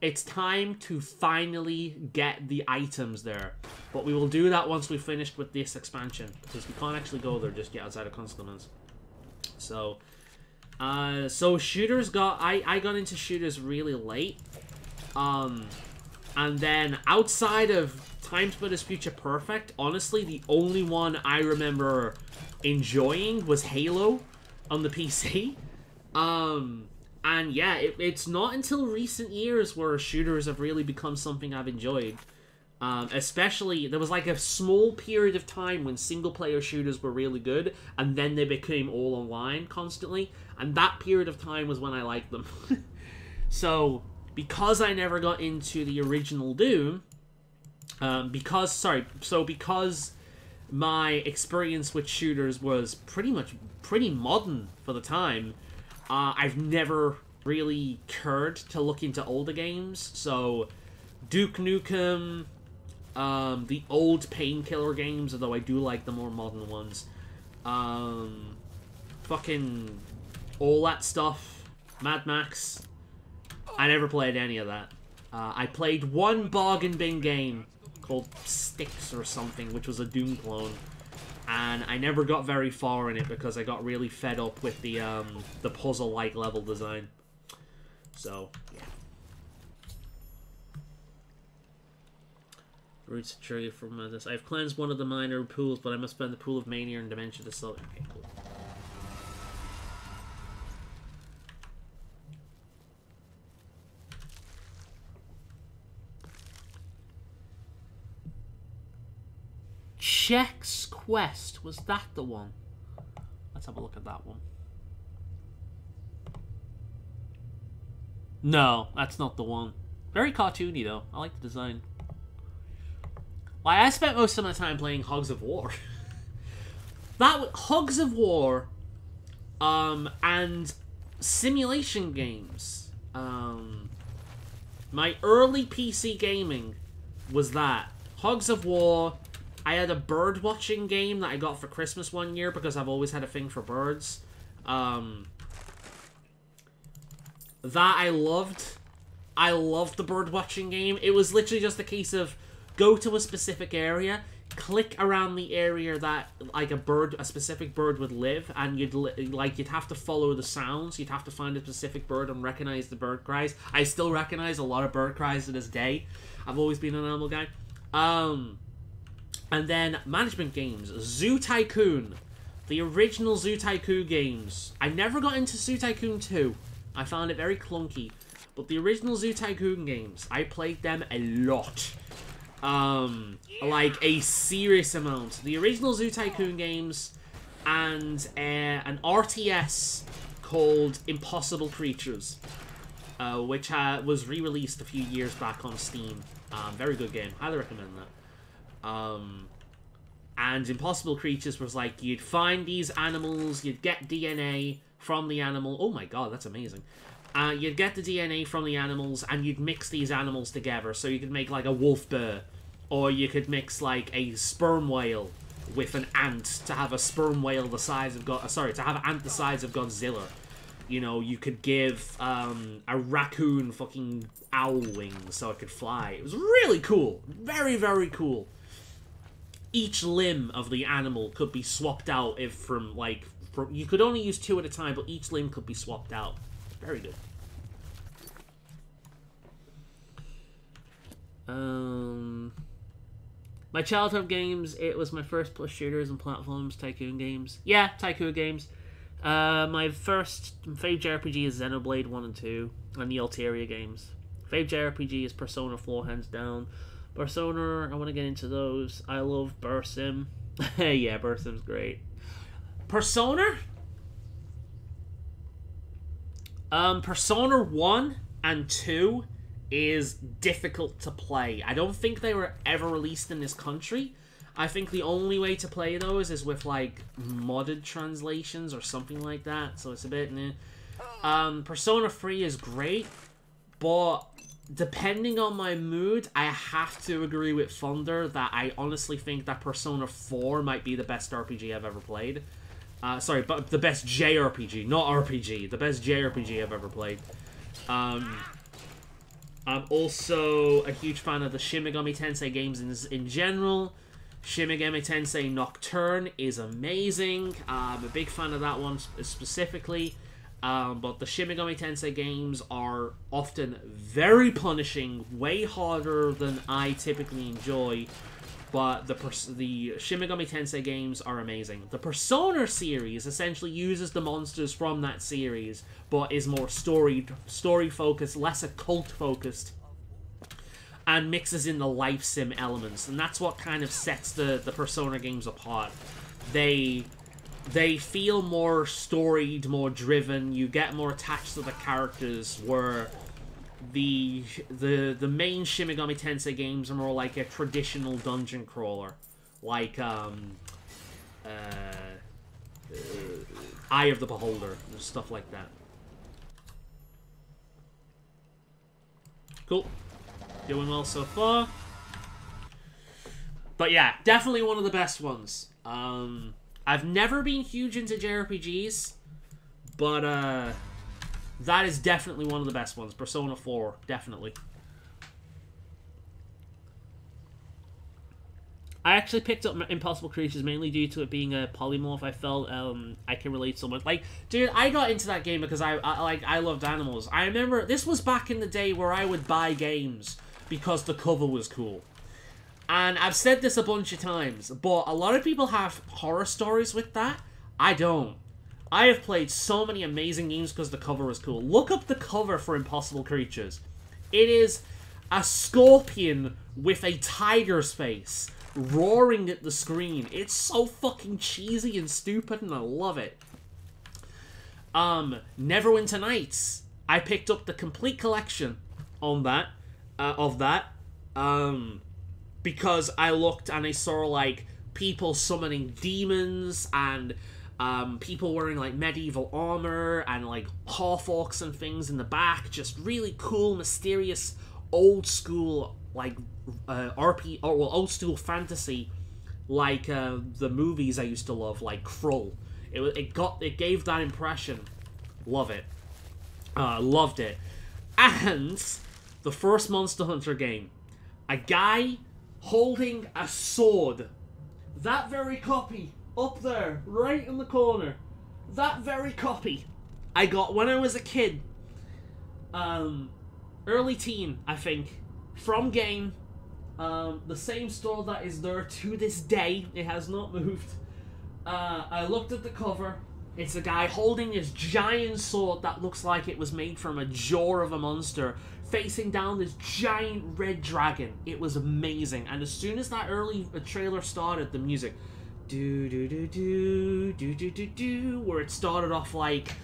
It's time to finally get the items there. But we will do that once we've finished with this expansion, because we can't actually go there just yet outside of Constamans. So, shooters I got into shooters really late. And then outside of Time Splitters Future Perfect, honestly, the only one I remember enjoying was Halo on the PC. And yeah, it's not until recent years where shooters have really become something I've enjoyed. Especially, there was like a small period of time when single-player shooters were really good, and then they became all online constantly, and that period of time was when I liked them. So, because I never got into the original Doom, because my experience with shooters was pretty modern for the time, I've never really cared to look into older games. So, Duke Nukem, the old Painkiller games, although I do like the more modern ones. Fucking all that stuff. Mad Max. I never played any of that. I played one bargain bin game called Styx or something, which was a Doom clone. And I never got very far in it because I got really fed up with the puzzle-like level design. So, yeah. Roots of Tree from this. I've cleansed one of the minor pools, but I must spend the Pool of Mania and Dementia to solve. Okay, cool. Check's Quest, was that the one? Let's have a look at that one. No, that's not the one. Very cartoony though. I like the design. Why, I spent most of my time playing Hogs of War. Hogs of War, and simulation games. My early PC gaming was that. Hogs of War. I had a bird watching game that I got for Christmas one year because I've always had a thing for birds. That I loved. I loved the bird watching game. It was literally just a case of go to a specific area, click around the area that like a specific bird would live, and you'd have to follow the sounds. You'd have to find a specific bird and recognize the bird cries. I still recognize a lot of bird cries to this day. I've always been an animal guy. And then management games. Zoo Tycoon. The original Zoo Tycoon games. I never got into Zoo Tycoon 2. I found it very clunky. But the original Zoo Tycoon games, I played them a lot. Like a serious amount. The original Zoo Tycoon games and an RTS called Impossible Creatures. Which was re-released a few years back on Steam. Very good game. Highly recommend that. And Impossible Creatures was like, you'd find these animals, you'd get DNA from the animal. Oh my god, that's amazing. You'd get the DNA from the animals, and you'd mix these animals together. So you could make like a wolf bear, or you could mix like a sperm whale with an ant to have a sperm whale the size of to have an ant the size of Godzilla. You know, you could give a raccoon fucking owl wings so it could fly. It was really cool. Very, very cool. Each limb of the animal could be swapped out if you could only use 2 at a time, but each limb could be swapped out. Very good. My childhood games, it was my first plus shooters and platforms, Tycoon games. Yeah, Tycoon games. My fave JRPG is Xenoblade 1 and 2, and the Alteria games. Fave JRPG is Persona 4, hands down. Persona, I want to get into those. I love Bursim. Yeah, Bursim's great. Persona? Persona 1 and 2 is difficult to play. I don't think they were ever released in this country. I think the only way to play those is with, like, modded translations or something like that, so it's a bit... Persona 3 is great, but depending on my mood, I have to agree with Thunder that I honestly think that Persona 4 might be the best RPG I've ever played. Sorry, but the best JRPG, not RPG. The best JRPG I've ever played. I'm also a huge fan of the Shin Megami Tensei games in general. Shin Megami Tensei Nocturne is amazing. I'm a big fan of that one specifically. But the Shin Megami Tensei games are often very punishing, way harder than I typically enjoy. But the Shin Megami Tensei games are amazing. The Persona series essentially uses the monsters from that series, but is more story-focused, less occult-focused, and mixes in the life sim elements. And that's what kind of sets the Persona games apart. They feel more storied, more driven. You get more attached to the characters, where the main Shin Megami Tensei games are more like a traditional dungeon crawler, like Eye of the Beholder and stuff like that. Cool, doing well so far. But yeah, definitely one of the best ones. I've never been huge into JRPGs, but that is definitely one of the best ones. Persona 4, definitely. I actually picked up Impossible Creatures mainly due to it being a polymorph. I felt I can relate so much. Like, dude, I got into that game because I loved animals. I remember this was back in the day where I would buy games because the cover was cool. And I've said this a bunch of times, but a lot of people have horror stories with that. I don't. I have played so many amazing games because the cover was cool. Look up the cover for Impossible Creatures. It is a scorpion with a tiger's face roaring at the screen. It's so fucking cheesy and stupid, and I love it. Neverwinter Nights. I picked up the complete collection on that, because I looked and I saw, like, people summoning demons and people wearing, like, medieval armor and, like, half-orcs and things in the back. Just really cool, mysterious, old-school, like, old school fantasy, like the movies I used to love, like Krull. It gave that impression. Love it. Loved it. And the first Monster Hunter game, a guy holding a sword. That very copy up there, right in the corner. That very copy I got when I was a kid. Early teen, I think, from Game. The same store that is there to this day. It has not moved. I looked at the cover. It's a guy holding this giant sword that looks like it was made from a jaw of a monster, facing down this giant red dragon. It was amazing. And as soon as that early trailer started, the music, do do do do do do do do, where it started off like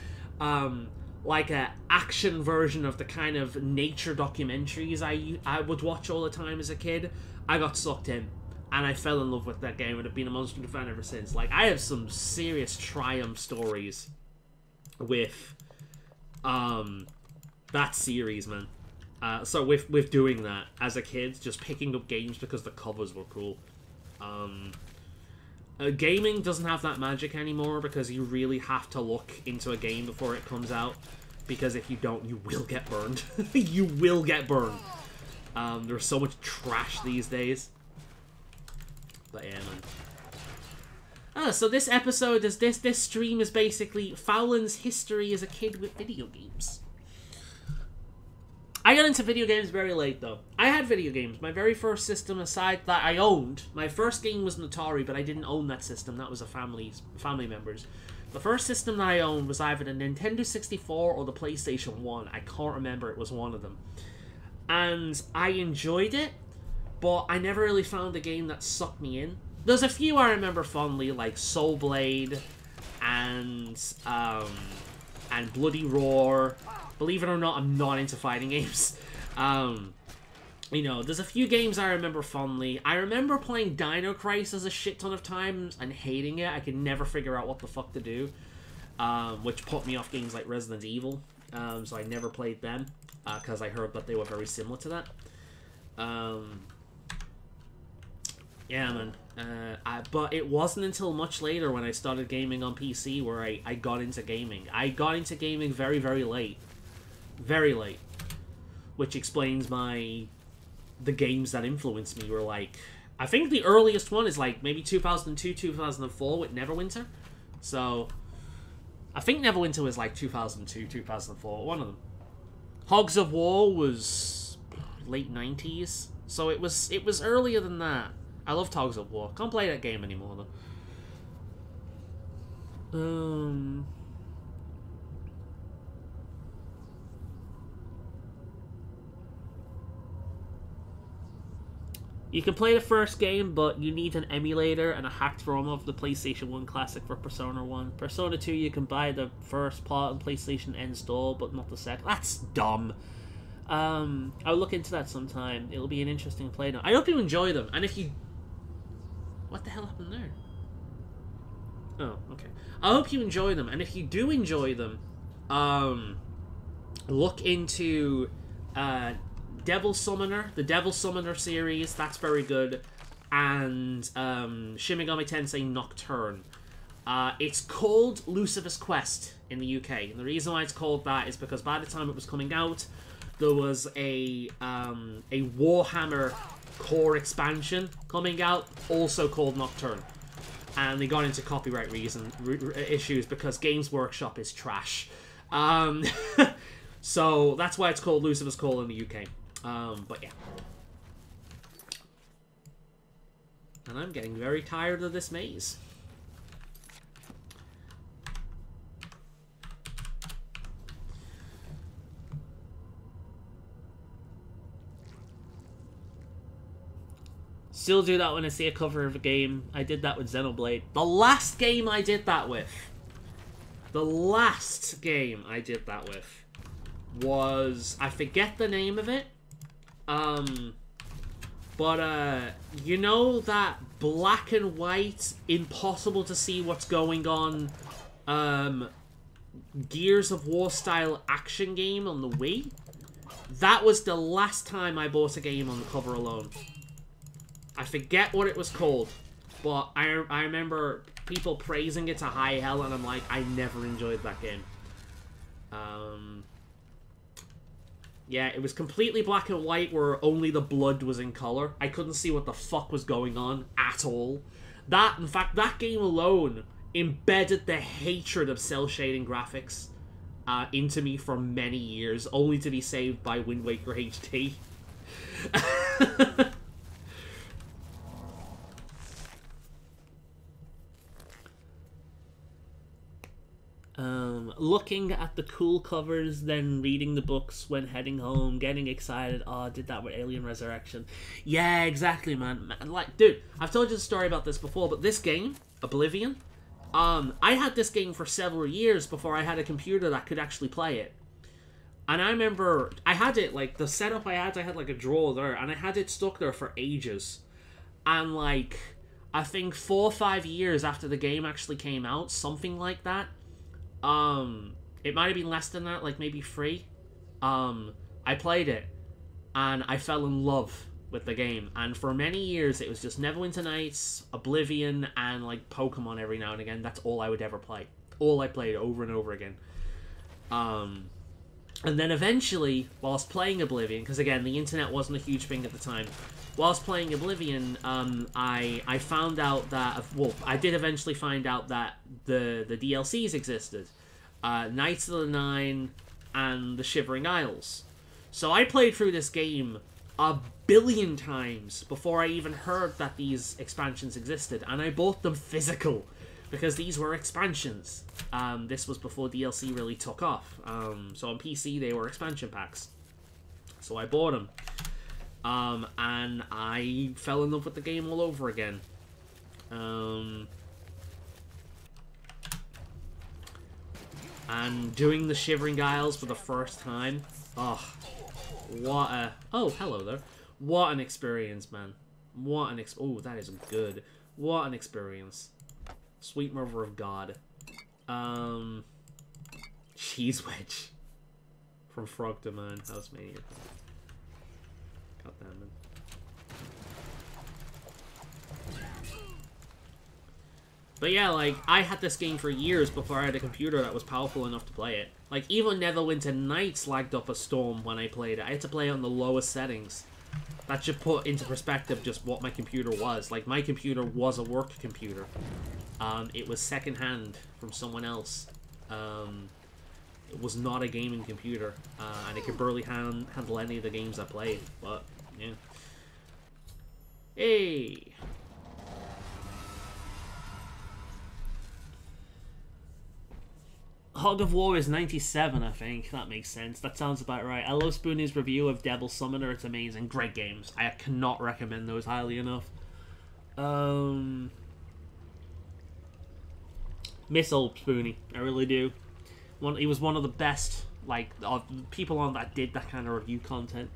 a action version of the kind of nature documentaries I would watch all the time as a kid, I got sucked in. And I fell in love with that game and have been a Monster Hunter fan ever since. Like, I have some serious triumph stories with that series, man. So with doing that as a kid, just picking up games because the covers were cool. gaming doesn't have that magic anymore because you really have to look into a game before it comes out. Because if you don't, you will get burned. You will get burned. There's so much trash these days. But yeah, man. So this episode is this stream is basically Faolan's history as a kid with video games. I got into video games very late, though. I had video games. My very first system aside that I owned, my first game was an Atari, but I didn't own that system. That was a family member's. The first system that I owned was either the Nintendo 64 or the PlayStation 1. I can't remember. It was one of them. And I enjoyed it, but I never really found a game that sucked me in. There's a few I remember fondly, like Soul Blade and Bloody Roar. Believe it or not, I'm not into fighting games. You know, there's a few games I remember fondly. I remember playing Dino Crisis a shit ton of times and hating it. I could never figure out what the fuck to do, which put me off games like Resident Evil. So I never played them because I heard that they were very similar to that. Yeah, man. But it wasn't until much later when I started gaming on PC where I got into gaming. I got into gaming very, very late. Very late. Which explains the games that influenced me were like... I think the earliest one is like maybe 2002, 2004 with Neverwinter. So, I think Neverwinter was like 2002, 2004, one of them. Hogs of War was late 90s. So it was earlier than that. I loved Hogs of War. Can't play that game anymore though. You can play the first game, but you need an emulator and a hacked ROM of the PlayStation 1 Classic for Persona 1. Persona 2, you can buy the first part on PlayStation Install, but not the second. That's dumb. I'll look into that sometime. It'll be an interesting play now. I hope you enjoy them, and if you... What the hell happened there? Oh, okay. I hope you enjoy them, and if you do enjoy them, look into... Devil Summoner, the Devil Summoner series, that's very good, and Shin Megami Tensei Nocturne. It's called Lucifer's Quest in the UK, and the reason why it's called that is because by the time it was coming out, there was a Warhammer core expansion coming out, also called Nocturne, and they got into copyright issues because Games Workshop is trash. So that's why it's called Lucifer's Call in the UK. But yeah. And I'm getting very tired of this maze. Still do that when I see a cover of a game. I did that with Xenoblade. The last game I did that with. Was... I forget the name of it. You know that black and white, impossible to see what's going on, Gears of War style action game on the Wii? That was the last time I bought a game on the cover alone. I forget what it was called, but I remember people praising it to high hell, and I'm like, I never enjoyed that game. Yeah, it was completely black and white where only the blood was in color. I couldn't see what the fuck was going on at all. In fact, that game alone embedded the hatred of cel-shading graphics into me for many years, only to be saved by Wind Waker HD. Looking at the cool covers, then reading the books when heading home, getting excited. Oh, I did that with Alien Resurrection. Yeah, exactly, man. Like, dude, I've told you the story about this before, but this game, Oblivion, I had this game for several years before I had a computer that could actually play it. And I remember, I had it, like, the setup I had like a drawer there, and I had it stuck there for ages. And, like, I think 4 or 5 years after the game actually came out, something like that, it might have been less than that, like maybe 3. I played it, and I fell in love with the game, and for many years it was just Neverwinter Nights, Oblivion, and like Pokemon every now and again. That's all I would ever play. All I played over and over again. And then eventually, whilst playing Oblivion, because again, the internet wasn't a huge thing at the time, whilst playing Oblivion, I found out that, well, I did eventually find out that the DLCs existed. Knights of the Nine and the Shivering Isles. So I played through this game a billion times before I even heard that these expansions existed, and I bought them physical, because these were expansions. This was before DLC really took off. So on PC, they were expansion packs. So I bought them. And I fell in love with the game all over again. And doing the Shivering Isles for the first time. Oh, what a... Oh, hello there. What an experience, man. What an oh, that is good. What an experience. Sweet mother of God. Cheese Wedge. From Frog to Man. House Mania. God damn it. But yeah, like, I had this game for years before I had a computer that was powerful enough to play it. Like, even Neverwinter Nights lagged up a storm when I played it. I had to play it on the lowest settings. That should put into perspective just what my computer was. Like, my computer was a work computer. It was secondhand from someone else. It was not a gaming computer. And it could barely handle any of the games I played. But, yeah. Hey! Hog of War is 97, I think. That makes sense. That sounds about right. I love Spoonie's review of Devil Summoner. It's amazing. Great games. I cannot recommend those highly enough. Miss old Spoonie. I really do. He was one of the best, like, people on that did that kind of review content.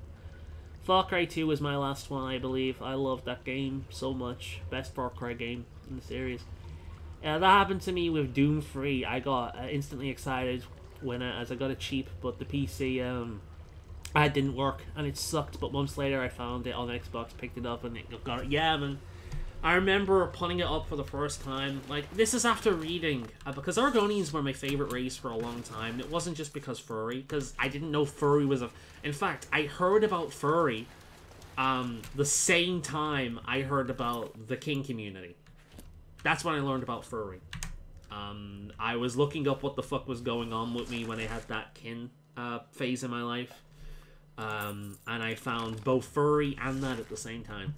Far Cry 2 was my last one, I believe. I loved that game so much. Best Far Cry game in the series. That happened to me with Doom 3. I got instantly excited when as I got it cheap, but the PC I didn't work and it sucked. But months later, I found it on Xbox, picked it up, and it got it. Yeah, man. I remember putting it up for the first time. Like, this is after reading, because Argonians were my favorite race for a long time. It wasn't just because furry, because I didn't know furry was a... In fact, I heard about furry the same time I heard about the king community. That's when I learned about furry. I was looking up what the fuck was going on with me when I had that kin phase in my life. And I found both furry and that at the same time.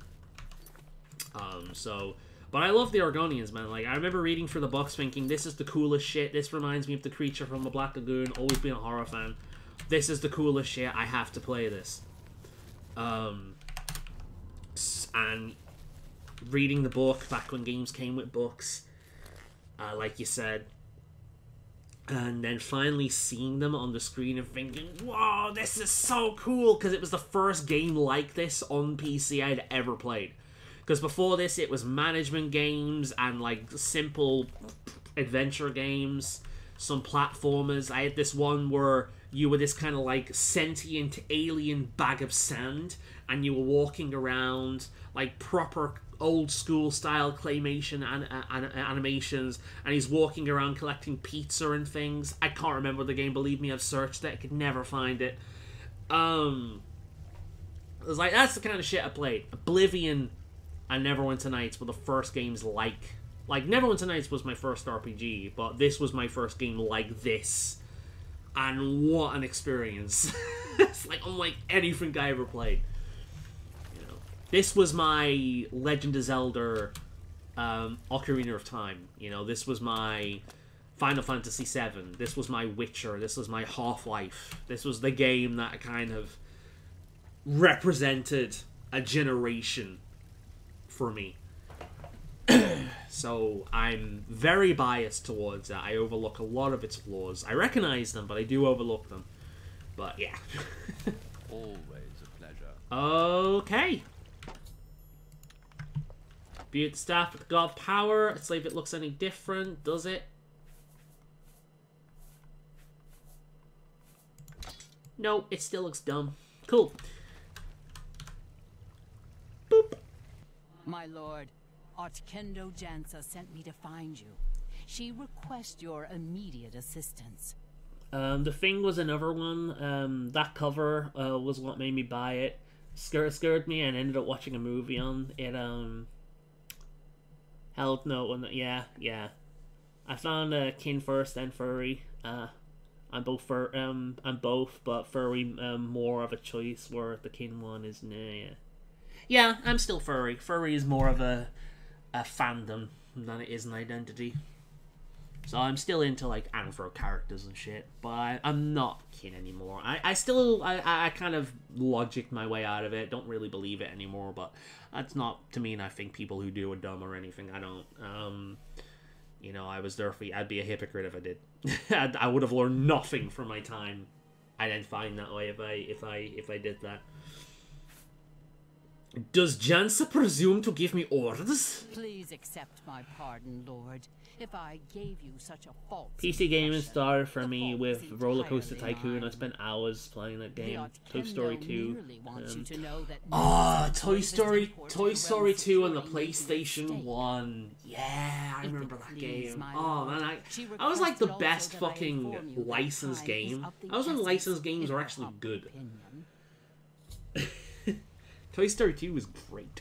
But I love the Argonians, man. Like, I remember reading through the books thinking, this is the coolest shit. This reminds me of the creature from the Black Lagoon. Always been a horror fan. This is the coolest shit. I have to play this. And reading the book back when games came with books, like you said, and then finally seeing them on the screen and thinking, whoa, this is so cool, because it was the first game like this on PC I'd ever played. Because before this, it was management games and, like, simple adventure games, some platformers. I had this one where you were this kind of, like, sentient alien bag of sand, and you were walking around, like, proper old school style claymation animations, and he's walking around collecting pizza and things. I can't remember the game, believe me, I've searched it, I could never find it. It was like, that's the kind of shit I played. Oblivion and Neverwinter Nights were the first games like Neverwinter Nights was my first RPG, but this was my first game like this. And what an experience. It's like unlike anything I ever played. You know, this was my Legend of Zelda Ocarina of Time. You know, this was my Final Fantasy VII. This was my Witcher. This was my Half-Life. This was the game that kind of represented a generation for me. So I'm very biased towards it. I overlook a lot of its flaws. I recognize them, but I do overlook them. But yeah. Always a pleasure. Okay. Butte staff with God power. Let's see if it looks any different. Does it? No, it still looks dumb. Cool. My lord, Otkendo Jansa sent me to find you. She requests your immediate assistance. The Thing was another one. That cover was what made me buy it. Scared me, and ended up watching a movie on it. Held no, yeah. I found Kin first, then Furry. I'm both, but Furry more of a choice, where the Kin one is nah. Yeah, I'm still Furry. Furry is more of a fandom than it is an identity. So I'm still into like Anthro characters and shit, but I'm not Kin anymore. I still kind of logic my way out of it. Don't really believe it anymore, but that's not to mean I think people who do are dumb or anything. I don't. You know, I was there for. I'd be a hypocrite if I did. I would have learned nothing from my time identifying that way if I did that. Does Jansa presume to give me orders? Please accept my pardon, Lord. If I gave you such a false PC gaming started for me fault with is Roller Coaster entirely Tycoon. I mine. spent hours playing that The game. Toy Otkendo Story 2. merely wants you to know that Toy Story Toy 2 on the PlayStation 1. Yeah, I remember that game. Oh man, I was like the best fucking licensed game. I was when licensed games were actually good. Toy Story 2 was great.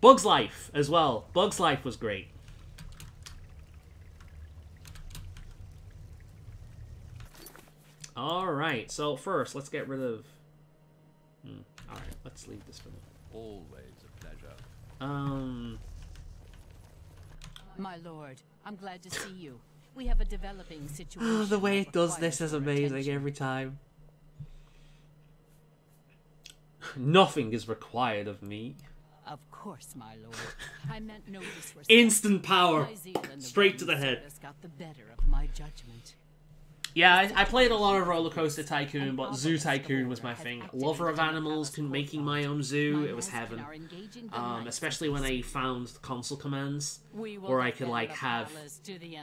Bug's Life as well. Bug's Life was great. Alright, so first, let's get rid of... Alright, let's leave this for now. Always a pleasure. My lord, I'm glad to see you. We have a developing situation. The way that it does requires this is your amazing attention. every time. Nothing is required of me. Of course, my lord. I meant no disrespect. Instant power. My zeal and Straight to the Roman head. service got the better of my judgment. Yeah, I played a lot of Roller Coaster Tycoon, but Zoo Tycoon was my thing. Lover of animals, making my own zoo, it was heaven. Especially when I found console commands, where I could like have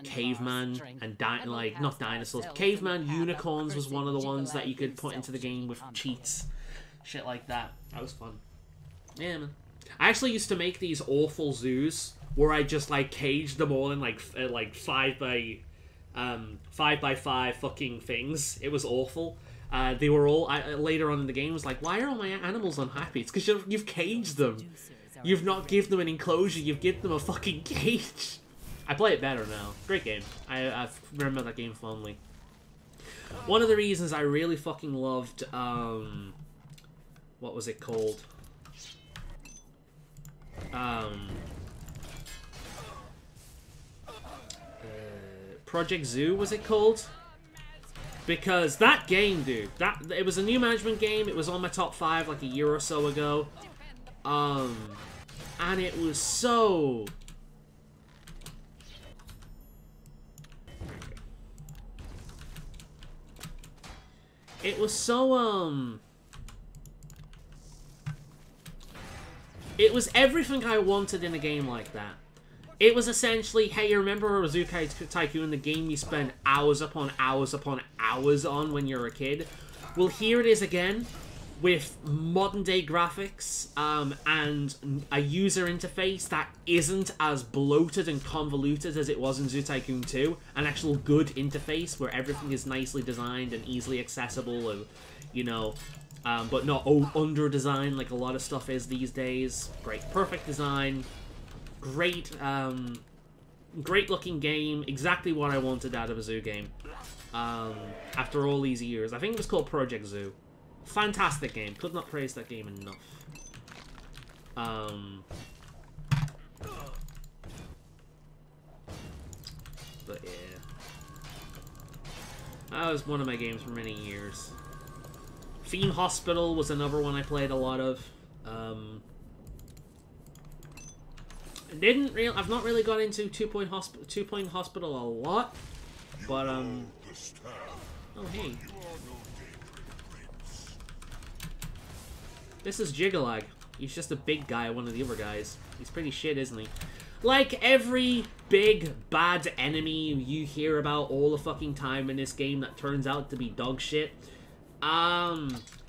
caveman and not dinosaurs, caveman unicorns was one of the ones that you could put into the game with cheats, shit like that. That was fun. Yeah, man. I actually used to make these awful zoos where I just like caged them all in like 5 by 5 fucking things. It was awful. They were all later on in the game was like, why are all my animals unhappy? It's because you've caged them. You've not given them an enclosure. You've given them a fucking cage. I play it better now. Great game. I remember that game fondly. One of the reasons I really fucking loved what was it called? Project Zoo, was it called? Because that game, dude, it was a new management game. It was on my top 5 like a year or so ago. And it was so... It was so, it was everything I wanted in a game like that. It was essentially, hey, you remember Zoo Tycoon, the game you spend hours upon hours upon hours on when you're a kid? Well, here it is again, with modern-day graphics, and a user interface that isn't as bloated and convoluted as it was in Zoo Tycoon 2. An actual good interface where everything is nicely designed and easily accessible, and, you know, but not under-designed like a lot of stuff is these days. Great, perfect design. Great, great looking game. Exactly what I wanted out of a zoo game. After all these years. I think it was called Project Zoo. Fantastic game. Could not praise that game enough. But yeah. That was one of my games for many years. Theme Hospital was another one I played a lot of. I've not really got into Two Point Hospital a lot, but oh hey, this is Jigalag. He's just a big guy, one of the other guys. He's pretty shit, isn't he? Like every big bad enemy you hear about all the fucking time in this game that turns out to be dog shit.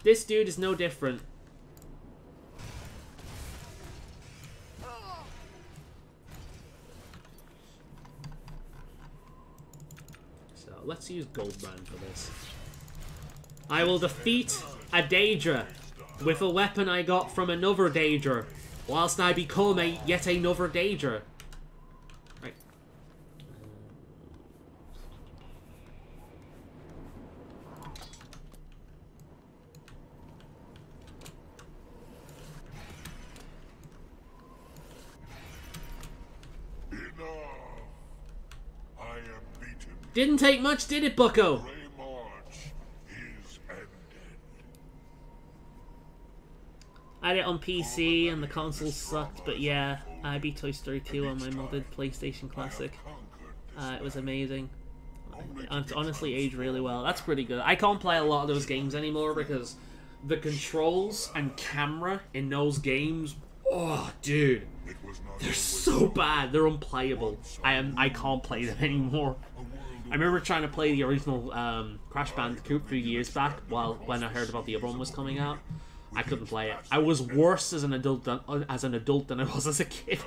This dude is no different. let's use Goldbrand for this. I will defeat a Daedra with a weapon I got from another Daedra, whilst I become yet another Daedra. Right. I am beaten. Didn't take much, did it, Bucko? Grey March is ended. I had it on PC and the console sucked, but yeah, I beat Toy Story 2 on my modded PlayStation Classic. It was amazing. It's honestly aged really well. That's pretty good. I can't play a lot of those games anymore because the controls and camera in those games, oh dude, they're so bad. They're unplayable. I can't play them anymore. I remember trying to play the original Crash Bandicoot a few years back when I heard about the other one was coming out. I couldn't play it. I was worse as an adult than I was as a kid.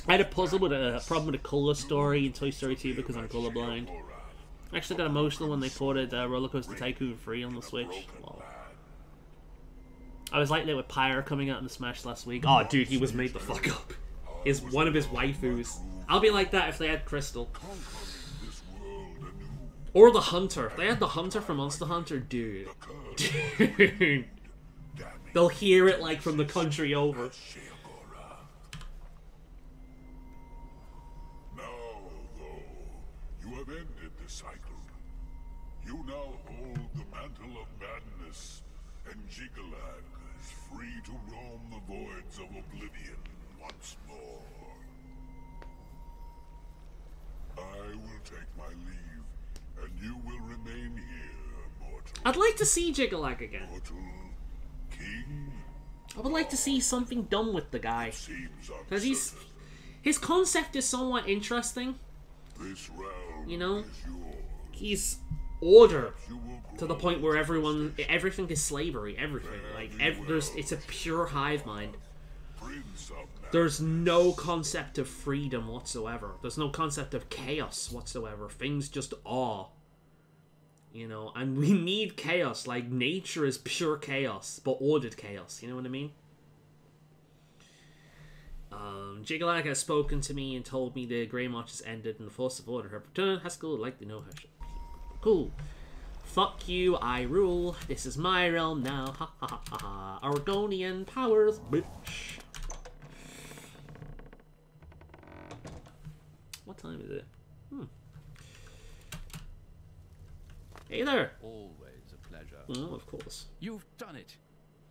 I had a problem with a colour story in Toy Story 2 because I'm colourblind. I actually got emotional when they ported Roller Coaster Tycoon 3 on the Switch. Wow. I was like that with Pyre coming out in the Smash last week. Oh, dude, he was made the fuck up. Is one of his waifus. I'll be like that if they had Crystal. Or the Hunter. They had the Hunter from Monster Hunter, dude. Dude. They'll hear it like from the country over. Now, though, you have ended the cycle. You now hold the mantle of madness, and Jigalag is free to roam the voids of Oblivion once more. I will take my leave, and you will remain here, mortal. I'd like to see Jigalag again. Mortal King. I would like to see something done with the guy. Because his concept is somewhat interesting. This realm, you know, is yours. He's order to the point where everything is slavery. Everything, like it's a pure hive mind. There's no concept of freedom whatsoever. There's no concept of chaos whatsoever. Things just are. You know, and we need chaos. Like, nature is pure chaos, but ordered chaos. You know what I mean? Jigalag has spoken to me and told me the Grey March has ended and the Force of Order have returned. Haskell would like to know how she... Cool. Fuck you, I rule. This is my realm now. Ha ha ha ha ha. Argonian powers, bitch. What time is it? Hey there. Always a pleasure. Oh, of course. You've done it.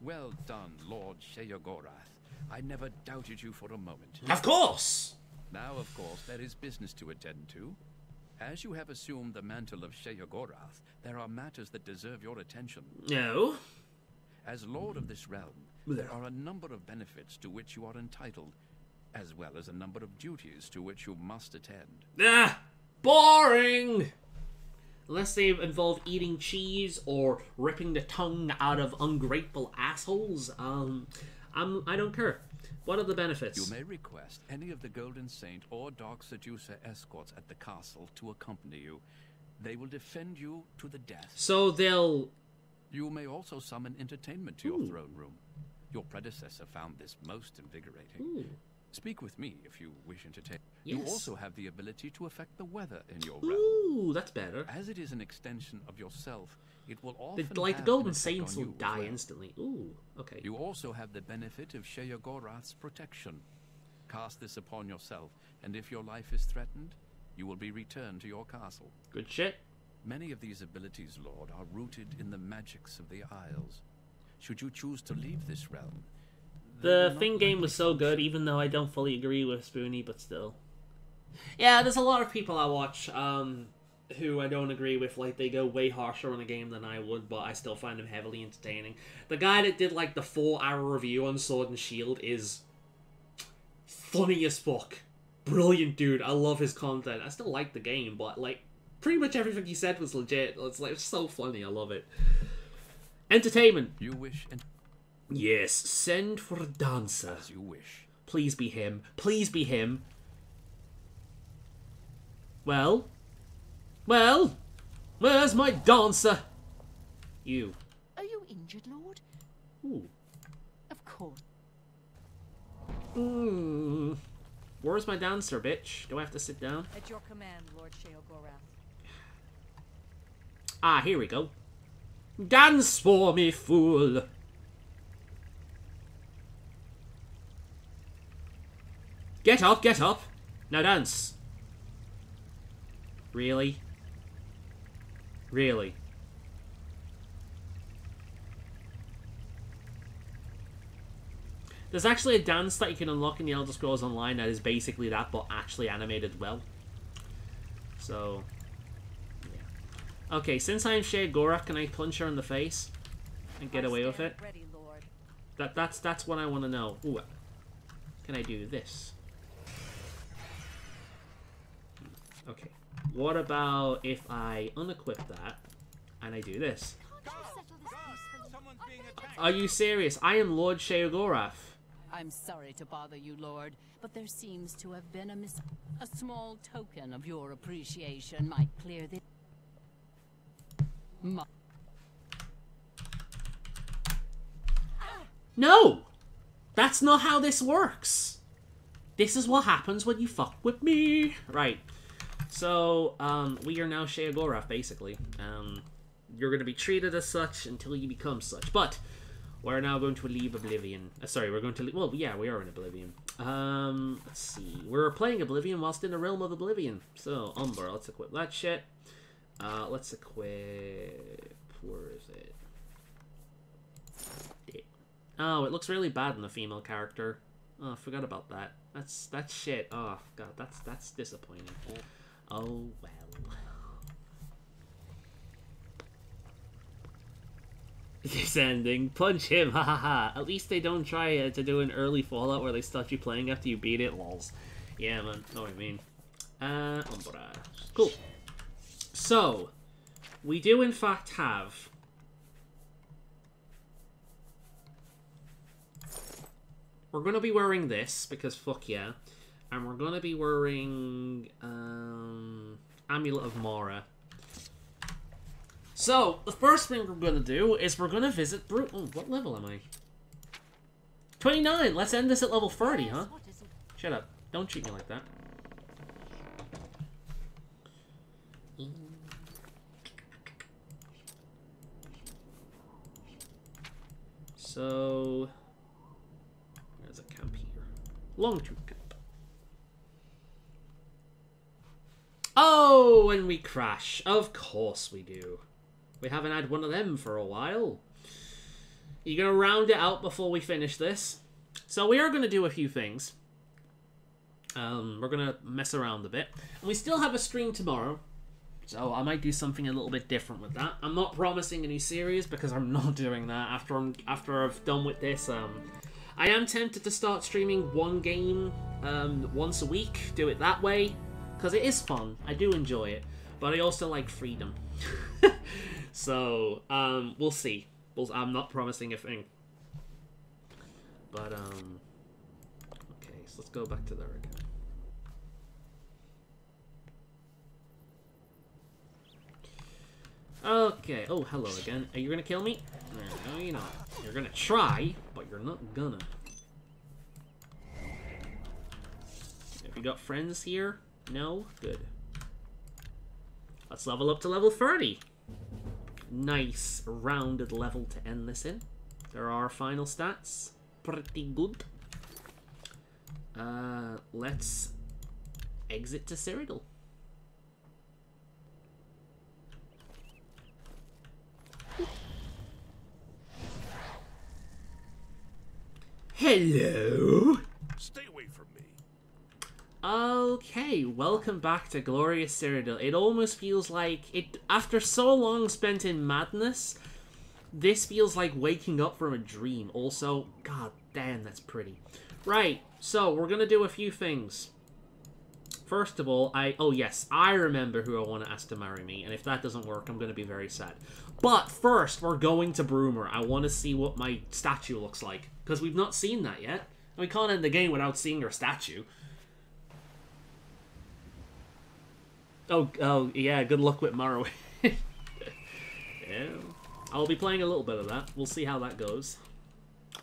Well done, Lord Sheogorath. I never doubted you for a moment. Of course! Now, of course, there is business to attend to. As you have assumed the mantle of Sheogorath, there are matters that deserve your attention. No. As Lord of this realm, there are a number of benefits to which you are entitled, as well as a number of duties to which you must attend. Ah! Boring! Unless they involve eating cheese or ripping the tongue out of ungrateful assholes, I don't care. What are the benefits? You may request any of the Golden Saint or Dark Seducer escorts at the castle to accompany you. They will defend you to the death. So they'll... You may also summon entertainment to your throne room. Your predecessor found this most invigorating. Ooh. Speak with me if you wish entertainment. Yes. You also have the ability to affect the weather in your realm. Ooh, that's better. As it is an extension of yourself, it will often Like the have Golden an effect Saints on will you as die well. instantly. Ooh, okay. You also have the benefit of Sheogorath's protection. Cast this upon yourself, and if your life is threatened, you will be returned to your castle. Good shit. Many of these abilities, Lord, are rooted in the magics of the Isles. Should you choose to leave this realm, The Thing game was so good, even though I don't fully agree with Spoonie, but still. Yeah, there's a lot of people I watch who I don't agree with. Like, they go way harsher on a game than I would, but I still find them heavily entertaining. The guy that did, like, the 4-hour review on Sword and Shield is funny as fuck. Brilliant dude. I love his content. I still like the game, but, like, pretty much everything he said was legit. It's, like, it's so funny. I love it. Entertainment. you wish Yes, send for a dancer. as you wish. Please be him. Please be him. Well? Well? Where's my dancer? You. Are you injured, Lord? Ooh. Of course. Where's my dancer, bitch? Do I have to sit down? At your command, Lord Sheogorath. Ah, here we go. Dance for me, fool. Get up, get up. Now dance. Really? Really? There's actually a dance that you can unlock in the Elder Scrolls Online that is basically that, but actually animated well. So, yeah. Okay, since I'm Sheogorath, can I punch her in the face and get away with it? Ready, Lord. That's what I want to know. Ooh, can I do this? Okay. What about if I unequip that and I do this? Are you serious? I am Lord Sheogorath. I'm sorry to bother you, Lord, but there seems to have been a small token of your appreciation might clear the... No! That's not how this works. This is what happens when you fuck with me. Right. So, we are now Sheogorath, basically. You're going to be treated as such until you become such. But we're now going to leave Oblivion. Sorry, we're going to leave... Well, yeah, we are in Oblivion. Let's see. We're playing Oblivion whilst in the realm of Oblivion. So, Umber, let's equip that shit. Let's equip... Where is it? Oh, it looks really bad in the female character. Oh, I forgot about that. That's shit. Oh, God, that's disappointing. Oh, well. This ending. Punch him, ha ha ha. At least they don't try to do an early Fallout where they stop you playing after you beat it, lols. Yeah, man, know what I mean. Umbra. Cool. So, we do in fact have... We're going to be wearing this, because fuck yeah. And we're going to be wearing... Amulet of Mara. So, the first thing we're going to do is we're going to visit Oh, what level am I? 29! Let's end this at level 30, huh? Shut up. Don't treat me like that. So... There's a camp here. Long-term camp. Oh, and we crash. Of course we do. We haven't had one of them for a while. You gonna round it out before we finish this? So we are gonna do a few things. We're gonna mess around a bit. And we still have a stream tomorrow. So I might do something a little bit different with that. I'm not promising any series because I'm not doing that after I've done with this. I am tempted to start streaming one game once a week. Do it that way. Because it is fun. I do enjoy it. But I also like freedom. So, we'll see. I'm not promising a thing. But, okay, so let's go back to there again. Okay, oh, hello again. Are you gonna kill me? No, you're not. You're gonna try, but you're not gonna. Have you got friends here? No? Good. Let's level up to level 30. Nice rounded level to end this in. There are our final stats. Pretty good. Let's exit to Cyrodiil. Hello. Stay away from me. Okay, welcome back to Glorious Cyrodiil. It almost feels like it after so long spent in madness. This feels like waking up from a dream. Also, god damn, that's pretty. Right, so we're gonna do a few things. First of all, oh yes, I remember who I want to ask to marry me, and if that doesn't work, I'm gonna be very sad. But first, we're going to Broomer. I want to see what my statue looks like, because we've not seen that yet. And we can't end the game without seeing her statue. Oh, yeah, good luck with Morrowind. Yeah. I'll be playing a little bit of that. We'll see how that goes.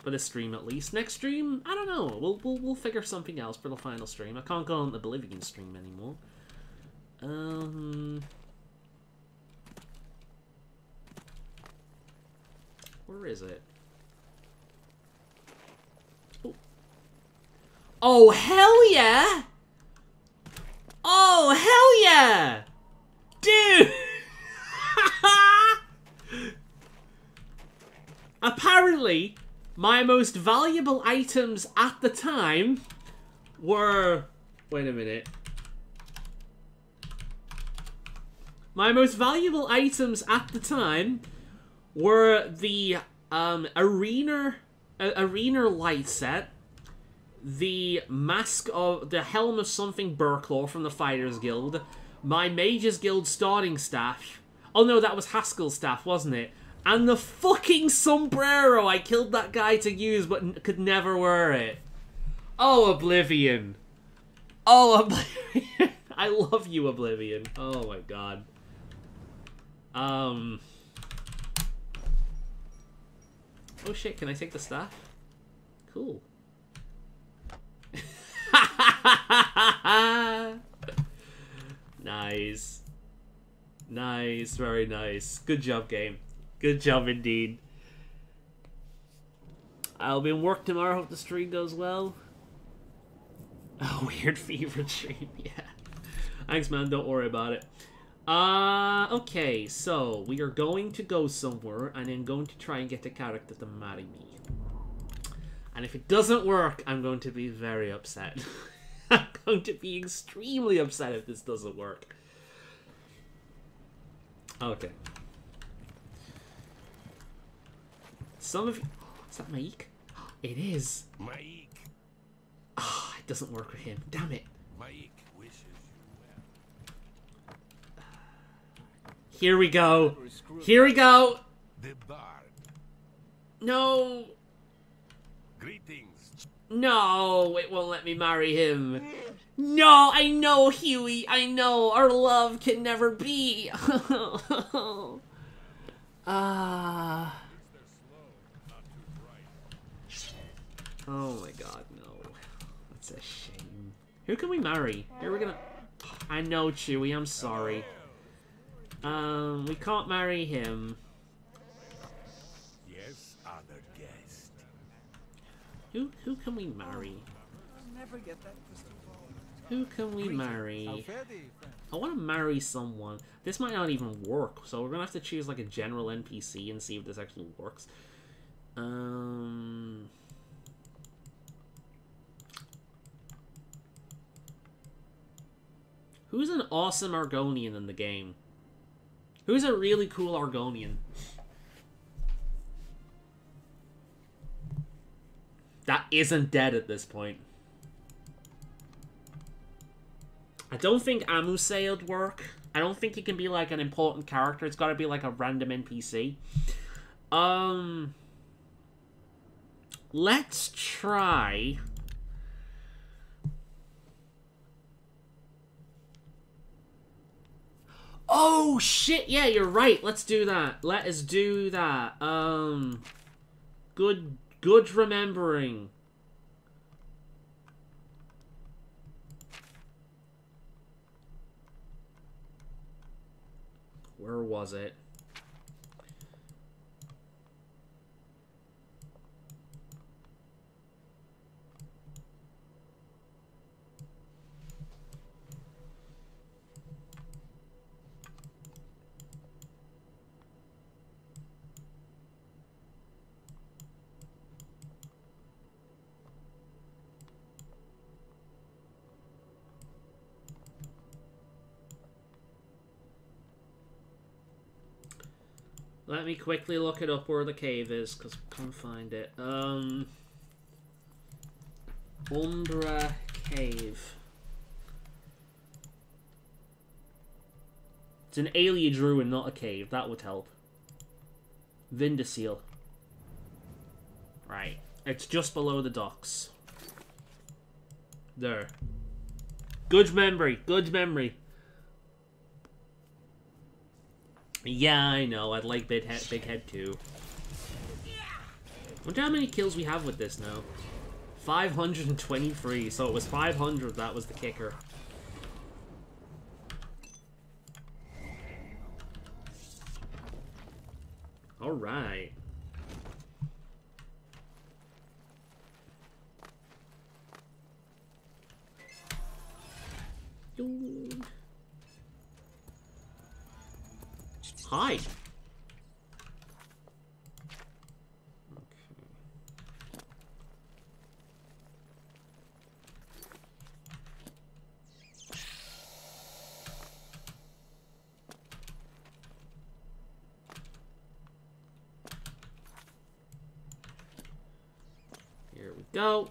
For this stream, at least. Next stream, I don't know. We'll figure something else for the final stream. I can't go on the Oblivion stream anymore. Where is it? Oh, hell yeah! Oh, hell yeah! Dude! Apparently, my most valuable items at the time were... Wait a minute. My most valuable items at the time were the arena light set, the mask of the helm of something Burklaw from the Fighters Guild, my Mages Guild starting staff. Oh no, that was Haskell's staff, wasn't it? And the fucking sombrero I killed that guy to use but could never wear it. Oh, Oblivion. Oh, Oblivion. I love you, Oblivion. Oh my god. Oh shit, can I take the staff? Cool. Nice. Nice, very nice. Good job, game. Good job indeed. I'll be in work tomorrow, hope the stream goes well. Oh, weird fever dream, yeah. Thanks, man, don't worry about it. Okay, so we are going to go somewhere, and I'm going to try and get the character to marry me. And if it doesn't work, I'm going to be very upset. I'm going to be extremely upset if this doesn't work. Okay. Some of you... Is that Maik? It is. Maik. Ah, it doesn't work with him. Damn it. Maik wishes you well. Here we go. Here we go. The bard. No. Greetings. No, it won't let me marry him. No, I know, Huey. I know. Our love can never be. Oh my god, no. That's a shame. Who can we marry? Here we're gonna... I know, Chewie, I'm sorry. We can't marry him. Yes, honored guest. Who can we marry? I'll never get that crystal ball. Who can we marry? I want to marry someone. This might not even work, so we're gonna have to choose like a general NPC and see if this actually works. Who's an awesome Argonian in the game? Who's a really cool Argonian? That isn't dead at this point. I don't think Amuse would work. I don't think he can be like an important character. It's gotta be like a random NPC. Let's try... Oh, shit! Yeah, you're right. Let's do that. Let us do that. Good remembering. Where was it? Let me quickly look it up where the cave is, because I can't find it. Umbra Cave. It's an alien ruin, not a cave. That would help. Vindaseal. Right. It's just below the docks. There. Good memory. Good memory. Yeah, I know. I'd like big head too. Wonder how many kills we have with this now. 523. So it was 500. That was the kicker. All right. Hi. Here we go.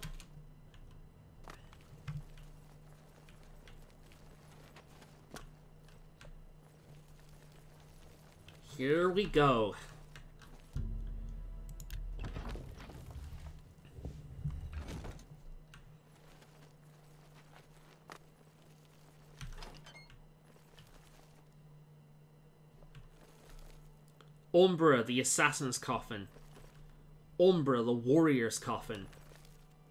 Here we go. Umbra, the assassin's coffin. Umbra, the warrior's coffin.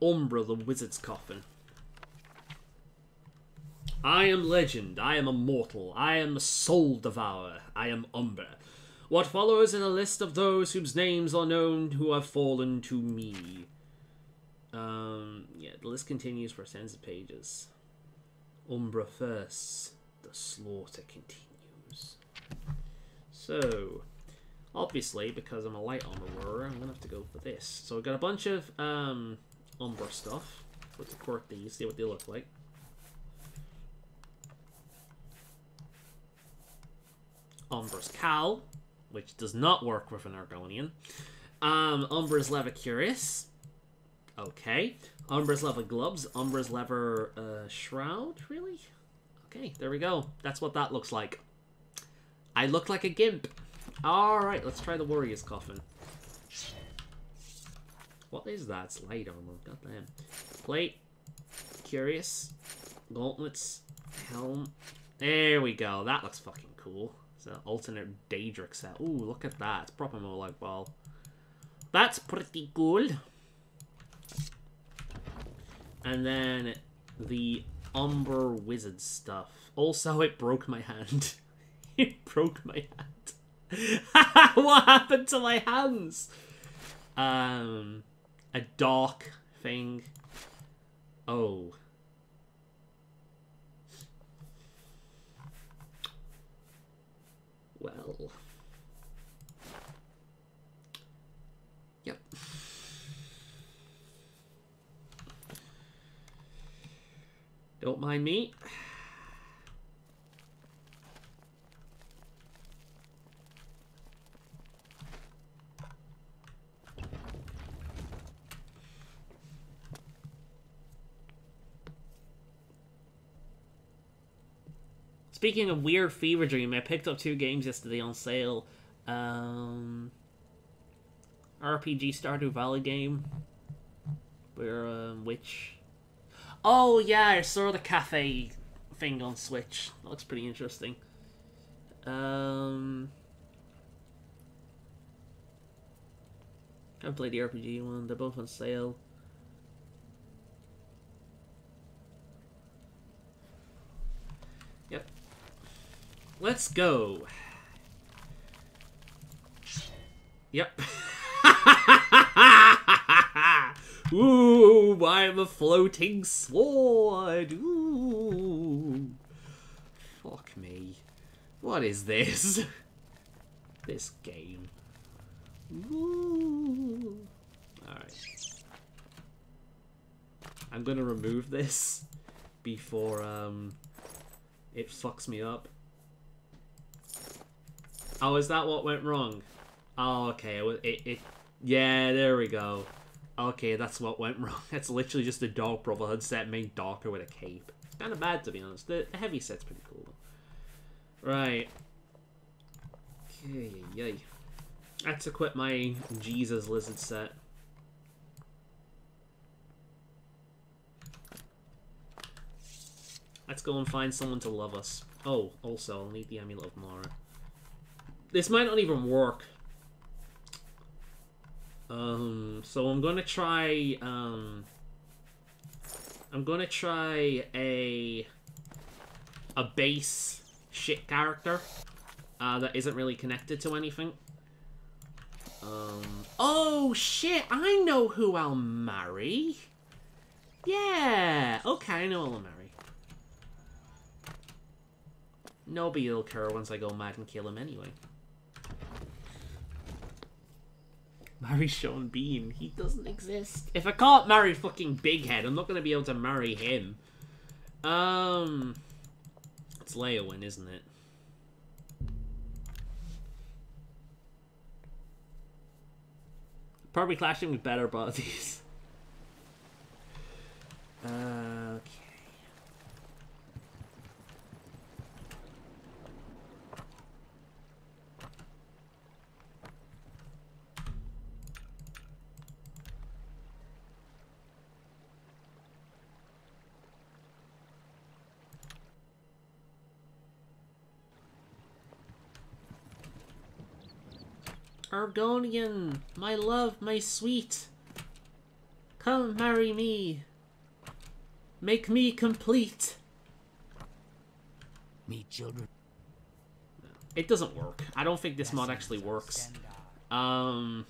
Umbra, the wizard's coffin. I am legend, I am immortal, I am the soul devourer, I am Umbra. What follows is a list of those whose names are known who have fallen to me. Yeah, the list continues for tens of pages. Umbra first, the slaughter continues. So, obviously, because I'm a light armor wearer, I'm gonna have to go for this. So I've got a bunch of Umbra stuff. Let's quirk these, see what they look like. Umbra's Cowl, which does not work with an Argonian. Umbra's Leather Cuirass. Okay. Umbra's Leather Gloves. Umbra's Leather Shroud, really? Okay, there we go. That's what that looks like. I look like a gimp. Alright, let's try the Warrior's Coffin. What is that? It's light armor. Goddamn. Plate. Cuirass. Gauntlets. Helm. There we go. That looks fucking cool. It's an alternate Daedric set. Ooh, look at that. It's proper more like ball. That's pretty cool. And then the Umber Wizard stuff. Also, it broke my hand. It broke my hand. What happened to my hands? A dark thing. Oh. Well. Yep. Don't mind me. Speaking of weird fever dream, I picked up 2 games yesterday on sale. RPG Stardew Valley game. Where, which... Oh, yeah, I saw the cafe thing on Switch. That looks pretty interesting. Haven't played the RPG one. They're both on sale. Yep. Let's go. Yep. Ooh, I'm a floating sword. Ooh. Fuck me. What is this? This game. Ooh. Alright. I'm gonna remove this before it fucks me up. Oh, is that what went wrong? Oh, okay. Yeah, there we go. Okay, that's what went wrong. It's literally just a Dark Brotherhood set made darker with a cape. It's kind of bad, to be honest. The heavy set's pretty cool, though. Right. Okay, yay. Let's equip my Jesus Lizard set. Let's go and find someone to love us. Oh, also, I'll need the Amulet of Mara. this might not even work. So I'm gonna try a base shit character that isn't really connected to anything. Oh shit, I know who I'll marry. Yeah, okay, I know who I'll marry. Nobody will care once I go mad and kill him anyway. Marry Sean Bean. He doesn't exist. If I can't marry fucking Big Head, I'm not going to be able to marry him. It's Leowin, isn't it? Probably clashing with better bodies. Okay. Argonian, my love, my sweet, come marry me. Make me complete. Me children. It doesn't work. I don't think this mod actually works. I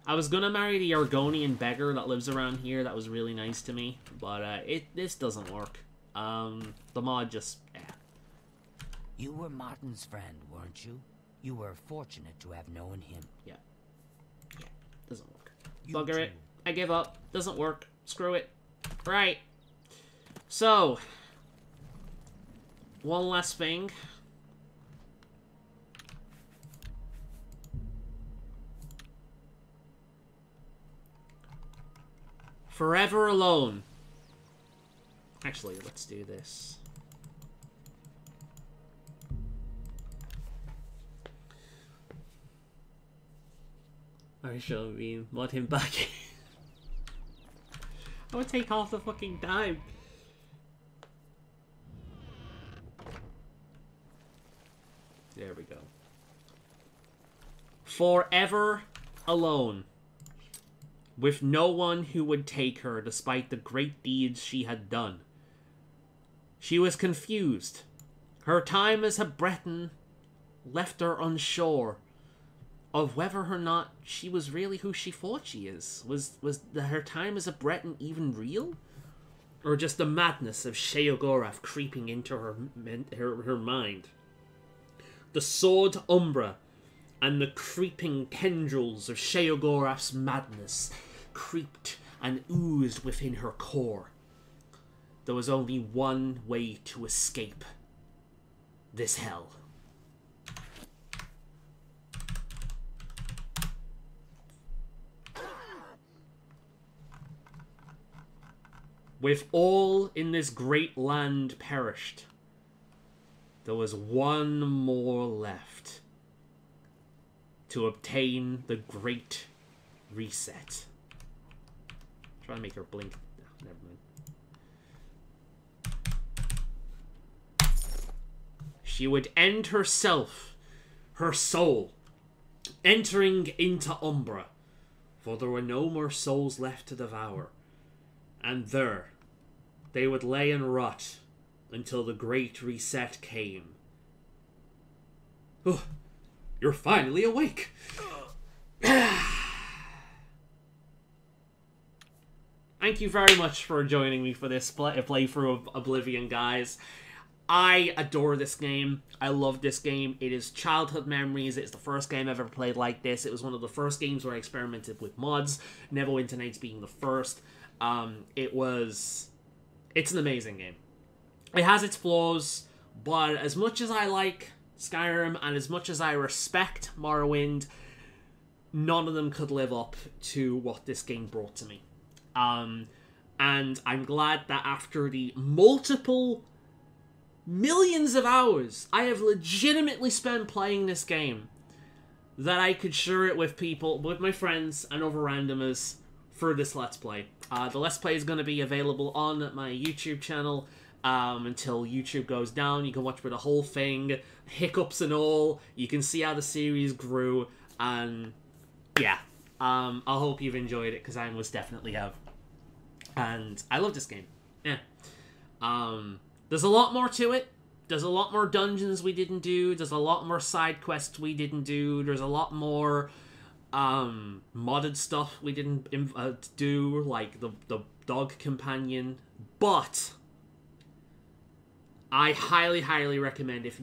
was gonna marry the Argonian beggar that lives around here. That was really nice to me, but this doesn't work. The mod just You were Martin's friend, weren't you? You were fortunate to have known him. Yeah, doesn't work. Bugger it. I give up. Doesn't work. Screw it. Right. So, one last thing. Forever Alone. Actually, let's do this. I shall be mod him back. I would take half the fucking time. There we go. Forever alone. With no one who would take her despite the great deeds she had done. She was confused. Her time as a Breton left her unsure of whether or not she was really who she thought she is. Was her time as a Breton even real? Or just the madness of Sheogorath creeping into her mind? The sword Umbra and the creeping tendrils of Sheogorath's madness creeped and oozed within her core. There was only one way to escape this hell. With all in this great land perished, there was one more left to obtain the Great Reset. Try to make her blink. No, never mind. She would end herself, her soul, entering into Umbra, for there were no more souls left to devour. And there, they would lay and rot until the Great Reset came. Oh, you're finally awake! Thank you very much for joining me for this playthrough of Oblivion, guys. I adore this game. I love this game. It is childhood memories. It's the first game I've ever played like this. It was one of the first games where I experimented with mods. Neverwinter Nights being the first. It's an amazing game. It has its flaws, but as much as I like Skyrim and as much as I respect Morrowind, none of them could live up to what this game brought to me. And I'm glad that after the multiple millions of hours I have legitimately spent playing this game, that I could share it with people, with my friends and other randomers for this Let's Play. The Let's Play is going to be available on my YouTube channel until YouTube goes down. You can watch for the whole thing, hiccups and all. You can see how the series grew, and yeah, I hope you've enjoyed it, because I most definitely have. And I love this game. Yeah. There's a lot more to it. There's a lot more dungeons we didn't do. There's a lot more side quests we didn't do. There's a lot more modded stuff we didn't do, like the dog companion. But I highly recommend, if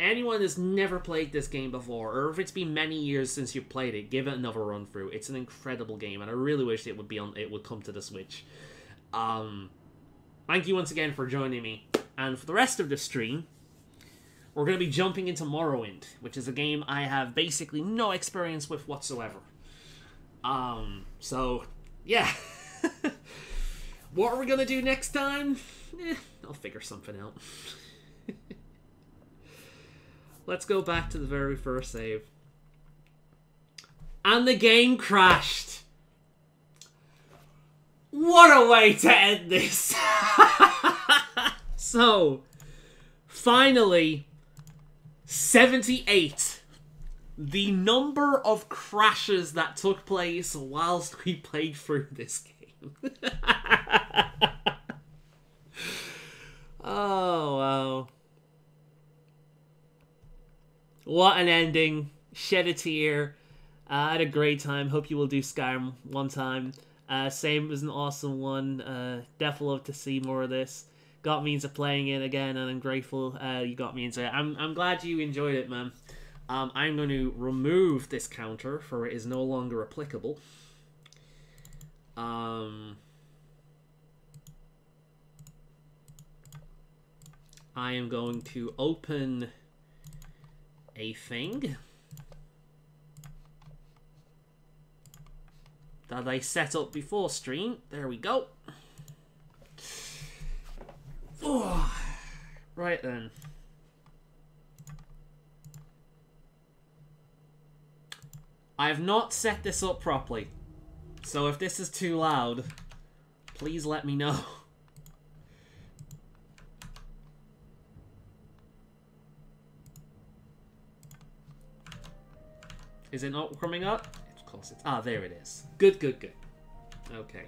anyone has never played this game before, or if it's been many years since you've played it, give it another run through. It's an incredible game, and I really wish it would come to the Switch. Thank you once again for joining me. And for the rest of the stream, we're going to be jumping into Morrowind, which is a game I have basically no experience with whatsoever. So, yeah. What are we going to do next time? I'll figure something out. Let's go back to the very first save. And the game crashed. What a way to end this. So, finally, 78. The number of crashes that took place whilst we played through this game. Oh, wow. What an ending. Shed a tear. I had a great time. Hope you will do Skyrim one time. Same was an awesome one. Definitely love to see more of this. Got me into playing it again, and I'm grateful you got me into it. I'm glad you enjoyed it, man. I'm going to remove this counter, for it is no longer applicable. I am going to open a thing that I set up before stream. There we go. Oh, right then. I have not set this up properly, so if this is too loud, please let me know. Is it not coming up? Of course it's... Ah, there it is. Good, good, good. Okay.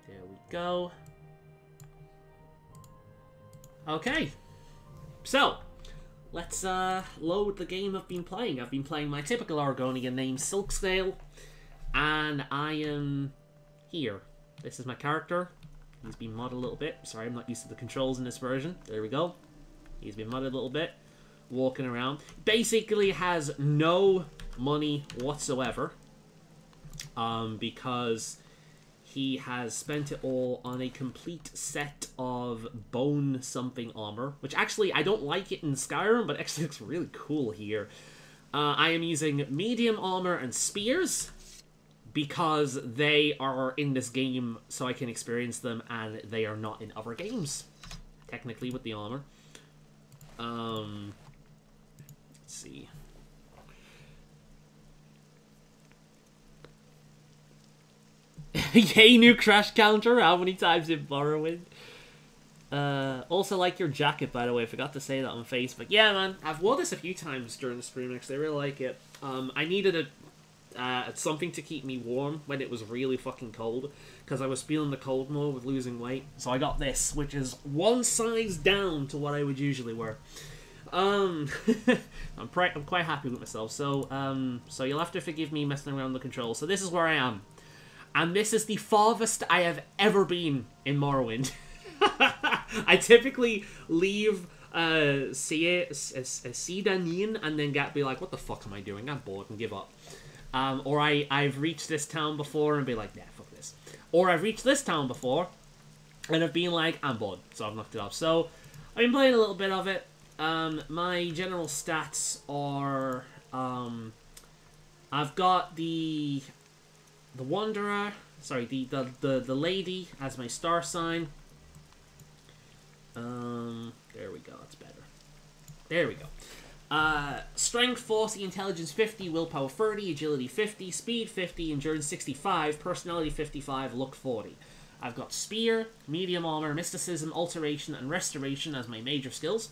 There we go. Okay. So, let's load the game I've been playing. I've been playing my typical Argonian named Silkscale, and I am here. This is my character. He's been modded a little bit. Sorry, I'm not used to the controls in this version. There we go. He's been modded a little bit. Walking around. Basically has no money whatsoever. Because he has spent it all on a complete set of bone something armor. Which actually, I don't like it in Skyrim, but actually looks really cool here. I am using medium armor and spears, because they are in this game so I can experience them, and they are not in other games. Technically with the armor. Let's see. Yay, new crash counter. How many times in Morrowind? Also like your jacket, by the way. I forgot to say that on Facebook. Yeah, man. I've worn this a few times during the stream, actually. I really like it. I needed something to keep me warm when it was really fucking cold, because I was feeling the cold more with losing weight. So I got this, which is one size down to what I would usually wear. I'm quite happy with myself. So so you'll have to forgive me messing around with the controls. So this is where I am, and this is the farthest I have ever been in Morrowind. I typically leave Sedanin and then be like, what the fuck am I doing? I'm bored, and give up. Or I've reached this town before and be like, nah, fuck this. Or I've reached this town before and I've been like, I'm bored, so I've knocked it off. So I've been playing a little bit of it. My general stats are, I've got the Wanderer, sorry, the Lady as my star sign. There we go, it's better. There we go. Strength 40, Intelligence 50, Willpower 30, Agility 50, Speed 50, Endurance 65, Personality 55, Luck 40. I've got Spear, Medium Armor, Mysticism, Alteration, and Restoration as my major skills.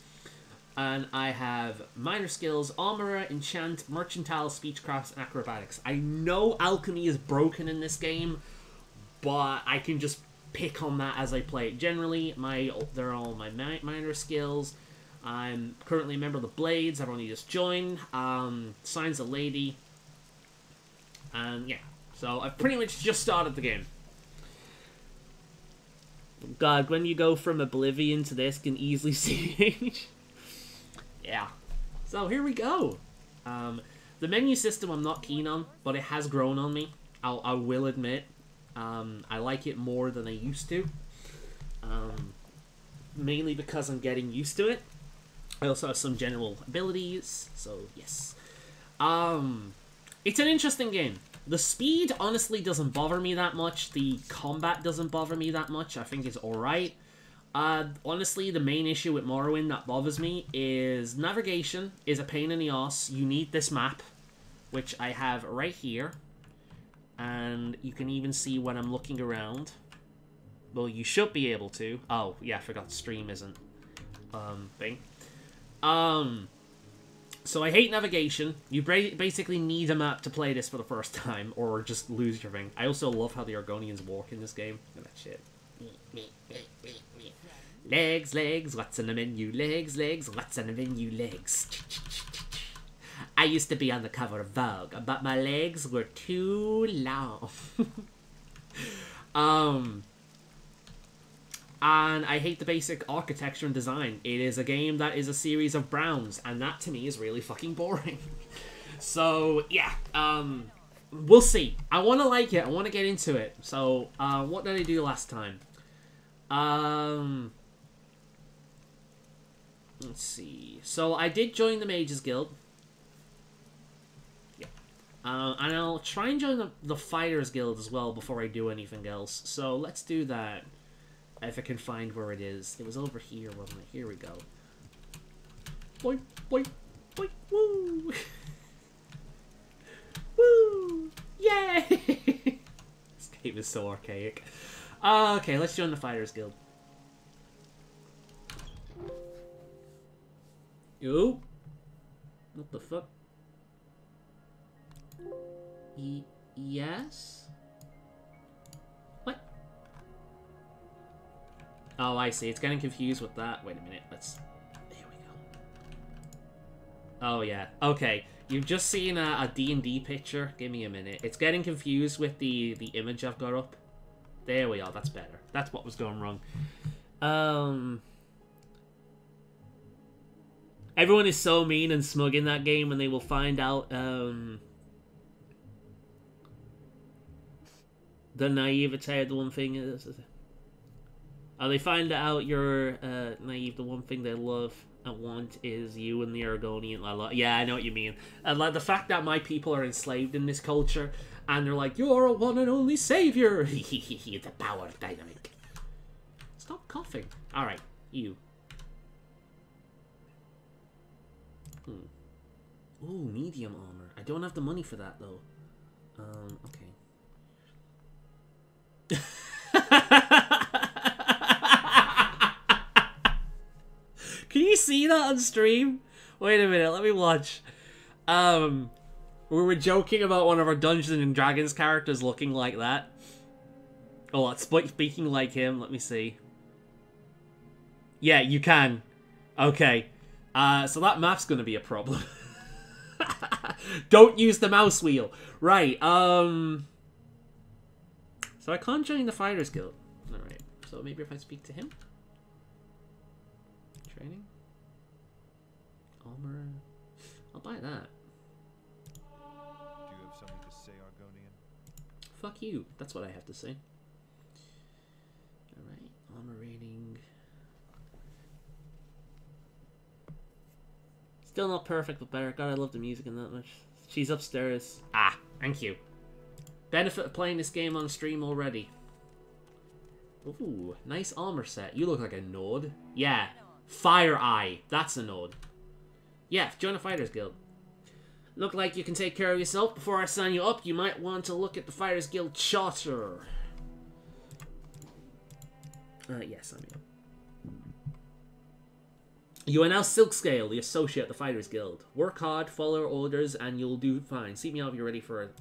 And I have minor skills, Armorer, Enchant, Mercantile, Speechcraft, and Acrobatics. I know Alchemy is broken in this game, but I can just pick on that as I play it. Generally, they're all my minor skills. I'm currently a member of the Blades. I've only just joined. Signs a Lady. And yeah, so I've pretty much just started the game. God, when you go from Oblivion to this, can easily see. Yeah. So here we go. The menu system I'm not keen on, but it has grown on me. I will admit. I like it more than I used to. Mainly because I'm getting used to it. I also have some general abilities, so yes. It's an interesting game. The speed honestly doesn't bother me that much. The combat doesn't bother me that much. I think it's alright. Honestly, the main issue with Morrowind that bothers me is navigation is a pain in the ass. You need this map, which I have right here. And you can even see when I'm looking around. Well, you should be able to. Oh, yeah, I forgot stream isn't thing. So I hate navigation. You basically need a map to play this for the first time, or just lose your thing. I also love how the Argonians walk in this game. Look at that shit. Legs, legs, what's in the menu? Legs, legs, what's in the menu? Legs. I used to be on the cover of Vogue, but my legs were too long. And I hate the basic architecture and design. It is a game that is a series of browns, and that to me is really fucking boring. So, yeah, we'll see. I want to like it. I want to get into it. So, what did I do last time? Let's see. So, I did join the Mages Guild. Yeah. And I'll try and join the Fighters Guild as well before I do anything else. So, let's do that. If I can find where it is. It was over here, wasn't it? Here we go. Boy, boy, boy, woo! Woo! Yay! This game is so archaic. Okay, let's join the Fighters Guild. Yo! What the fuck? Yes? What? Oh, I see. It's getting confused with that. Wait a minute. Let's... There we go. Oh, yeah. Okay. You've just seen a D&D picture. Give me a minute. It's getting confused with the image I've got up. There we are. That's better. That's what was going wrong. Everyone is so mean and smug in that game when they will find out, the naivete of the one thing is... they find out you're naive. The one thing they love and want is you and the Argonian. Yeah, I know what you mean. And like the fact that my people are enslaved in this culture, and they're like, "You're a one and only savior." The power dynamic. Stop coughing. All right, you. Ooh, medium armor. I don't have the money for that though. Okay. Can you see that on stream? Wait a minute, let me watch. We were joking about one of our Dungeons and Dragons characters looking like that. Oh, speaking like him, let me see. Yeah, you can. Okay. So that map's gonna be a problem. Don't use the mouse wheel. Right, So I can't join the Fighters Guild. Alright, so maybe if I speak to him? Training? Armor. I'll buy that. Do you have something to say, Argonian? Fuck you. That's what I have to say. Alright, armor rating. Still not perfect, but better. God, I love the music in that much. She's upstairs. Ah, thank you. Benefit of playing this game on stream already. Ooh, nice armor set. You look like a node. Yeah. Fire Eye. That's a node. Yeah, join a Fighters Guild. Look like you can take care of yourself. Before I sign you up, you might want to look at the Fighters Guild charter. Yes, I'm here. You are now Silkscale, the associate at the Fighters Guild. Work hard, follow orders, and you'll do fine. See me out if you're ready for it.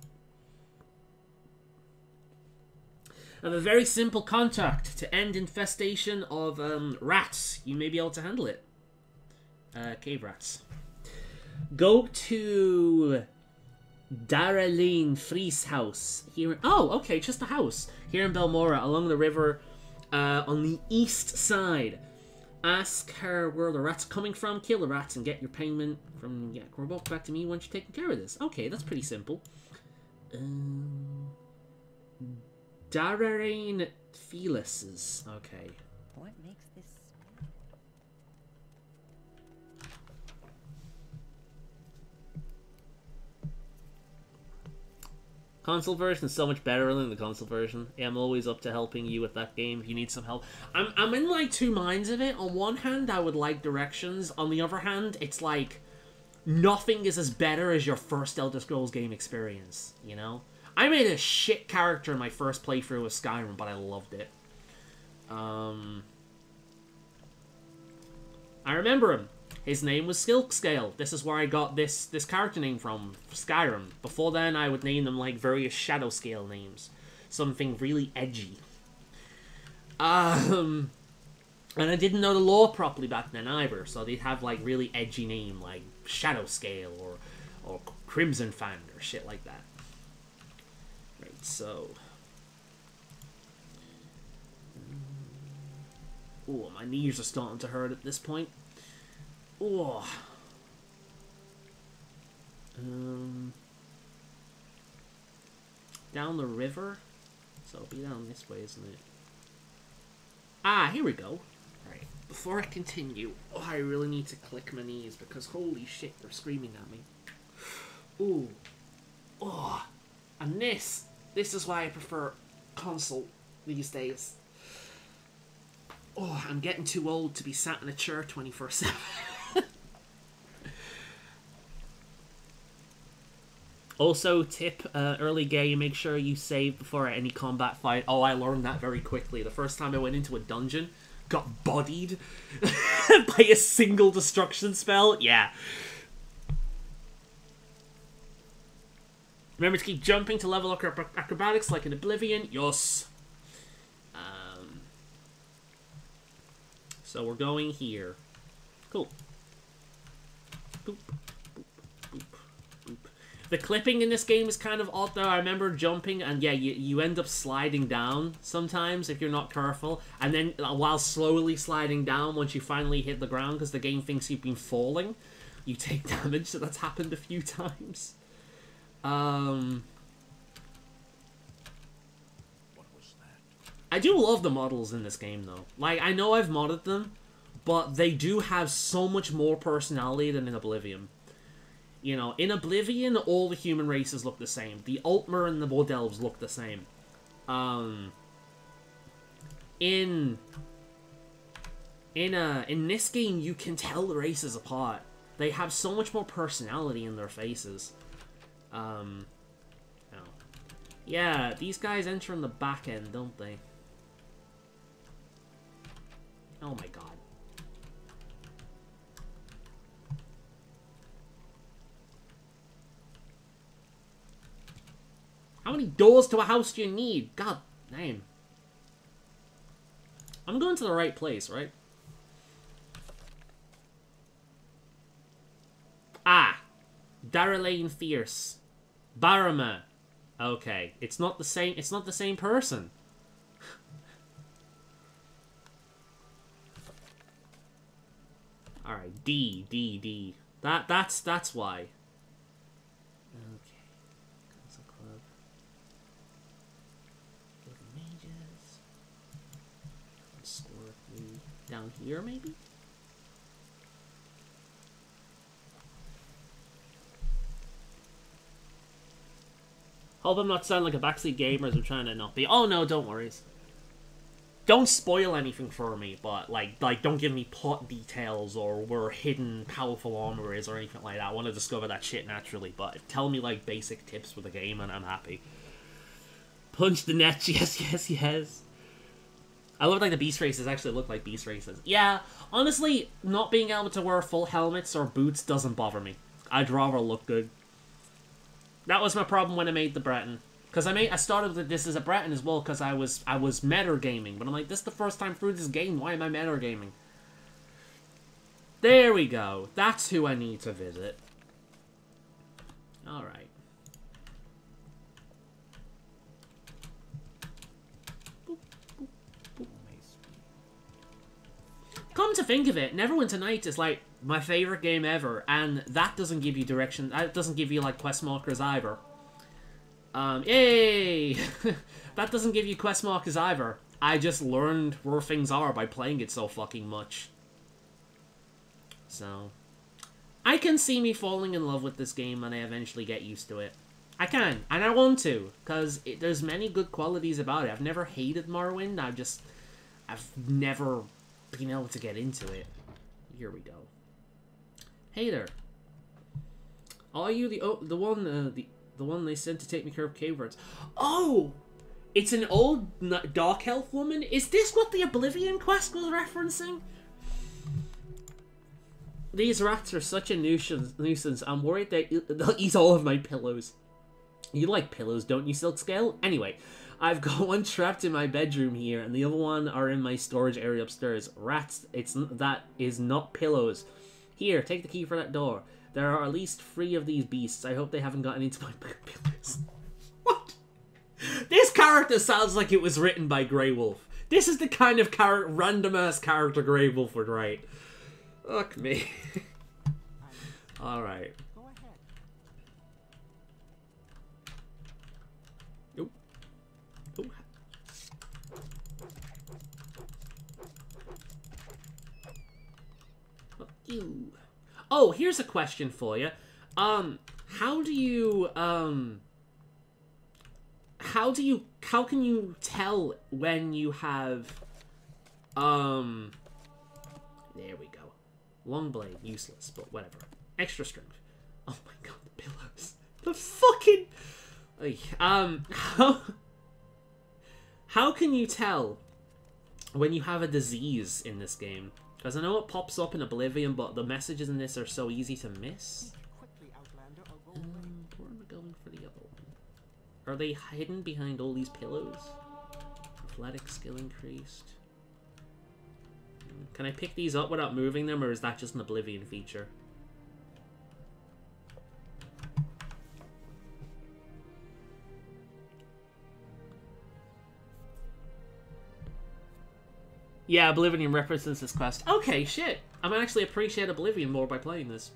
I have a very simple contract to end infestation of rats. You may be able to handle it. Cave rats. Go to Daralene Free's house. Here. Oh, okay, just a house. Here in Belmora, along the river, on the east side. Ask her where the rats are coming from, kill the rats, and get your payment from... Yeah, report back to me once you've taken care of this. Okay, that's pretty simple. Dararane Felis's. Okay. What makes this... Console version is so much better than the console version. Yeah, I'm always up to helping you with that game if you need some help. I'm in like two minds of it. On one hand, I would like directions. On the other hand, it's like nothing is as better as your first Elder Scrolls game experience, you know? I made a shit character in my first playthrough of Skyrim, but I loved it. I remember him. His name was Silkscale. This is where I got this character name from, Skyrim. Before then, I would name them like various Shadow Scale names. Something really edgy. And I didn't know the lore properly back then either, so they'd have like really edgy name like Shadow Scale or Crimson Fan or shit like that. Right, so... Oh, my knees are starting to hurt at this point. Oh. Down the river? So it'll be down this way, isn't it? Ah, here we go. Right. Before I continue, I really need to click my knees because holy shit, they're screaming at me. Ooh. Oh. And this is why I prefer console these days. Oh, I'm getting too old to be sat in a chair 24/7. Also, tip, early game, make sure you save before any combat fight. Oh, I learned that very quickly. The first time I went into a dungeon, got bodied by a single destruction spell. Yeah. Remember to keep jumping to level up acrobatics like in Oblivion. Yes. So we're going here. Cool. Boop, boop, boop, boop. The clipping in this game is kind of odd though. I remember jumping and yeah, you end up sliding down sometimes if you're not careful. And then while slowly sliding down, once you finally hit the ground because the game thinks you've been falling, you take damage. So that's happened a few times. I do love the models in this game, though. Like, I know I've modded them, but they do have so much more personality than in Oblivion. You know, in Oblivion, all the human races look the same. The Altmer and the Wood Elves look the same. In this game, you can tell the races apart. They have so much more personality in their faces. Oh. Yeah, these guys enter in the back end, don't they? Oh my god. How many doors to a house do you need? God damn. I'm going to the right place, right? Ah! Daralane Fierce. Barama. Okay. It's not the same person. Alright, D. That's why. Okay. Council Club. Guild of Mages. Historically. Down here, maybe? Hope I'm not sounding like a backseat gamer as I'm trying to not be. Oh no, don't worry. don't spoil anything for me, but like don't give me plot details or where hidden powerful armor is or anything like that. I want to discover that shit naturally, but tell me like basic tips for the game and I'm happy. Punch the net, yes, yes, yes. I love like the beast races actually look like beast races. Yeah, honestly, not being able to wear full helmets or boots doesn't bother me. I'd rather look good. That was my problem when I made the Breton. Because I started with this as a Breton as well because I was meta gaming. But I'm like, this is the first time through this game. Why am I meta gaming? There we go. That's who I need to visit. Alright. Come to think of it, Neverwinter Nights is like my favorite game ever, and that doesn't give you direction. That doesn't give you like quest markers either. Yay! That doesn't give you quest markers either. I just learned where things are by playing it so fucking much. So, I can see me falling in love with this game when I eventually get used to it. I can, and I want to, because there's many good qualities about it. I've never hated Morrowind. I've never been able to get into it. Here we go. Hey there. Are you the one they sent to take me care of cave rats? Oh! It's an old dark elf woman? Is this what the Oblivion quest was referencing? These rats are such a nuisance. I'm worried they'll eat all of my pillows. You like pillows, don't you, Silkscale? Anyway, I've got one trapped in my bedroom here, and the other one are in my storage area upstairs. Rats, that is not pillows. Here, take the key for that door. There are at least 3 of these beasts. I hope they haven't gotten into my pillows. What? This character sounds like it was written by Grey Wolf. This is the kind of random-ass character Grey Wolf would write. Fuck me. Alright. Nope. Oh. Fuck you. Oh, here's a question for you. How can you tell when you have, there we go. Long blade, useless, but whatever. Extra strength. Oh my god, the pillows. The fucking, how can you tell when you have a disease in this game? Because I know it pops up in Oblivion, but the messages in this are so easy to miss. Where am I going for the other one? Are they hidden behind all these pillows? Athletic skill increased. Can I pick these up without moving them, or is that just an Oblivion feature? Yeah, Oblivion represents this quest. Okay, shit. I'm gonna actually appreciate Oblivion more by playing this.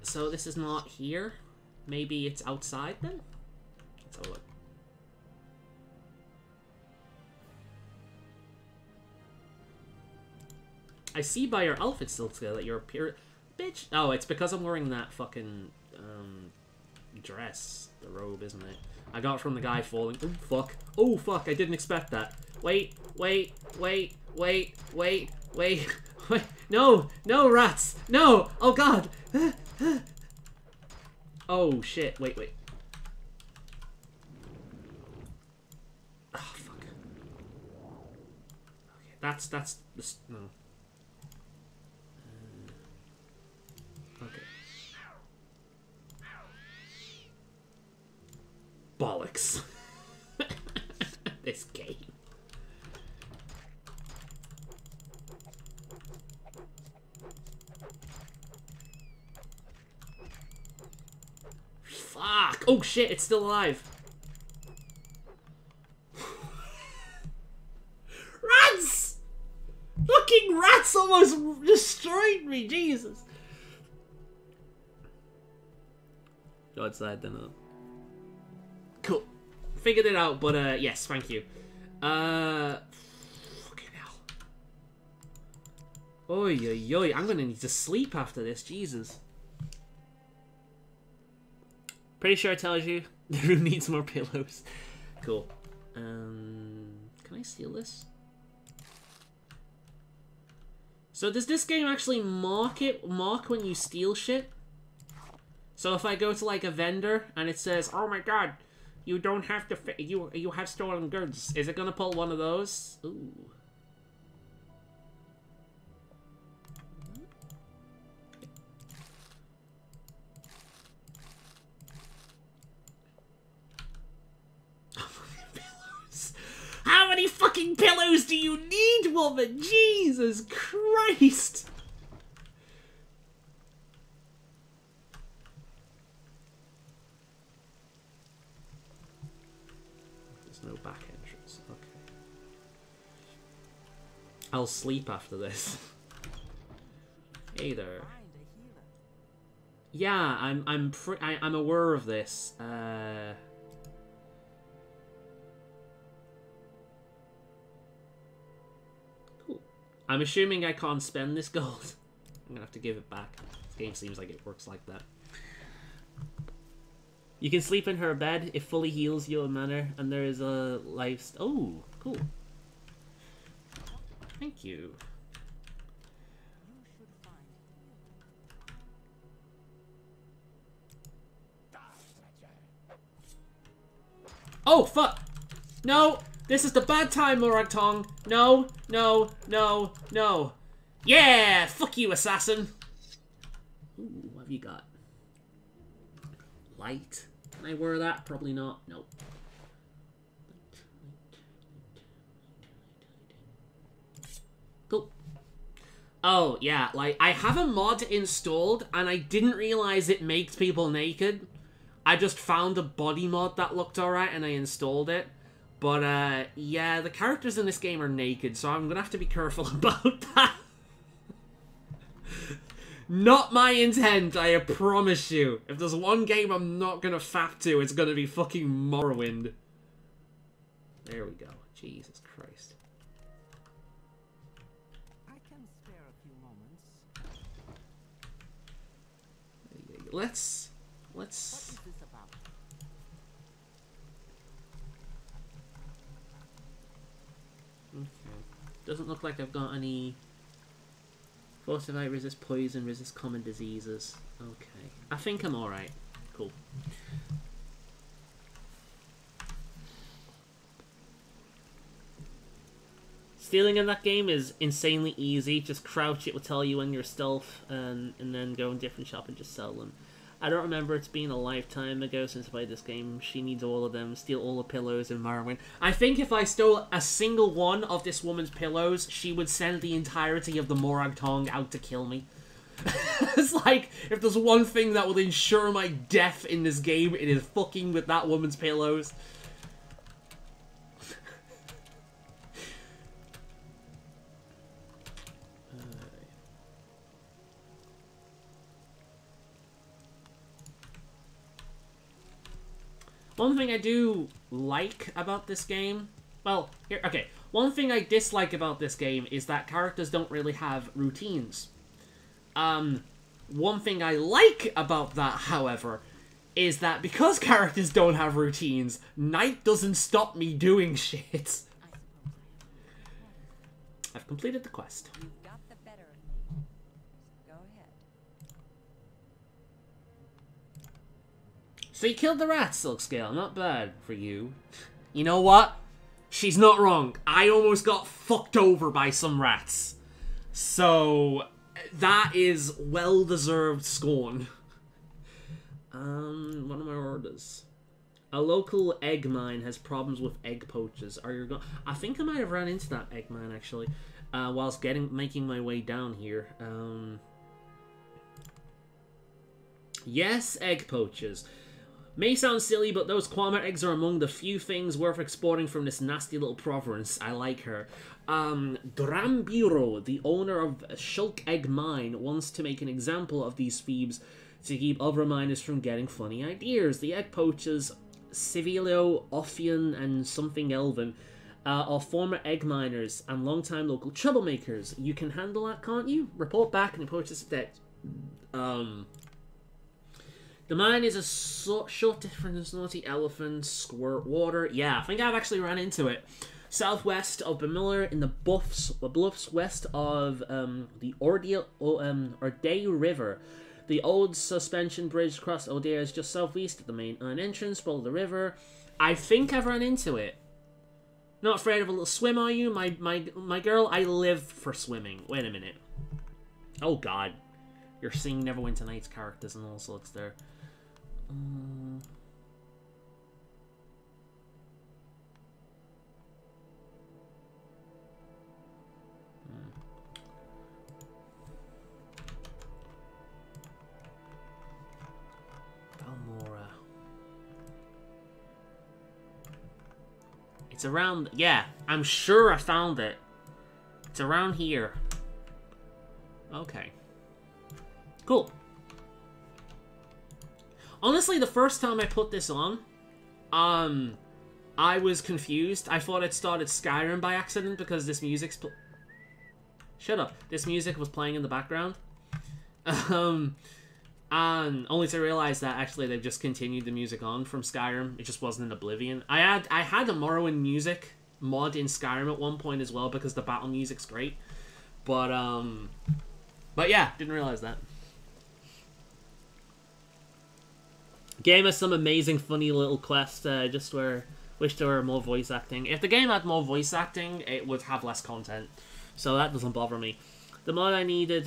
So this is not here. Maybe it's outside then? Let's have a look. I see by your outfit still that you're a pure bitch. Oh, it's because I'm wearing that fucking dress, the robe, isn't it? I got it from the guy falling. Oh fuck! Oh fuck! I didn't expect that. Wait! No! No, rats! No! Oh god! Oh shit! Wait. Oh fuck! Okay, that's this. No. Okay. Bollocks! This game. Fuck! Oh shit, it's still alive. Rats! Fucking rats almost destroyed me, Jesus. Go outside then. Cool. Figured it out, but yes, thank you. Fucking hell. Oi, I'm gonna need to sleep after this, Jesus. Pretty sure it tells you the room needs more pillows. Cool. Can I steal this? So does this game actually mark when you steal shit? So if I go to like a vendor and it says, "Oh my god, you don't have to you have stolen goods," is it gonna pull one of those? Ooh. How many fucking pillows do you need, woman? Jesus Christ! There's no back entrance. Okay. I'll sleep after this. Hey there. Yeah, I'm aware of this. I'm assuming I can't spend this gold. I'm gonna have to give it back. This game seems like it works like that. You can sleep in her bed. It fully heals your mana, and there is a life. Oh, cool. Thank you. Oh fuck! No. This is the bad time, Moragtong. No, no, no, no. Yeah! Fuck you, assassin! Ooh, what have you got? Light? Can I wear that? Probably not. Nope. Cool. Oh, yeah, like, I have a mod installed, and I didn't realize it makes people naked. I just found a body mod that looked alright, and I installed it. But, yeah, the characters in this game are naked, so I'm gonna have to be careful about that. Not my intent, I promise you. If there's one game I'm not gonna fap to, it's gonna be fucking Morrowind. There we go. Jesus Christ. I can spare a few moments. Let's... What is this about? Okay. Doesn't look like I've got any... Fortify, resist poison, resist common diseases. Okay. I think I'm alright. Cool. Stealing in that game is insanely easy. Just crouch, it will tell you when you're stealth, and then go in different shop and just sell them. I don't remember, it's been a lifetime ago since I played this game. She needs all of them. Steal all the pillows in Morrowind. I think if I stole a single one of this woman's pillows, she would send the entirety of the Moragtong out to kill me. It's like, if there's one thing that will ensure my death in this game, it is fucking with that woman's pillows. One thing I do like about this game... Well, here, okay. One thing I dislike about this game is that characters don't really have routines. One thing I like about that, however, is that because characters don't have routines, night doesn't stop me doing shit. I've completed the quest. You've got the better of me. Go ahead. So you killed the rat, Silkscale. Not bad for you. You know what? She's not wrong. I almost got fucked over by some rats. So, that is well-deserved scorn. What are my orders? A local egg mine has problems with egg poachers. Are you I think I might have ran into that egg mine, actually, whilst making my way down here. Yes, egg poachers. May sound silly, but those Kwama eggs are among the few things worth exporting from this nasty little province. I like her. Drambiro, the owner of Shulk Egg Mine, wants to make an example of these thieves to keep other miners from getting funny ideas. The egg poachers, Civilio, Ophian, and something Elven, are former egg miners and long-time local troublemakers. You can handle that, can't you? Report back and report us dead. The mine is a short difference, naughty elephant, squirt water. Yeah, I think I've actually run into it. Southwest of Bemiller in the bluffs west of the Ordeu River. The old suspension bridge across Odea is just southeast of the main entrance. Follow the river. I think I've run into it. Not afraid of a little swim, are you? My girl, I live for swimming. Wait a minute. Oh god. You're seeing Neverwinter Nights characters and all sorts there. Balmora. It's around... Yeah, I'm sure I found it. It's around here. Okay. Cool. Honestly, the first time I put this on, I was confused. I thought it started Skyrim by accident because this music's... Shut up. This music was playing in the background. And only to realize that actually they've just continued the music on from Skyrim. It just wasn't in Oblivion. I had a Morrowind music mod in Skyrim at one point as well because the battle music's great. But yeah, didn't realize that. Game has some amazing, funny little quests. Just where wish there were more voice acting. If the game had more voice acting, it would have less content. So that doesn't bother me. The mod I needed,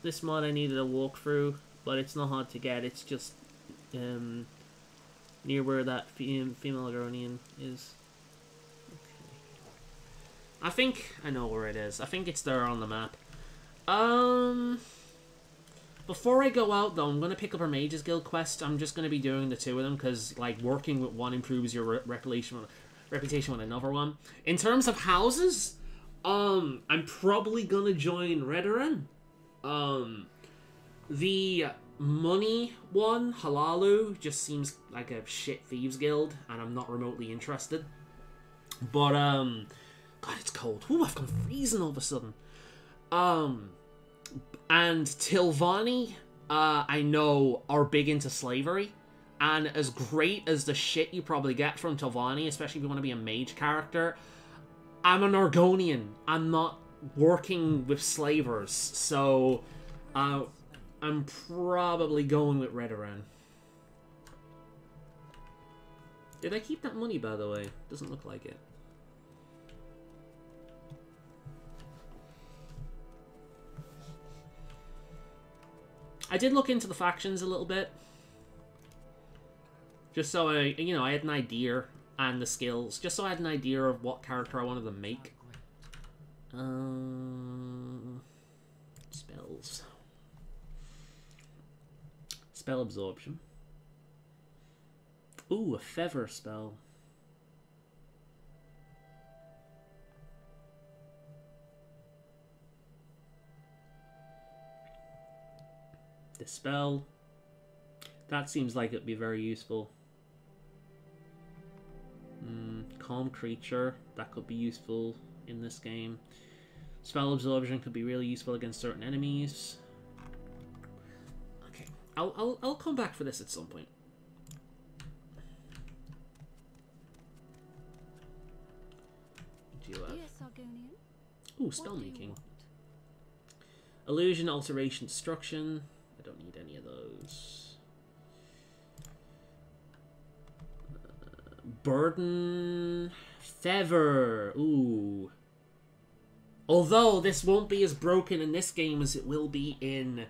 this mod I needed a walkthrough, but it's not hard to get. It's just near where that female Agronian is. Okay. I think I know where it is. I think it's there on the map. Before I go out, though, I'm going to pick up our Mages Guild quest. I'm just going to be doing the two of them, because, like, working with one improves your reputation with another one. In terms of houses, I'm probably going to join Redoran. The money one, Halalu, just seems like a shit thieves guild, and I'm not remotely interested. But, God, it's cold. Ooh, I've gone freezing all of a sudden. And Tilvani, I know, are big into slavery. And as great as the shit you probably get from Tilvani, especially if you want to be a mage character, I'm an Argonian. I'm not working with slavers. So, I'm probably going with Redoran. Did I keep that money, by the way? Doesn't look like it. I did look into the factions a little bit. Just so I had an idea, and the skills. Just so I had an idea of what character I wanted to make. Spells. Spell absorption. Ooh, a feather spell. Dispel. That seems like it'd be very useful. Calm creature. That could be useful in this game. Spell absorption could be really useful against certain enemies. Okay, I'll come back for this at some point. What do you have? Yes, Argonian. Ooh, spell making. Illusion, alteration, destruction. I don't need any of those. Burden. Feather. Ooh. Although this won't be as broken in this game as it will be in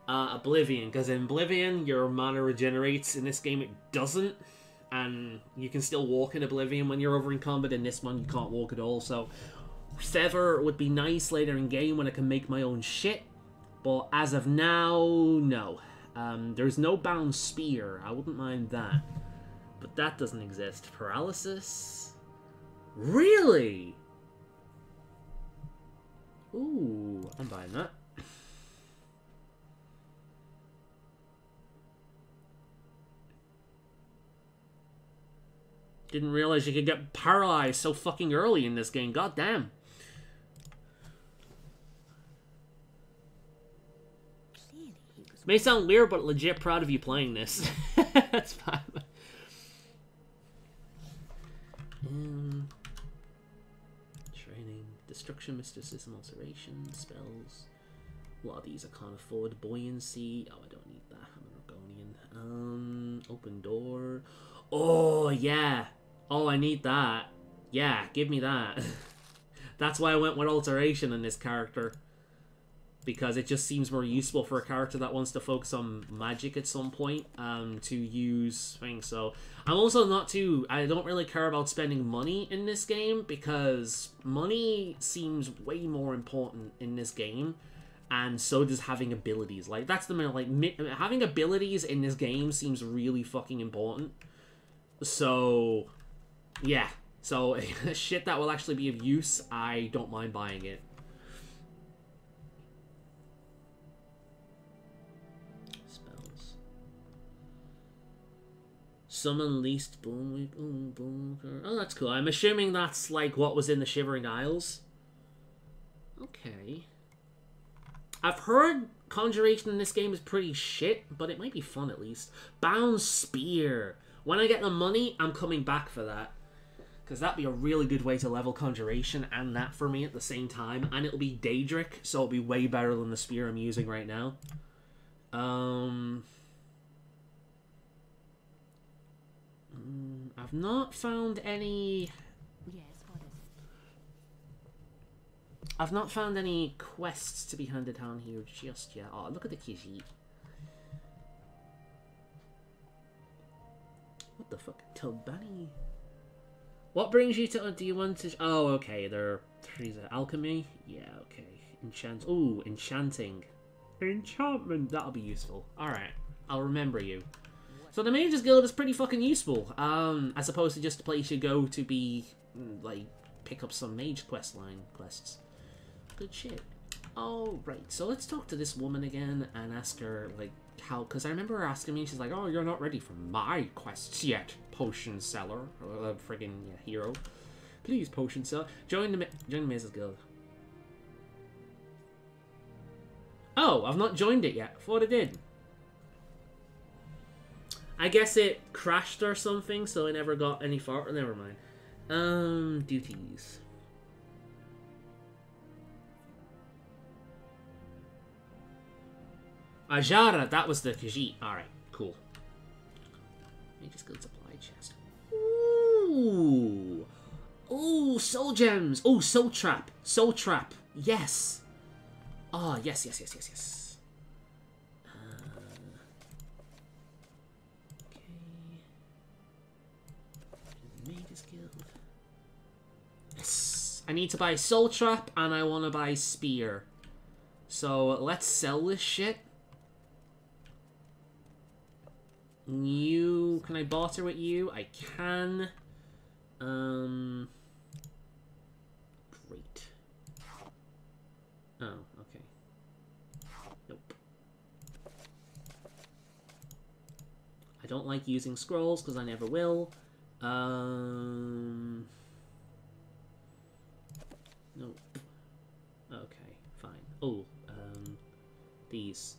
Oblivion. Because in Oblivion, your mana regenerates. In this game, it doesn't. And you can still walk in Oblivion when you're over in combat. In this one, you can't walk at all. So, Feather would be nice later in game when I can make my own shit. But as of now, no. There's no bound spear. I wouldn't mind that. But that doesn't exist. Paralysis? Really? Ooh, I'm buying that. Didn't realize you could get paralyzed so fucking early in this game. God damn. May sound weird, but legit proud of you playing this. That's fine. Training, destruction, mysticism, alteration, spells. A lot of these I can't afford. Buoyancy. Oh, I don't need that. I'm an Argonian. Open door. Oh, yeah. Oh, I need that. Yeah, give me that. That's why I went with alteration in this character. Because it just seems more useful for a character that wants to focus on magic at some point, to use things. So I'm also not too... I don't really care about spending money in this game, because money seems way more important in this game, and so does having abilities. Like, that's the main... Like, having abilities in this game seems really fucking important. So, yeah. So, shit that will actually be of use, I don't mind buying it. Summon least boom, boom, boom. Oh, that's cool. I'm assuming that's like what was in the Shivering Isles. Okay. I've heard Conjuration in this game is pretty shit, but it might be fun at least. Bound Spear. When I get the money, I'm coming back for that. Because that'd be a really good way to level Conjuration and that for me at the same time. And it'll be Daedric, so it'll be way better than the spear I'm using right now. I've not found any... Yes, what is it? I've not found any quests to be handed down here just yet. Oh, look at the Khajiit. What the fuck? Tobani? What brings you to... Do you want to... Oh, okay. There are three... Alchemy? Yeah, okay. Enchant... Ooh, enchanting. Enchantment. That'll be useful. Alright. I'll remember you. So the Mages Guild is pretty fucking useful, as opposed to just a place you go to be, like, pick up some mage questline quests. Good shit. Alright, so let's talk to this woman again and ask her, like, how, because I remember her asking me, she's like, oh, you're not ready for my quests yet, potion seller, or friggin' hero. Please, potion seller, join the Mages Guild. Oh, I've not joined it yet. I thought I did. I guess it crashed or something, so I never got any far. Never mind. Duties. Ajara, that was the Khajiit. Alright, cool. Mage's Guild supply chest. Ooh! Ooh, soul gems! Ooh, soul trap! Soul trap! Yes! Ah, oh, yes. Mages Guild. Yes! I need to buy Soul Trap and I want to buy Spear. So let's sell this shit. You... Can I barter with you? I can. Great. Oh, okay. Nope. I don't like using scrolls because I never will. Nope. Okay, fine. Oh, these.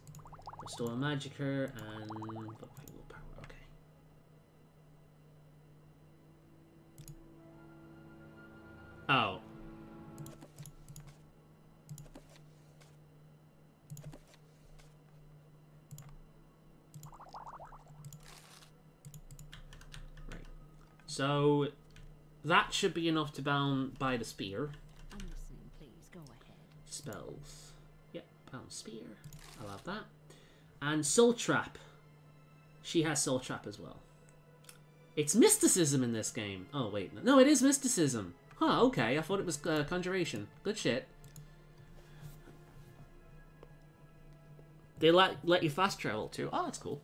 Restore Magicka and... willpower, okay. Oh. So, that should be enough to buy the spear. I'm listening, please. Go ahead. Spells. Yep, bound spear. I'll have that. And Soul Trap. She has Soul Trap as well. It's mysticism in this game. Oh, wait. No, it is mysticism. Huh, okay. I thought it was conjuration. Good shit. They let you fast travel too. Oh, that's cool.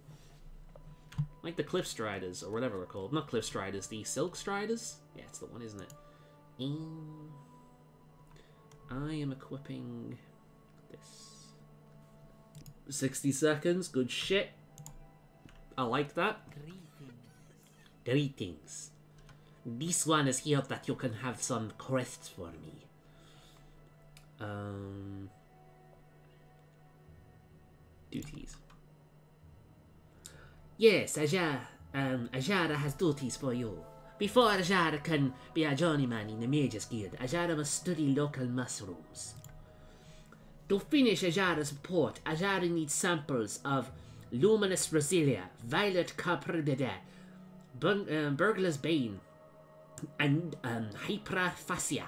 Like the Cliff Striders, or whatever they're called. Not Cliff Striders, the Silk Striders? Yeah, it's the one, isn't it? I am equipping this. 60 seconds, good shit. I like that. Greetings. This one is here that you can have some quests for me. Duties. Yes, Ajara has duties for you. Before Ajara can be a journeyman in the Mages Guild, Ajara must study local mushrooms. To finish Ajara's report, Ajara needs samples of Luminous Rosilia, Violet Capridida, Burglar's Bane, and Hyperphasia.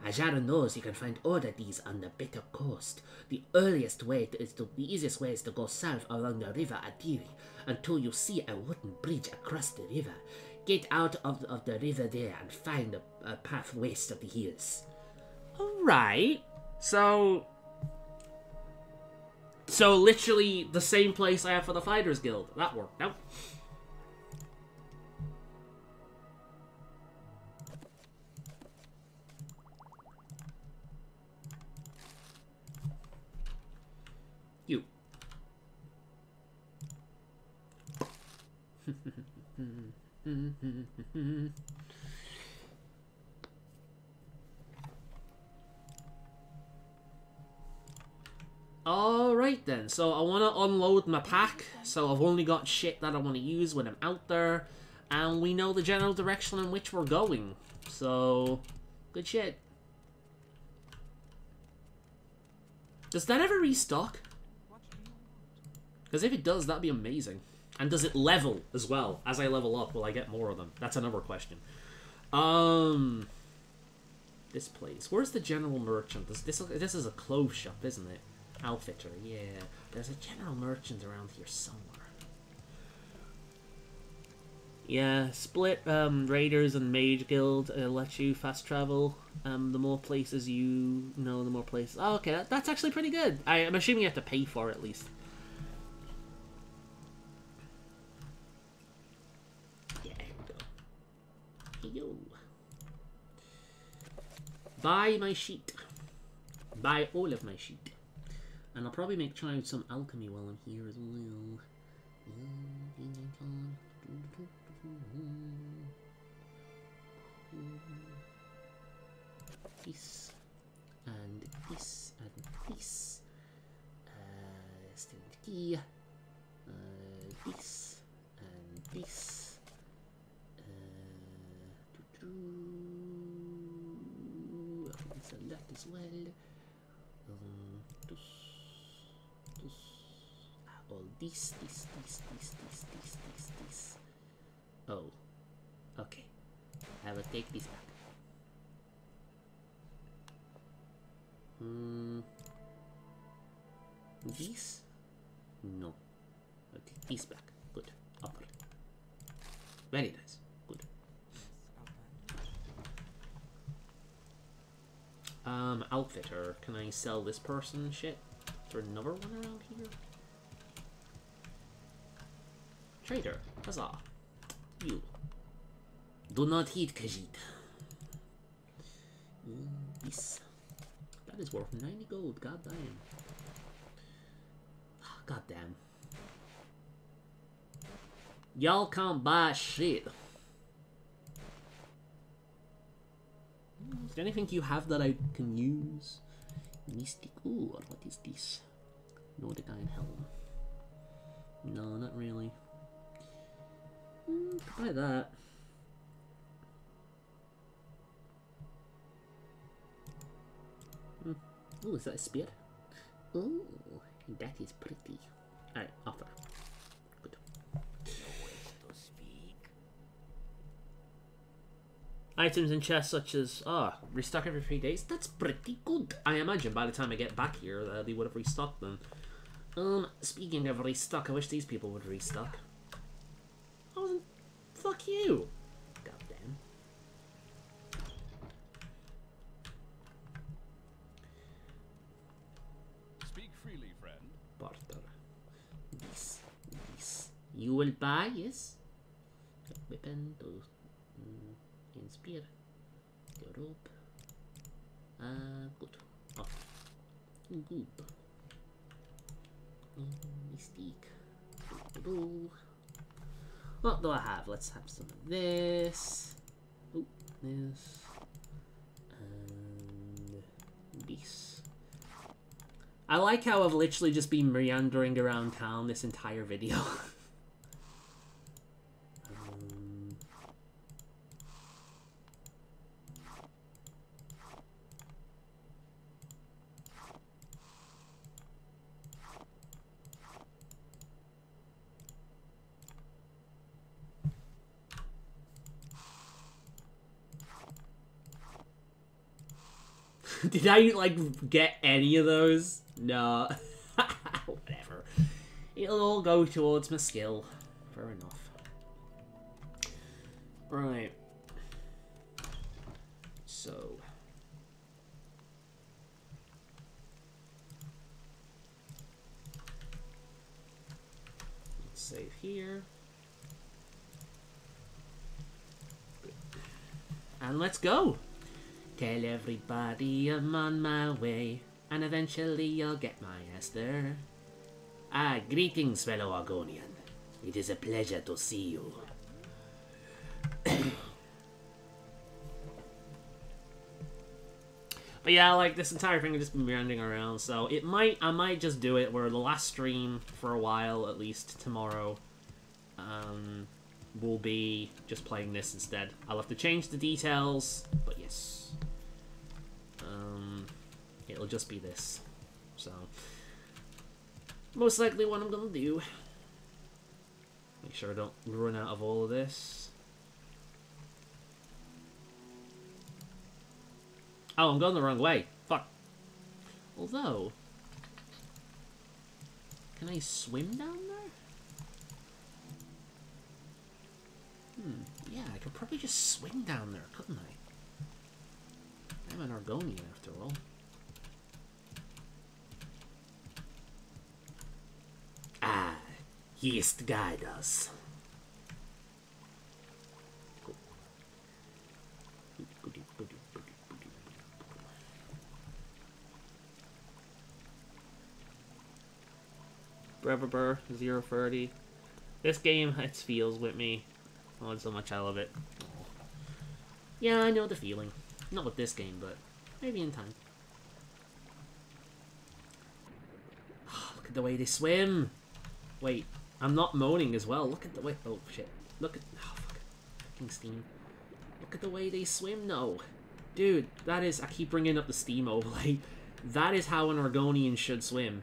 Ajara knows you can find all of these on the Bitter Coast. The easiest way is to go south along the River Adiri until you see a wooden bridge across the river. Get out of the river there and find a path west of the hills. Alright. So literally the same place I have for the Fighters Guild. That worked out. You. Alright then, so I want to unload my pack, so I've only got shit that I want to use when I'm out there, and we know the general direction in which we're going, so good shit. Does that ever restock? Because if it does, that'd be amazing. And does it level as well? As I level up, will I get more of them? That's another question. This place. Where's the general merchant? This is a clothes shop, isn't it? Outfitter, yeah. There's a general merchant around here somewhere. Yeah, split Raiders and Mage Guild let you fast travel. The more places you know, the more places... Oh, okay, that's actually pretty good. I'm assuming you have to pay for it at least. Yeah, here we go. Yo. Buy my sheet. Buy all of my sheet. And I'll probably try out some alchemy while I'm here as well. This and this and this. Still key. This and this. I'll sell that as well. All this. Oh. Okay. I will take this back. This? No. I'll take this back. Good. Upper. Very nice. Good. Outfitter. Can I sell this person shit? Is there another one around here? Trader. Huzzah. You. Do not hit Khajiit. This. That is worth 90 gold. God damn. God damn. Y'all can't buy shit. Is there anything you have that I can use? Mystic. Ooh, what is this? Nordic Iron Helm. No, not really. Buy that. Oh, is that a spear? Oh, that is pretty. Alright, offer. Good. Items in chests such as, restock every 3 days. That's pretty good. I imagine by the time I get back here, they would have restocked them. Speaking of restock, I wish these people would restock. I wasn't... Fuck you! God damn. Speak freely, friend. Barter. This. You will buy, yes? Weapon to... and spear. The rope. Good. Oh. Good. Mystique. What do I have? Let's have some of this. Oh, this. And this. I like how I've literally just been meandering around town this entire video. Did I, like, get any of those? No. Whatever. It'll all go towards my skill. Fair enough. Right. So... let's save here. And let's go! Tell everybody I'm on my way, and eventually you'll get my ass there. Ah, greetings, fellow Argonian. It is a pleasure to see you. But yeah, like, this entire thing has just been meandering around, so I might just do it where the last stream, for a while, at least tomorrow, will be just playing this instead. I'll have to change the details, but yes. It'll just be this. So, most likely what I'm gonna do. Make sure I don't run out of all of this. Oh, I'm going the wrong way. Fuck. Although, can I swim down there? Yeah, I could probably just swim down there, couldn't I? I'm an Argonian after all. Ah, ye'st guide us. Brevibur 030. This game, it feels with me. Oh, so much I love it. Oh. Yeah, I know the feeling. Not with this game, but maybe in time. Oh, look at the way they swim. Wait, I'm not moaning as well. Look at the way. Oh shit! Look at. Oh fuck! Fucking Steam. Look at the way they swim. No, dude, that is. I keep bringing up the Steam overlay. That is how an Argonian should swim.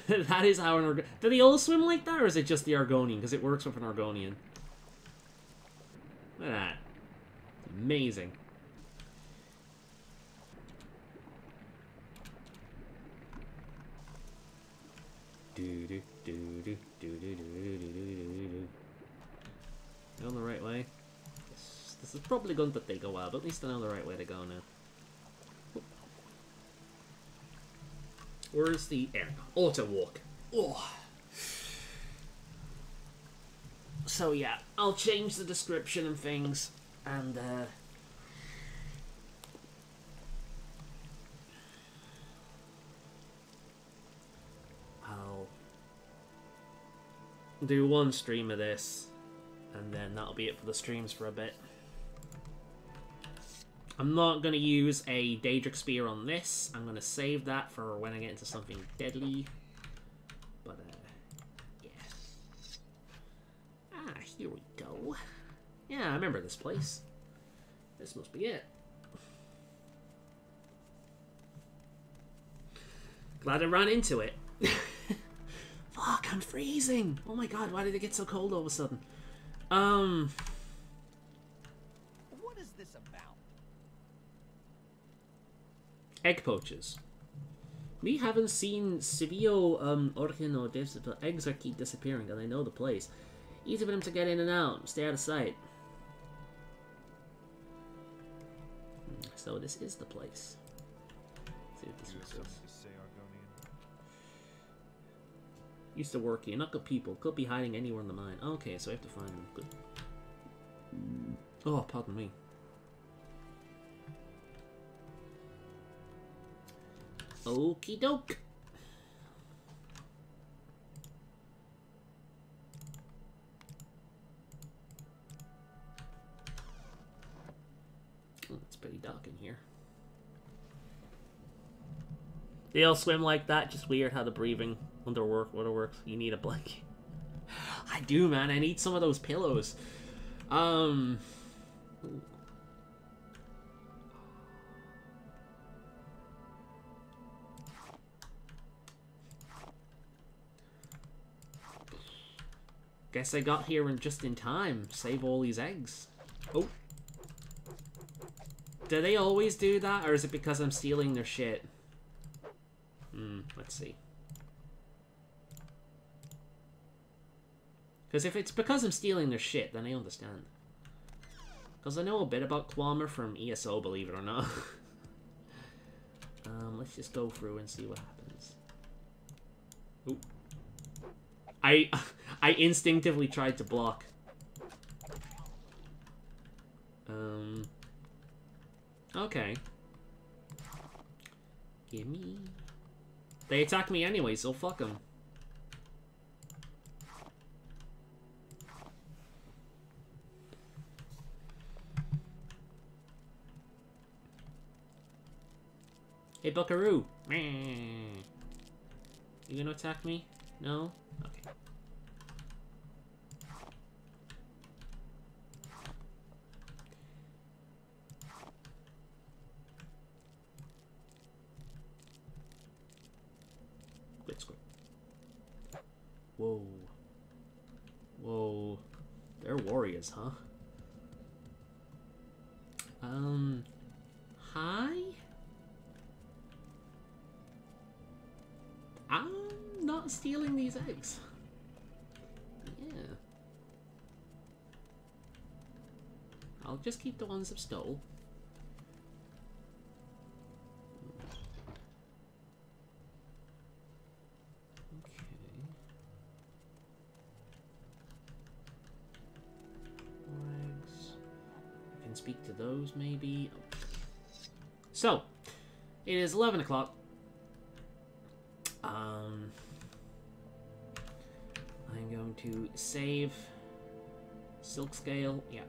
That is how an Argonian. Do they all swim like that, or is it just the Argonian? Because it works with an Argonian. Look at that. Amazing. On the right way. This is probably going to take a while, but at least I know the right way to go now. Where's the air? Auto walk. Oh. So yeah, I'll change the description and things, and I'll do one stream of this, and then that'll be it for the streams for a bit. I'm not going to use a Daedric Spear on this. I'm going to save that for when I get into something deadly. But, yeah. Ah, here we go. Yeah, I remember this place. This must be it. Glad I ran into it. Fuck, I'm freezing. Oh my god, why did it get so cold all of a sudden? What is this about? Egg poachers. We haven't seen Sevio, Orkin, or Devs, but eggs are keep disappearing, and I know the place. Easy for them to get in and out. Stay out of sight. So this is the place. Let's see what this is. Used to work here. Not good people. Could be hiding anywhere in the mine. Okay, so I have to find them. Good. Oh, pardon me. Okie doke. Oh, it's pretty dark in here. They all swim like that. Just weird how the breathing water works. You need a blanket. I do, man. I need some of those pillows. Guess I got here just in time. Save all these eggs. Oh. Do they always do that, or is it because I'm stealing their shit? Let's see. Because if it's because I'm stealing their shit, then I understand. Because I know a bit about Kwama from ESO, believe it or not. Let's just go through and see what happens. Ooh. I instinctively tried to block. Okay. Gimme. They attack me anyway, so fuck them. Hey, Buckaroo. You gonna attack me? No? Okay. Good squid. Whoa. Whoa. They're warriors, huh? Hi? I'm not stealing these eggs. Yeah. I'll just keep the ones I've stole. Okay. Eggs. I can speak to those, maybe. Oh. So, it is 11 o'clock. I'm going to save Silk Scale. Yeah.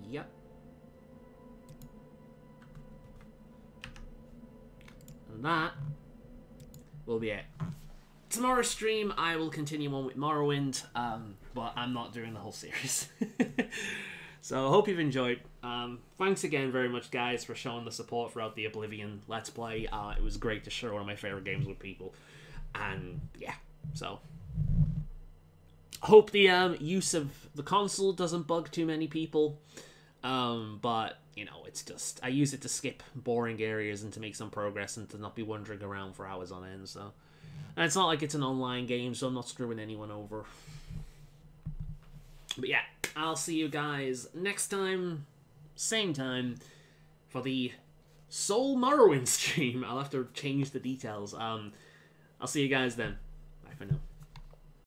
Yep. And that will be it. Tomorrow's stream, I will continue on with Morrowind, but I'm not doing the whole series. So I hope you've enjoyed. Thanks again very much, guys, for showing the support throughout the Oblivion Let's Play. It was great to share one of my favorite games with people. And yeah, so hope the use of the console doesn't bug too many people. But, you know, it's just, I use it to skip boring areas and to make some progress and to not be wandering around for hours on end, so. And it's not like it's an online game, so I'm not screwing anyone over. But yeah, I'll see you guys next time, same time, for the Soul Morrowind stream. I'll have to change the details. I'll see you guys then. Bye for now.